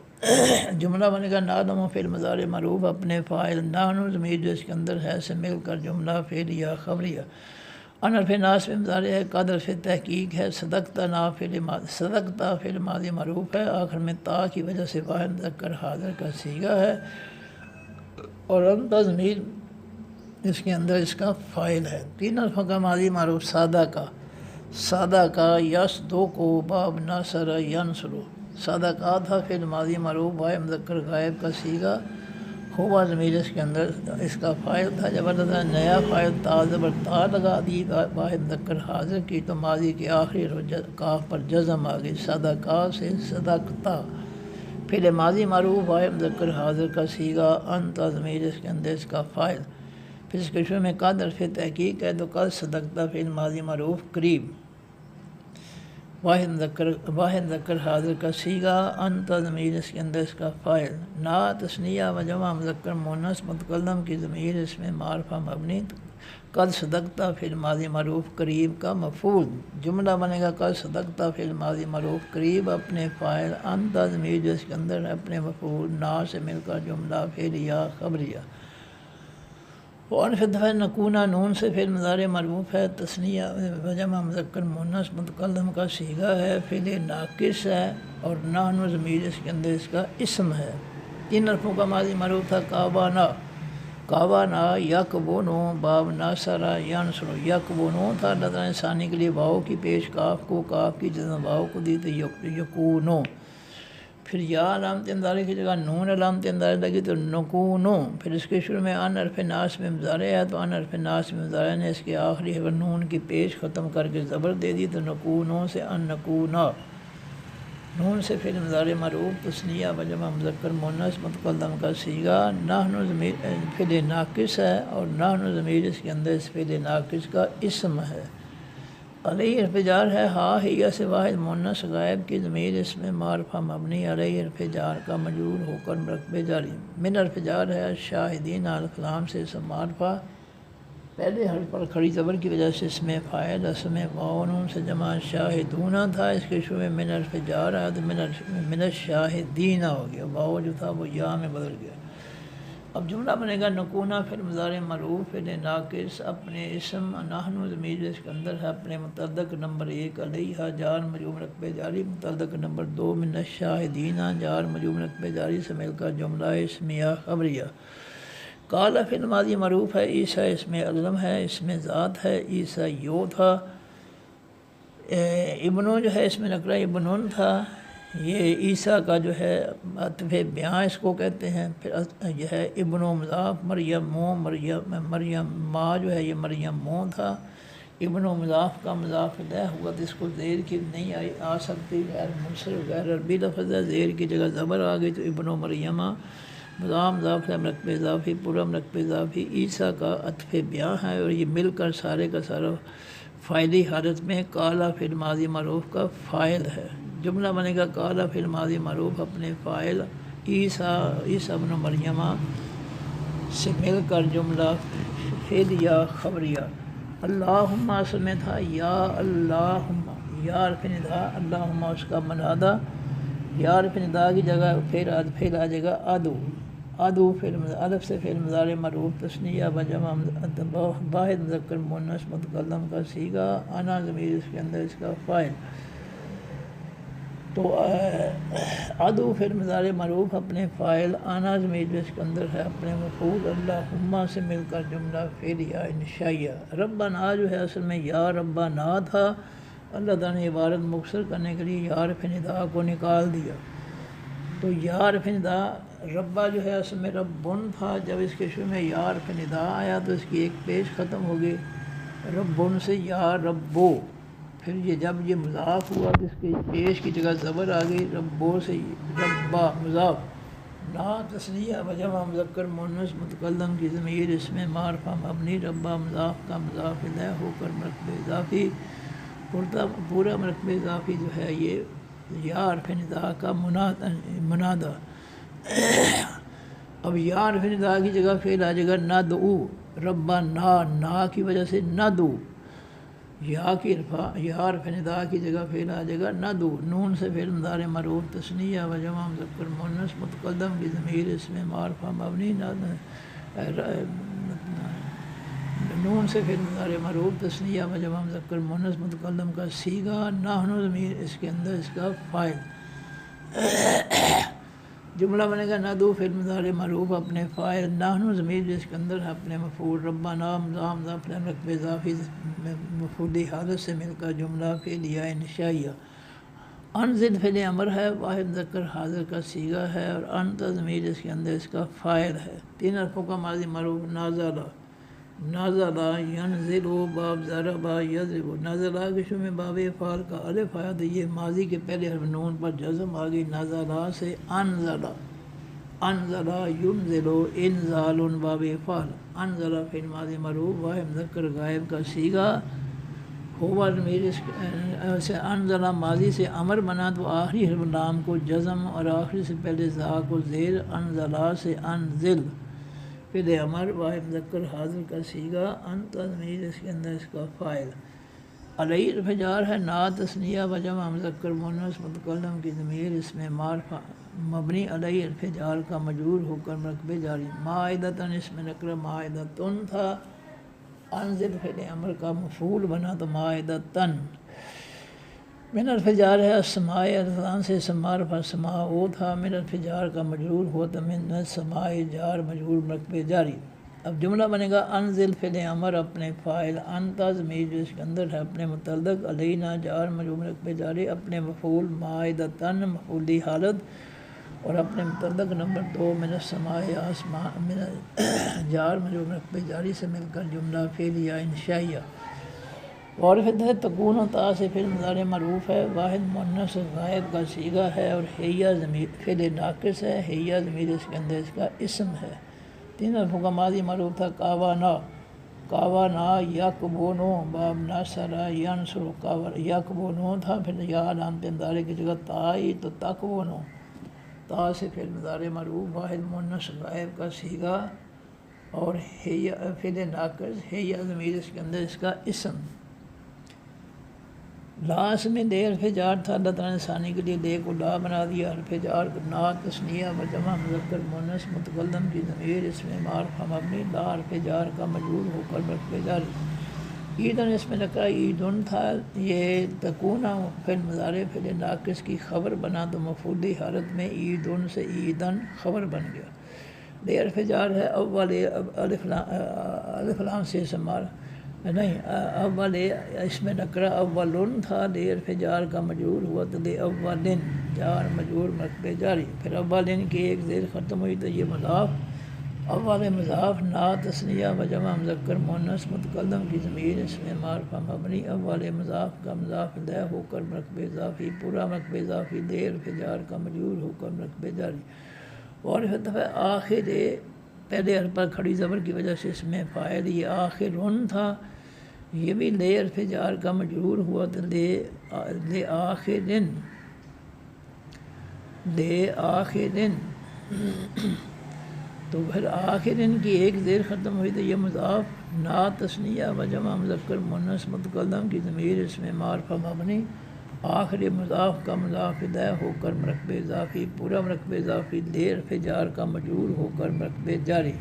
جملہ بنے گا نعلم فعل مضارع معروف اپنے فاعل نحن ضمیر جو اس کے اندر ہے سے مل کر جملہ فعلیہ خبریہ، ان حرف ناسب مضارع ہے، قد حرف تحقیق ہے، صدقتا فعل ماضی معروف ہے، آخر میں تا کی وجہ سے واحد مذکر حاضر کا صیغہ ہے، اور انت ضمیر اس کے اندر اس کا فاعل ہے، تین حرفوں کا ماضی معروف سادہ کا یس دو کو باب ناصر ینصر، سادہ کا تھا فعل ماضی معروف واحد مذکر غائب کا صیغہ، ہوا ضمیر اس کے اندر اس کا فاعل تھا، جب اللہ تعالیٰ نے نیا فاعل تا زبر تا لگا دی واحد مذکر حاضر کی تو ماضی کے آخری کاف پر جزم آ گئی، سادہ کا سے صدقتا، فعل ماضی معروف واحد مذکر حاضر کا صیغہ، انت ضمیر اس کے اندر اس کا فاعل، پھر اس کے شروع میں قد حرف تحقیق ہے تو قد صدقتا فعل ماضی معروف قریب واحد مذکر حاضر کا صیغہ، انت ضمیر اس کے اندر اس کا فاعل، نا تثنیہ و جمع مذکر مؤنث متکلم کی ضمیر اس میں معرفہ مبنی، قد صدقتا فعل ماضی معروف قریب کا مفعول، جملہ بنے گا قد صدقتا فعل ماضی معروف قریب اپنے فاعل، انت ضمیر جو اس کے اندر اپنے مفعول نا سے مل کر جملہ فعلیہ خبریہ۔ اور دفعہ نکونا نون سے فعل مضارع معروف ہے، تثنیہ و جمع مذکر مؤنث متکلم کا صیغہ ہے، فعل ناقص ہے، اور نحن ضمیر اس کے اندر اس کا اسم ہے، تین حرفوں کا ماضی معروف تھا کعبانہ یکبونو باب ناصر ینصر، یکبونو تھا، اللہ تعالیٰ نے ثانی کے لیے واؤ کی پیش کاف کی جزم واؤ کو دی تو یکونو، پھر یا علامت مضارع کی جگہ نون علامت مضارع لگی تو نکونو، پھر اس کے شروع میں ان حرف ناسب مضارع ہے تو ان حرف ناسب مضارع نے اس کے آخری حرف نون کی پیش ختم کر کے زبر دے دی تو نکونو سے ان نکونا، نون سے فعل مضارع معروف تثنیہ و جمع مذکر مؤنث متکلم کا صیغہ، نحن ضمیر فعل ناقص ہے، اور نحن ضمیر اس کے اندر اس فعل ناقص کا اسم ہے، علیہ حرف جار ہے، ہا ہیہ سے واحد مؤنث غائب کی ضمیر اس میں معرفہ مبنی، علیہ حرف جار کا مجرور ہو کر مرکب جاری، من حرف جار ہے، شاہدین الف لام سے اسم معرفہ، پہلے حرف پر کھڑی زبر کی وجہ سے اس میں فاعل اسم واو نون سے جمع شاہدون تھا، اس کے شروع میں من حرف جار ہے تو من الشاہدین ہو گیا، واو جو تھا وہ یا میں بدل گیا۔ اب جملہ بنے گا نکونا فعل مضارع معروف فعل ناقص اپنے اسم، نحن ضمیر اس کے اندر ہے اپنے متعلق نمبر 1 علیہ جار مجرور رقب جاری، متعلق نمبر 2 من الشاہدین جار مجرور رقب جاری سے مل کر جملہ اسمیہ خبریہ۔ قال فعل ماضی معروف ہے، عیسیٰ اس میں علم ہے، اس میں ذات ہے، عیسیٰ یو تھا، ابنو جو ہے اس میں نکرہ ابنون تھا، یہ عیسیٰ کا جو ہے عطف بیاں اس کو کہتے ہیں، پھر یہ ہے ابن و مضاف، مریم ماں جو ہے یہ مریم موں تھا، ابن و مضاف کا مضاف الیہ ہوا تو اس کو زیر کی نہیں آ سکتی، غیر منصرف غیر عربی لفظ ہے، زیر کی جگہ زبر آ گئی تو ابن و مریمہ، مضاف مرکب اضافی پورا مرکب اضافی عیسیٰ کا عطف بیاں ہے، اور یہ مل کر سارے کا سارا فاعلی حالت میں قال فعل ماضی معروف کا فاعل ہے، جملہ بنے گا قال فعل ماضی معروف اپنے فاعل عیسیٰ ابن مریمہ سے مل کر جملہ فعلیہ خبریہ، اللہم اصل میں تھا یا اللہم، یا حرف ندا، اللہم اس کا منادہ، یا حرف ندا کی جگہ پھر آ جائے گا ادو فعل الف سے فعل مضارع معروف تثنیہ و جمع واحد مذکر مؤنث متکلم کا صیغہ، انا ضمیر اس کے اندر اس کا فاعل، تو ادو پھر مضارع معروف اپنے فاعل آنا ضمیر جو اس کے اندر ہے اپنے مفعول اللہم سے مل کر جملہ فعلیہ انشائیہ۔ ربنا جو ہے اصل میں یا ربنا تھا، اللہ تعالیٰ نے عبارت مختصر کرنے کے لیے یا حرف ندا کو نکال دیا۔ تو یا حرف ندا ربا جو ہے اصل میں ربن تھا، جب اس کے شروع میں یا حرف ندا آیا تو اس کی ایک پیش ختم ہو گئی، ربن سے یا ربو، پھر یہ جب یہ مضاف ہوا تو اس کے پیش کی جگہ زبر آ گئی، ربو سے ربا مضاف، نا تثنیہ و جمع مذکر مؤنث متکلم کی ضمیر اس میں معرفہ مبنی، ربا مضاف کا مضاف الیہ ہو کر مرکب اضافی، پورا مرکب اضافی جو ہے یہ یا حرف ندا کا منادہ۔ اب یا حرف ندا کی جگہ فعل آ جائے گا ندعو، ربا نا کی وجہ سے ندعو، یا حرف ندا کی جگہ فعل آ جائے گا ندعو، نون سے فعل مضارع مرفوع تثنیہ و جمع مذکر مؤنث متقدم کی ضمیر اس میں معرفہ مبنی، نون سے فعل مضارع مرفوع تثنیہ و جمع مذکر مؤنث متکلم کا صیغہ، نحن ضمیر اس کے اندر اس کا فاعل۔ جملہ بنے گا ندعو فعل مضارع مرفوع اپنے فاعل، نحن ضمیر جس کے اندر ہے اپنے مفعول، ربنا مضاف مرکب اضافی مفعولی حالت سے مل کر جملہ فعلیہ انشائیہ۔ انزل فعل امر ہے، واحد مذکر حاضر کا صیغہ ہے، اور انت ضمیر اس کے اندر اس کا فاعل ہے۔ تین حرفوں کا ماضی مرفوع نازلہ ینزل باب ضرب یضرب، نازلہ کے شروع میں باب افعال کا الف آیا تو یہ ماضی کے پہلے حرف نون پر جزم آ گئی، نازلہ سے انزلہ ینزل انزال باب افعال، انزلہ فعل ماضی مرفوع واحد مذکر غائب کا صیغہ، ہوا ضمیر سے انزلہ ماضی سے امر بنا تو آخری حرف لام کو جزم اور آخری سے پہلے زا کو زیر، انزلہ سے انزل فعل امر واحد مذکر حاضر کا صیغہ، انت ضمیر اس کے اندر اس کا فاعل۔ علیہ حرف جار ہے، نا تثنیہ و جمع مذکر مؤنث متکلم کی ضمیر اس میں معرفہ مبنی، علیہ حرف جار کا مجرور ہو کر مرکب جاری، مائدۃ اس میں نکرہ مائدۃن تھا، انزل فعل امر کا مفعول بنا تو مائدۃن۔ من حرف جار ہے السماء، الفلان سے سما رفع سماء تھا، من حرف جار کا مجرور ہوا تو من السماء جار مجرور مرکب جاری۔ اب جملہ بنے گا انزل فعل امر اپنے فاعل، انت ضمیر جو اس کے اندر ہے اپنے متعلق، علینا جار مجرور مرکب جاری، اپنے مفعول مائدۃن مفعولی حالت، اور اپنے متعلق نمبر 2 من السماء آسمان، من جار مجرور مرکب جاری سے مل کر جملہ فعلیہ انشائیہ۔ وعرفت ہے تکون و تا سے فعل مضارع معروف ہے، واحد مؤنث غائب کا صیغہ ہے، اور حیہ ضمیر فعل ناقص ہے، حیہ ضمیر اس کے اندر اس کا اسم ہے۔ تین حرفوں کا ماضی معروف تھا کاوانا یکبونو باب ناصر ینصر، یکبونو تھا، پھر یا علامت مضارع کی جگہ تا آئی تو تکونو، تا سے فعل مضارع معروف واحد مؤنث غائب کا صیغہ، اور حیہ فعل ناقص، حیہ ضمیر اس کے اندر اس کا اسم۔ لاس میں لے حرف جار تھا، اللہ تعالیٰ نے ثانی کے لیے لے کو لا بنا دیا، حرف جار نا تثنیہ و جمع مذکر مؤنث متکلم کی ضمیر اس میں معرفہ مبنی، لا حرف جار کا مجرور ہو کر مرکب جاری۔ عیدن اس میں نکرہ عیدن تھا، یہ تکون فعل مضارع فعل ناقص کی خبر بنا تو مفعولی حالت میں عیدن سے عیدن خبر بن گیا۔ لے حرف جار ہے، اول الف لام سے سمار نہیں، اول اس میں نکرہ اولن تھا، لے حرف جار کا مجرور ہوا تو لے اولن جار مجرور مرکب جاری، پھر اولن کی ایک زیر ختم ہوئی تو یہ مضاف، اول مضاف نا تثنیہ و جمع مذکر مؤنث متکلم کی ضمیر اس میں معرفہ مبنی، اول مضاف کا مضاف الیہ ہو کر مرکب اضافی، پورا مرکب اضافی لے حرف جار کا مجرور ہو کر مرکب جاری۔ وعرفت ہے آخر، پہلے حرف پر کھڑی زبر کی وجہ سے اس میں فاعل یہ آخرن تھا، یہ بھی لے حرف جار کا مجرور ہوا تو لے آخرن تو پھر آخرن کی ایک زیر ختم ہوئی تو یہ مضاف نا تثنیہ و جمع مذکر مؤنث متکلم کی ضمیر اس میں معرفہ مبنی، آخر مضاف کا مضاف الیہ ہو کر مرکب اضافی، پورا مرکب اضافی لے حرف جار کا مجرور ہو کر مرکب جاری۔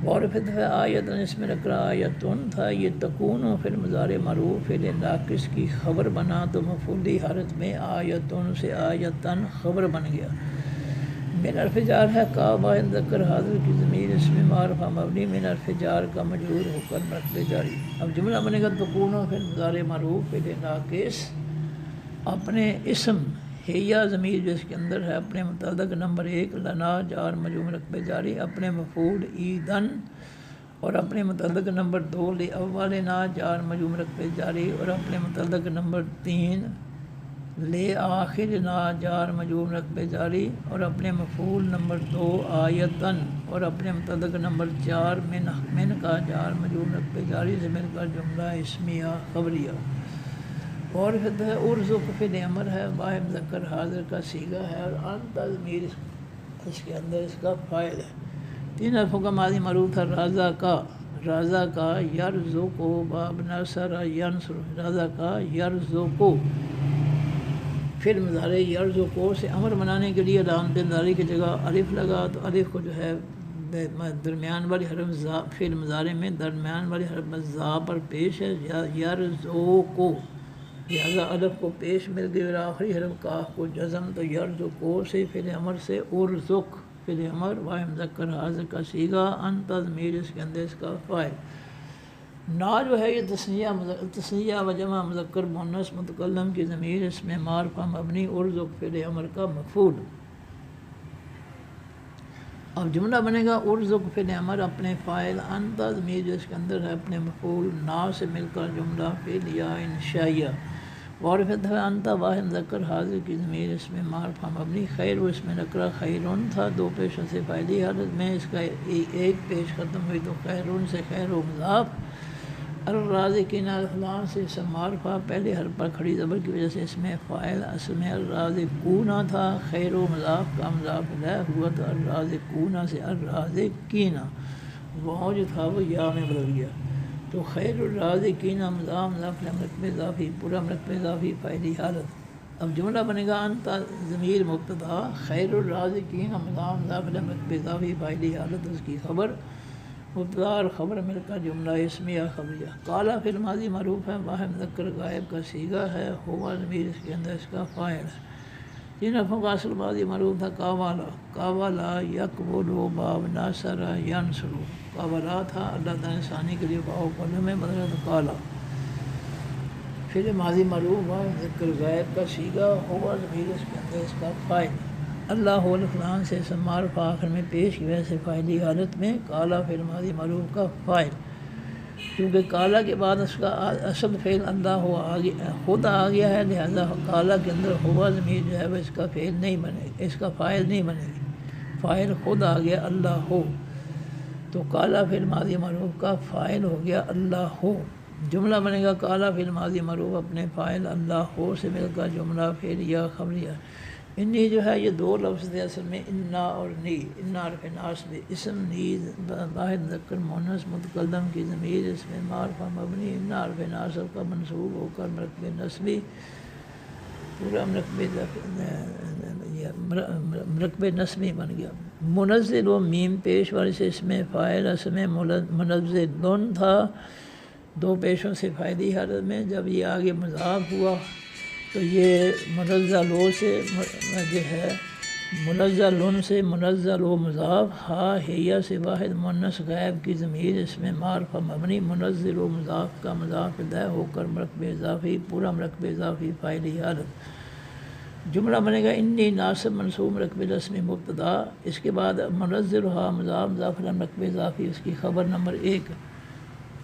اور پھر آیت اس میں رکھ رہا آیتن تھا، یہ تکون و پھر مضارع معروف فعل ناقص کی خبر بنا تو مفعولی حالت میں آیتن سے آیتن خبر بن گیا۔ من حرف جار ہے کا واحد مذکر حاضر کی ضمیر اس میں معرفہ مبنی من حرف جار کا مجرور ہو کر مرتبہ جاری۔ اب جملہ بنے گا تکون و پھر مضارع معروف فعل ناقص اپنے اسم ہیا ضمیر جو اس کے اندر ہے اپنے متعلق نمبر 1 لنا جار مجرور رتبہ جاری، اپنے مفعول ایدن اور اپنے متعلق نمبر 2 لاولنا جار مجرور رتبہ جاری، اور اپنے متعلق نمبر 3 لآخرنا جار مجرور رتبہ جاری، اور اپنے مفعول نمبر 2 آیتن، اور اپنے متعلق نمبر 4 من کا جار مجرور رتبہ جاری سے مل کر جملہ اسمیہ خبریہ۔ اور پھر ہے ارزق فعل امر ہے، واحد مذکر حاضر کا صیغہ ہے، اور انت ضمیر اس کے اندر اس کا فاعل ہے۔ 3 حرفوں کا ماضی معروف تھا رازا کا یرزقو باب نصر ینصر، رازا کا یرزقو پھر مضارع یرزقو سے امر بنانے کے لیے علامت انذاری کی جگہ الف لگا، تو الف کو جو ہے درمیان والی حرف زا فعل مضارع میں درمیان والی حرف زا پر پیش ہے یرزقو، لہذا الف کو پیش مل گئی، اور آخری حرف کاف کو جزم، تو یرزقو سے فعل امر سے ارزق فعل امر واحد مذکر حاضر کا صیغہ، انت ضمیر اس کے اندر اس کا فاعل۔ نا جو ہے یہ تثنیہ و جمع مذکر مؤنث متکلم کی ضمیر اس میں معرفہ مبنی ارزق فعل امر کا مفعول۔ اب جملہ بنے گا ارزق فعل امر اپنے فاعل، انت ضمیر جو اس کے اندر ہے اپنے مفعول، نا سے مل کر جملہ فعلیہ انشائیہ۔ اور پھر ہے انت واحد مذکر حاضر کی ضمیر اس میں معرفہ مبنی، خیر اس میں نکرہ خیرون تھا 2 پیشوں سے فاعلی حالت میں، اس کا ایک پیش ختم ہوئی تو خیرون سے خیر و مضاف، الرازقین الفلان سے اسم معرفہ پہلے حرف پر کھڑی زبر کی وجہ سے اس میں فاعل اصل میں الرازقون تھا، خیر و مضاف کا مضاف الیہ ہوا تو الرازقون سے الرازقین، وہاں جو تھا وہ یا میں بدل گیا، تو خیر الرازقین مضاف رتبہ اضافی پورا رتبہ اضافی فاعلی حالت۔ اب جملہ بنے گا انت ضمیر مبتدا خیر الرازقین مضاف رتبہ اضافی فاعلی حالت، اس کی خبر مبتدا اور خبر مل کر جملہ اسمیہ خبریہ۔ قالا فعل ماضی معروف ہے، واحد مذکر غائب کا صیغہ ہے، ہوا ضمیر اس کے اندر اس کا فاعل ہے۔ 3 حرفوں کا اصل ماضی معروف تھا کاوالا یقبلو باب ناصر ینصر، کاوالا تھا اللہ تعالیٰ ثانی کے لیے واو کلمہ میں بدلا تو کالا فعل ماضی معروف واحد مذکر غائب کا صیغہ، ہوا ضمیر اس کے اندر اس کا فاعل۔ اللہ الفلان سے اسم معرفہ آخر میں پیش کی وجہ سے فاعلی حالت میں، کالا فعل ماضی معروف کا فاعل، کیونکہ کالا کے بعد اس کا اصل فعل اللہ خود آ گیا ہے، لہذا کالا کے اندر ہوا ضمیر جو ہے وہ اس کا فعل نہیں بنے گی، اس کا فاعل نہیں بنے گی، فاعل خود آ گیا اللہ ہو، تو کالا فعل ماضی معروف کا فاعل ہو گیا اللہ ہو۔ جملہ بنے گا کالا فعل ماضی معروف اپنے فاعل اللہ ہو سے مل کر جملہ فعلیہ خبریہ۔ انی جو ہے یہ 2 لفظ تھے اصل میں، انا اور نی، انا حرف ناسب اسم، نی واحد مذکر مؤنث متکلم کی ضمیر اس میں معرفہ مبنی، انا حرف ناسب کا منصوب ہو کر مرتبہ نسبی پورا مرتبہ نسبی بن گیا۔ منزل و میم پیش والے سے اس میں فاعل اصل میں منزل تھا 2 پیشوں سے فاعلی حالت میں، جب یہ آگے مضاف ہوا تو یہ منزلوں سے جو ہے منزلن سے منزل و مضاف، ہا ہیا سے واحد مؤنث غائب کی ضمیر اس میں معرفہ مبنی، منزل و مضاف کا مضاف الیہ ہو کر مرتبہ اضافی پورا مرتبہ اضافی فاعلی حالت۔ جملہ بنے گا انی ناصب منصوب مرتبہ اسم مبتدا، اس کے بعد منزل ہا مضاف مضاف الیہ مرتبہ اضافی، اس کی خبر نمبر 1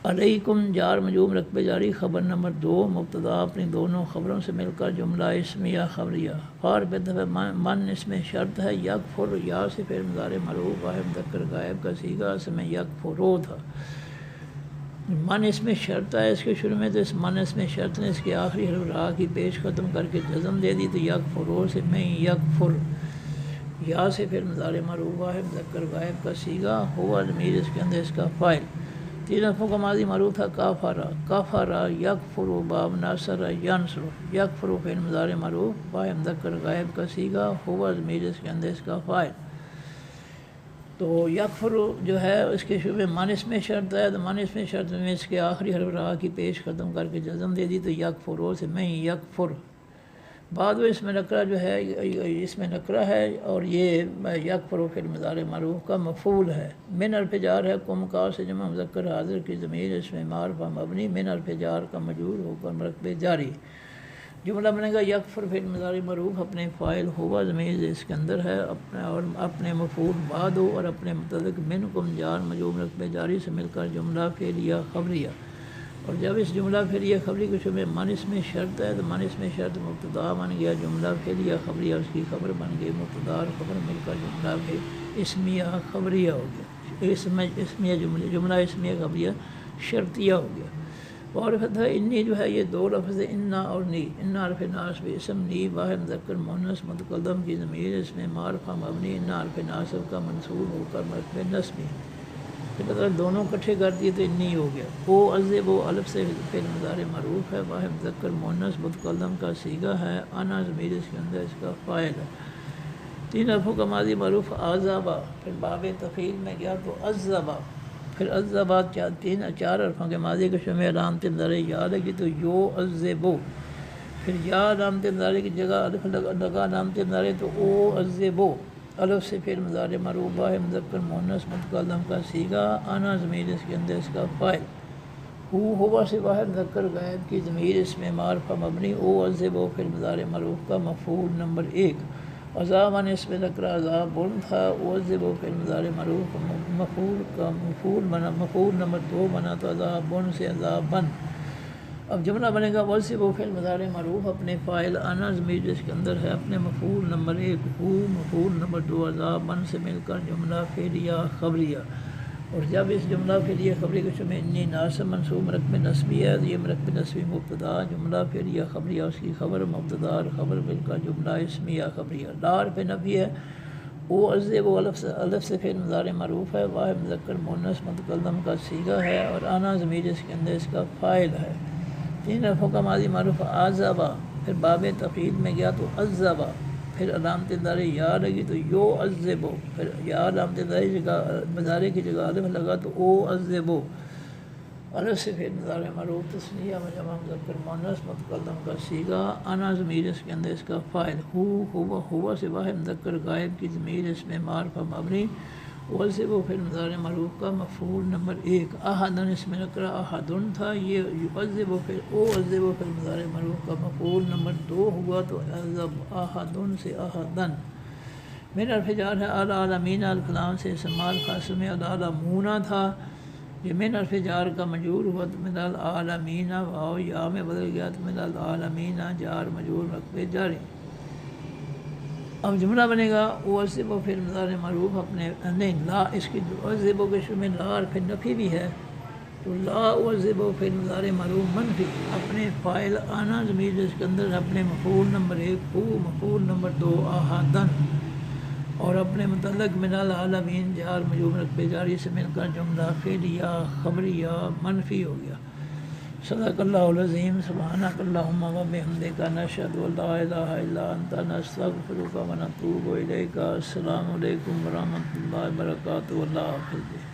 علیکم جار مجرور رتبہ جاری، خبر نمبر 2 مبتدا اپنی دونوں خبروں سے مل کر جملہ اسمیہ خبریہ۔ فار بے دفعہ من اس میں شرط ہے، یکفر یا سے فعل مضارع معروف واحد مذکر غائب کا صیغہ اس میں یکفرو تھا، من اس میں شرط ہے اس کے شروع میں، تو اس من اس میں شرط نے اس کے آخری حرف را کی پیش ختم کر کے جزم دے دی، تو یکفرو سے میں یکفر، یا سے فعل مضارع معروف واحد مذکر غائب کا صیغہ، ہوا ضمیر اس کے اندر اس کا فاعل۔ 3 حرفوں کا ماضی معروف تھا کافرا یکفرو باب ناصر ینصر، یکفرو فعل مضارع معروف واحد مذکر غائب کا صیغہ، ہوا ضمیر اس کے اندر اس کا فاعل۔ تو یکفر جو ہے اس کے شعبے مانس میں شرط ہے، تو مانس میں شرط میں اس کے آخری حرف را کی پیش ختم کر کے جزم دے دی، تو یکفرو سے میں یکفر بعد وہ اس میں نکرہ جو ہے، اس میں نکرہ ہے، اور یہ یکفرو فعل مضارع معروف کا مفعول ہے۔ من حرف جار ہے، قم کا سے جمع مذکر حاضر کی ضمیر اس میں معرفہ مبنی، من حرف جار کا مجرور ہو کر مرکب جاری۔ جملہ بنے گا یکفر فعل مضارع معروف اپنے فاعل ہوا ضمیر اس کے اندر ہے، اپنے مفعول بعد ہو اور اپنے متعلق من کم جار مجرور مرکب جاری سے مل کر جملہ فعلیہ خبریہ۔ اور جب اس جملہ فعلیہ خبری کے شعبے مانس میں شرط ہے، تو مانس میں شرط مبتدا بن گیا، جملہ فعلیہ خبریہ اس کی خبر بن گئی، مبتدا اور خبر مل کر جملہ اسمیہ خبریہ ہو گیا، اسمیہ جملہ اسمیہ خبریہ شرطیہ ہو گیا۔ اور فتح انی جو ہے یہ دو لفظ انا اور نی، انا حرف ناصب اسم، نی واحد مذکر مؤنث متکلم کی ضمیر اس میں معرفہ مبنی، انا حرف ناصب کا منصوب ہو کر مرکب نصبی، مطلب دونوں کٹھے کر دیے تو انی ہو گیا۔ او عذب و الف سے فعل مضارع معروف ہے، واحد مذکر مؤنث متکلم کا صیغہ ہے، انا ضمیر اس کے اندر اس کا فاعل ہے۔ تین حرفوں کا ماضی معروف عذابا، پھر باب تفعیل میں گیا تو عذبا، پھر عذبا چار حرفوں کے ماضی کے شمع علامت مضارع یا لگی تو یو عذبو، پھر یا علامت مضارع کی جگہ الف لگا علامت مضارع تو او عذبو، الف سے فعل مضارع معروف ہے مذکر مؤنث متکلم کا صیغہ، انا ضمیر اس کے اندر اس کا فاعل، ہوا سے واحد مذکر غائب کی ضمیر اس میں معرفہ مبنی، او عذبو فعل مضارع معروف کا مفعول نمبر 1، عذاب اس میں نکرہ عذاب بن تھا، او عذبو فعل مضارع معروف مفعول کا مفعول نمبر 2 بنا، تو عذاب بن سے عذاب بن۔ اب جملہ بنے گا وصف و فعل مضارع معروف اپنے فاعل انا ضمیر اس کے اندر ہے، اپنے مفعول نمبر 1 ہو مفعول نمبر 2 عذاب بن سے مل کر جملہ فعلیہ خبریہ۔ اور جب اس جملہ فعلیہ خبری کے شمع انی ناصب منصوب مرکب نصبی ہے، تو یہ مرکب نصبی مبتدا، جملہ فعلیہ خبریہ اس کی خبر مبتدا اور خبر مل کر جملہ اسمیہ خبریہ۔ لا حرف نفی ہے، او عذب و الف سے فعل مضارع معروف ہے، واحد مذکر مؤنث متکلم کا صیغہ ہے، اور انا ضمیر اس کے اندر اس کا فاعل ہے۔ تین حرفوں کا ماضی معروف عذبا، پھر باب تفعیل میں گیا تو عذبا، پھر علامت مضارع یا لگی تو یو عذبو، پھر یا علامت مضارع کی جگہ الف لگا تو او عذبو، الف سے فعل مضارع معروف تثنیہ و جمع مذکر مؤنث متکلم کا صیغہ، انا ضمیر اس کے اندر اس کا فاعل، ہوا سے واحد مذکر غائب کی ضمیر اس میں معرفہ مبنی، وصف و فعل مضارع معروف کا مفعول نمبر 1، احدن اس میں نکرہ احدن تھا، یہ یعذب و فعل او عذب و فعل مضارع معروف کا مفعول نمبر 2 ہوا، تو عذب احدن سے احدن۔ من حرف جار ہے، العالمین الکلام سے استعمال خاص میں العالمون تھا، یہ من حرف جار کا مجرور ہوا تو من العالمین واو یا میں بدل گیا تو من العالمین جار مجرور مرکب جاری۔ اب جملہ بنے گا وصف و فعل مضارع معروف اپنے نہیں لا، اس کی وصف و کے شروع میں لا حرف نفی بھی ہے، تو لا وصف و فعل مضارع معروف منفی اپنے فاعل انا ضمیر اس کے اندر اپنے مفعول نمبر 1 ہو مفعول نمبر 2 احدن، اور اپنے متعلق من العالمین جار مجرور مرکب جاری سے مل کر جملہ فعلیہ خبریہ منفی ہو گیا۔ صدق اللہ العظیم، سبحانک اللہم و بحمدک، نشہد ان لا الہ الا انت، نستغفرک و نتوب الیک۔ السلام علیکم ورحمۃ اللہ وبرکاتہ، اللہ حافظ۔